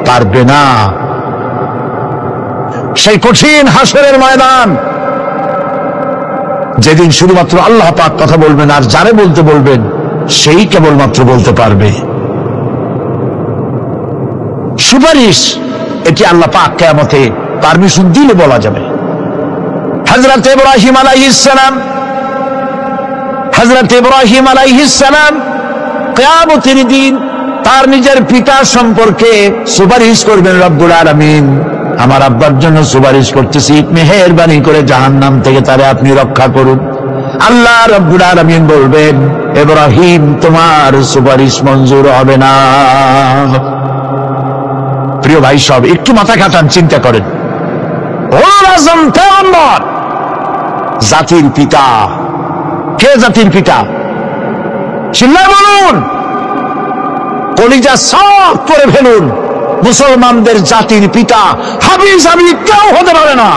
পারবে না। সেই কঠিন হাসরের ময়দান, যেদিন শুধুমাত্র আল্লাহ পাক কথা বলবেন, আর যারে বলতে বলবেন সেই কেবলমাত্র বলতে পারবে। সুপারিশ এটি আল্লাহ পাক কিয়ামতে পারমিশন দিলে বলা যাবে। হযরত ইব্রাহিম আলাইহিস সালাম কিয়ামতের দিন তার নিজের পিতা সম্পর্কে সুপারিশ করবেন। রব্বুল আলামিন আমার আব্বার জন্য সুপারিশ করতেছি, মেহেরবানি করে জাহান্নাম থেকে তারে আপনি রক্ষা করুন। আল্লাহ রব্বুল আলামিন বলবেন, ইব্রাহিম তোমার সুপারিশ মঞ্জুর হবে না। প্রিয় ভাই সব, একটু মাথা খাটান, চিন্তা করেন। উলুল আযম পয়গম্বর, জাতির পিতা। কে জাতির পিতা? চিল্লায় বলুন, কলিজা সাফ করে ফেলুন। মুসলমানদের জাতির পিতা হাবিজ কেউ হতে পারে না।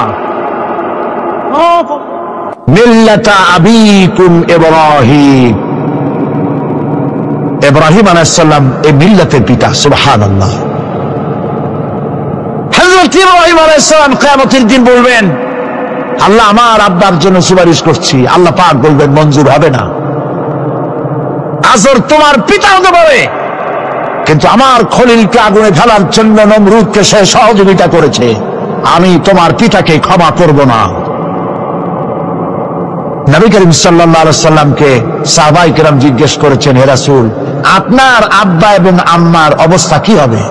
মিল্লাতা আবিকুম ইব্রাহিম। ইব্রাহিম আলাইহিস সালাম এই মিল্লাতের পিতা। সুবহানাল্লাহ। হযরত ইব্রাহিম আলাইহিস সালাম কিয়ামতের দিন বলবেন, আল্লাহ আমার আব্বার জন্য সুপারিশ করছি। আল্লাহ পাক বলবেন মঞ্জুর হবে না। আজর তোমার পিতা হতে পারে, কিন্তু আমার খলিলকে আগুনে ফেলার জন্য নমরুদকে সে সহযোগিতা করেছে, আমি তোমার পিতাকে ক্ষমা করব না। নবী করিম সাল্লাল্লাহু আলাইহি সাল্লামকে সাহাবায়ে কেরাম জিজ্ঞেস করেছেন, হে রাসূল, আপনার আব্বা এবং আম্মার অবস্থা কি হবে?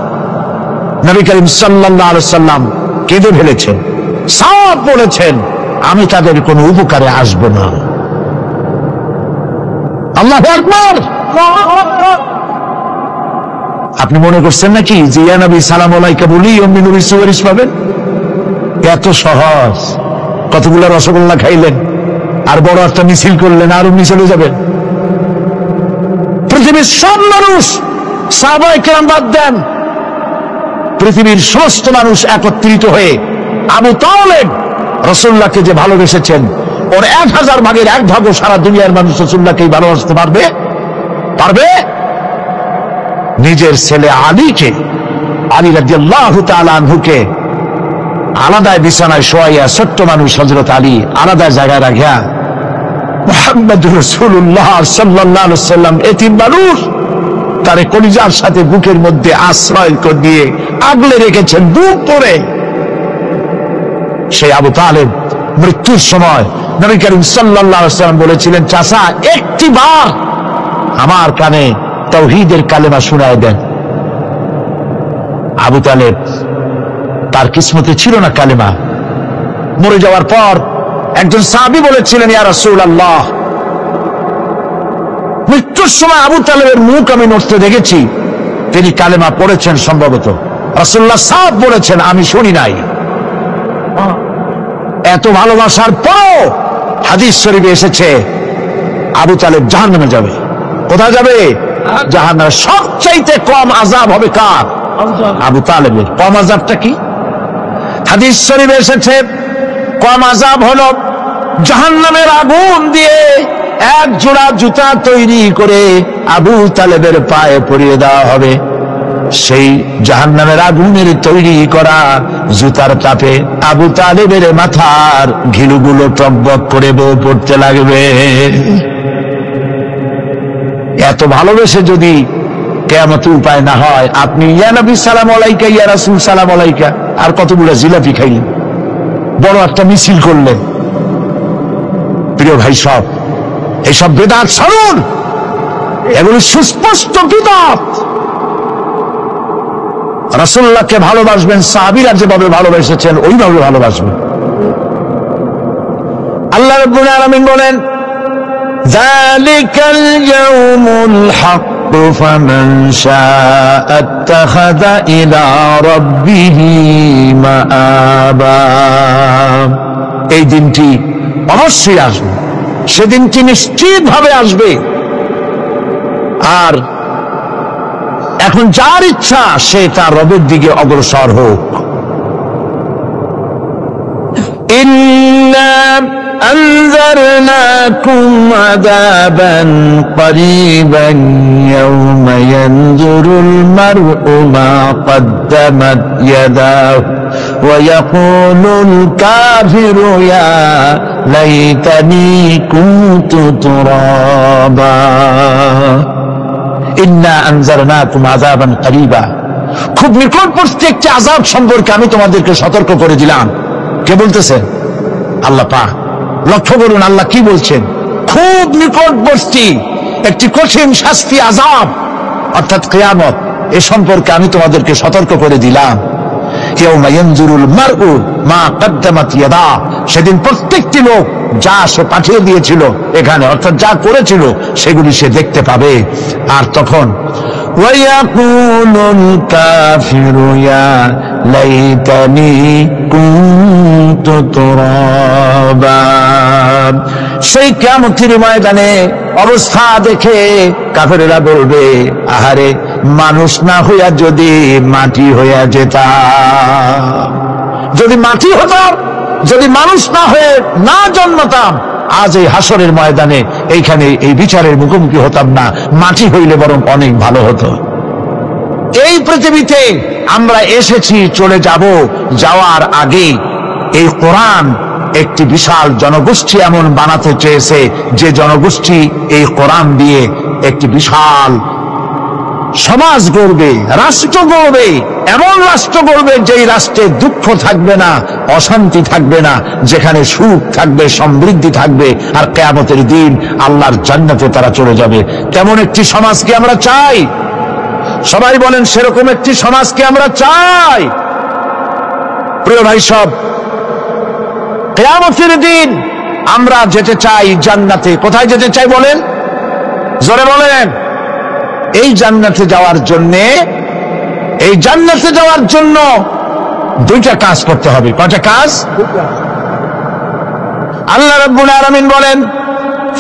নবী করিম সাল্লাল্লাহু আলাইহি সাল্লাম কেঁদে ফেলেছেন, সাফ বলেছেন, আমি তাদের কোনো উপকারে আসব না। আল্লাহু আকবার। আপনি মনে করছেন নাকি যে ইয়া নবী সালাম আলাইকা বলি অমনি নবী সুপারিশ পাবেন? এত সহজ। কতগুলো রসগোল্লা খাইলেন আর বড় একটা মিছিল করলেন, আর অমনি চলে যাবেন? পৃথিবীর সব মানুষ, সাহাবায়ে কেরাম বাদ দেন, পৃথিবীর সমস্ত মানুষ একত্রিত হয়ে আবু তালেব রাসূলুল্লাহকে যে ভালোবেসেছেন, ওর 1000 ভাগের 1 ভাগও সারা দুনিয়ার মানুষ রাসূলুল্লাহকে ভালোবাসতে পারবে? পারবে? নিজের ছেলে আলীকে, আলী রাদিয়াল্লাহু তাআলা আনহুকে আলাদা বিছানায় শোয়াইয়া, ছোট্ট মানুষ হযরত আলী আলাদা জায়গায় রাখিয়া, মুহাম্মদুর রাসূলুল্লাহ সাল্লাল্লাহু আলাইহি ওয়াসাল্লাম এতিম মানুষ, তারে কলিজার সাথে বুকের মধ্যে আশ্রয় দিয়ে আগলে রেখেছেন বুক করে। সেই আবু তালেব মৃত্যুর সময় নবী করিম সাল্লাল্লাহু আলাইহি ওয়াসাল্লাম বলেছিলেন, চাচা একটিবার আমার কানে তাওহীদের কালেমা শোনায় দেন। আবু তালেব তার কিসমতে ছিল না কালেমা। মরে যাওয়ার পর একজন সাহাবী বলেছিলেন, ইয়া রাসূলুল্লাহ, মৃত্যুর সময় আবু তালেবের মুখ আমি নড়তে দেখেছি, তিনি কালেমা পড়েছেন সম্ভবত। রাসূলুল্লাহ সাফ বলেছেন, আমি শুনি নাই। এত ভালোবাসার পরও হাদিস শরীফে এসেছে আবু তালেব জাহান্নামে যাবে। কোথায় যাবে? জাহান্নামে। সবচাইতে কম আযাব হবে কার? আবু তালেবের। কম আযাবটা কি? হাদিস শরীফে এসেছে কম আযাব হলো জাহান্নামের আগুন দিয়ে এক জোড়া জুতা তৈরি করে আবু তালেবের পায়ে পরিয়ে দেওয়া হবে। সেই জাহান্নামের আগুনের তৈরি করা জুতার তাপে আবু তালেবের মাথার ঘিলুগুলো টকবক করে বউ পড়তে লাগবে। এত ভালোবেসে যদি কিয়ামতে উপায় না হয়, আপনি ইয়া নবী সালাম আলাইকা, ইয়া রাসূল সালাম আলাইকা, আর কতগুলো জিলাপি খাইলেন, বড় একটা মিছিল করলেন। প্রিয় ভাই সব, এইসব বিদআত ছাড়ুন, এগুলো সুস্পষ্ট বিদআত। রাসূলুল্লাহকে ভালোবাসবেন, সাহাবীরা যেভাবে ভালোবেসেছেন ওইভাবে ভালোবাসবেন। আল্লাহ রাব্বুল আলামিন বলেন, যালিকাল ইয়াউমুল হক ফামান শাআ আত্তাখাযা ইলা রাব্বিহি মাআবা। এই দিনটি অবশ্যই আসবে, সেদিনটি নিশ্চিতভাবে আসবে। আর এখন যার ইচ্ছা সে তার রবের দিকে অগ্রসর হোক। ইন্না আনজারনাকুম আযাবান করিবান ইয়াওমা ইয়ানজুরুল মার'উ মা কদ্দামাত ইয়াদাহু ওয়া ইয়াকুলুল কাফিরু ইয়া লাইতানি কুনতু তুরাবা। ইন্না আনজারনাকুম আযাবান করিবা, খুব নিকটবর্তী একটি আযাব সম্পর্কে আমি তোমাদেরকে সতর্ক করে দিলাম। কে বলতেছে? আল্লাহ পাক। লক্ষ্য করুন আল্লাহ কি বলছেন, খুব নিকটবর্তী একটি কঠিন শাস্তি, আযাব অর্থাৎ কিয়ামত, এ সম্পর্কে আমি তোমাদেরকে সতর্ক করে দিলাম। ইয়াউমা ইয়ানজুরুল মার'উ মা কদ্দামাত ইয়াদা, সেদিন প্রত্যেকটি লোক যা সে পাঠিয়ে দিয়েছিল এখানে, অর্থাৎ যা করেছিল সেগুলি সে দেখতে পাবে। আর তখন ওয়ায়াকুলুল কাফিরু ইয়া লাইতানি কুনতু তুরাবা। সেই কিয়ামতের ময়দানে অবস্থা দেখে কাফেরেরা বলবে, আহারে, মানুষ না হইয়া যদি মাটি হইয়া যেতাম, যদি মাটি হতাম, যদি মানুষ না হয়ে না জন্মতাম, আজ এই হাসরের ময়দানে এইখানে এই বিচারের মুখোমুখি হতাম না, মাটি হইলে বরং অনেক ভালো হতো। এই পৃথিবীতে আমরা এসেছি, চলে যাব, যাওয়ার আগে এই কোরআন একটি বিশাল জনগোষ্ঠী এমন বানাতে চেয়েছে যে জনগোষ্ঠী এই কোরআন দিয়ে একটি বিশাল সমাজ গড়বে, রাষ্ট্র গড়বে, এমন রাষ্ট্র গড়বে যেই রাষ্ট্রে দুঃখ থাকবে না, অশান্তি থাকবে না, যেখানে সুখ থাকবে, সমৃদ্ধি থাকবে, আর কিয়ামতের দিন আল্লাহর জান্নাতে তারা চলে যাবে। তেমন একটি সমাজকে আমরা চাই। সবাই বলেন, সেরকম একটি সমাজকে আমরা চাই। প্রিয় ভাই সব, কিয়ামতের দিন আমরা যেতে চাই জান্নাতে। কোথায় যেতে চাই বলেন? জোরে বলেন। এই জান্নাতে যাওয়ার জন্য দুইটা কাজ করতে হবে। কয়টা কাজ? আল্লাহ রাব্বুল আলামিন বলেন,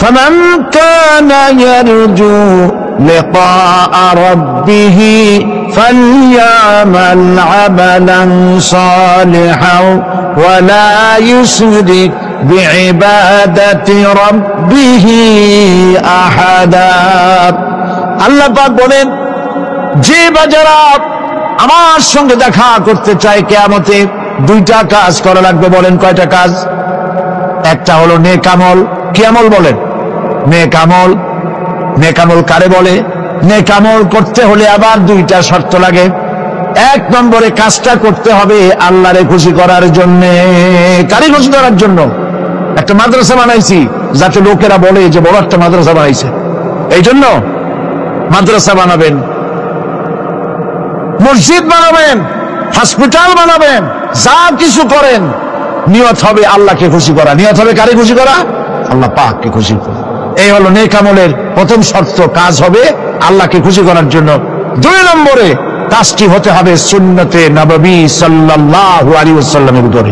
ফামান কানা ইয়ারজু লিকাআ রাব্বিহি ফালইয়ামাল আমালান সালিহান ওয়া লা ইউশরিক বিইবাদাতি রাব্বিহি আহাদা। আল্লাহ পাক বলেন, যে বাজারা আমার সঙ্গে দেখা করতে চায় কিয়ামতে, দুইটা কাজ করা লাগবে। বলেন কয়টা কাজ? একটা হলো নেক আমল। কি আমল বলেন? নেক আমল। নেক আমল কারে বলে? নেক আমল করতে হলে আবার দুইটা শর্ত লাগে। এক নম্বরে কাজটা করতে হবে আল্লাহরে খুশি করার জন্য। কারে খুশি করার জন্য? একটা মাদ্রাসা বানাইছি যাতে লোকেরা বলে যে বড় একটা মাদ্রাসা বানাইছে, এই জন্য মাদ্রাসা বানাবেন। মসজিদ বানাবেন, হসপিটাল বানাবেন, যা কিছু করেন নিয়ত হবে আল্লাহকে খুশি করা। নিয়ত হবে কারে খুশি করা? আল্লাহ পাককে খুশি করা। এই হলো নেক আমলের প্রথম শর্ত। কাজ হবে আল্লাহকে খুশি করার জন্য। 2 নম্বরে কাজটি হতে হবে সুন্নতে নববী সাল্লাল্লাহু আলাইহি ওয়াসাল্লামের উপরে।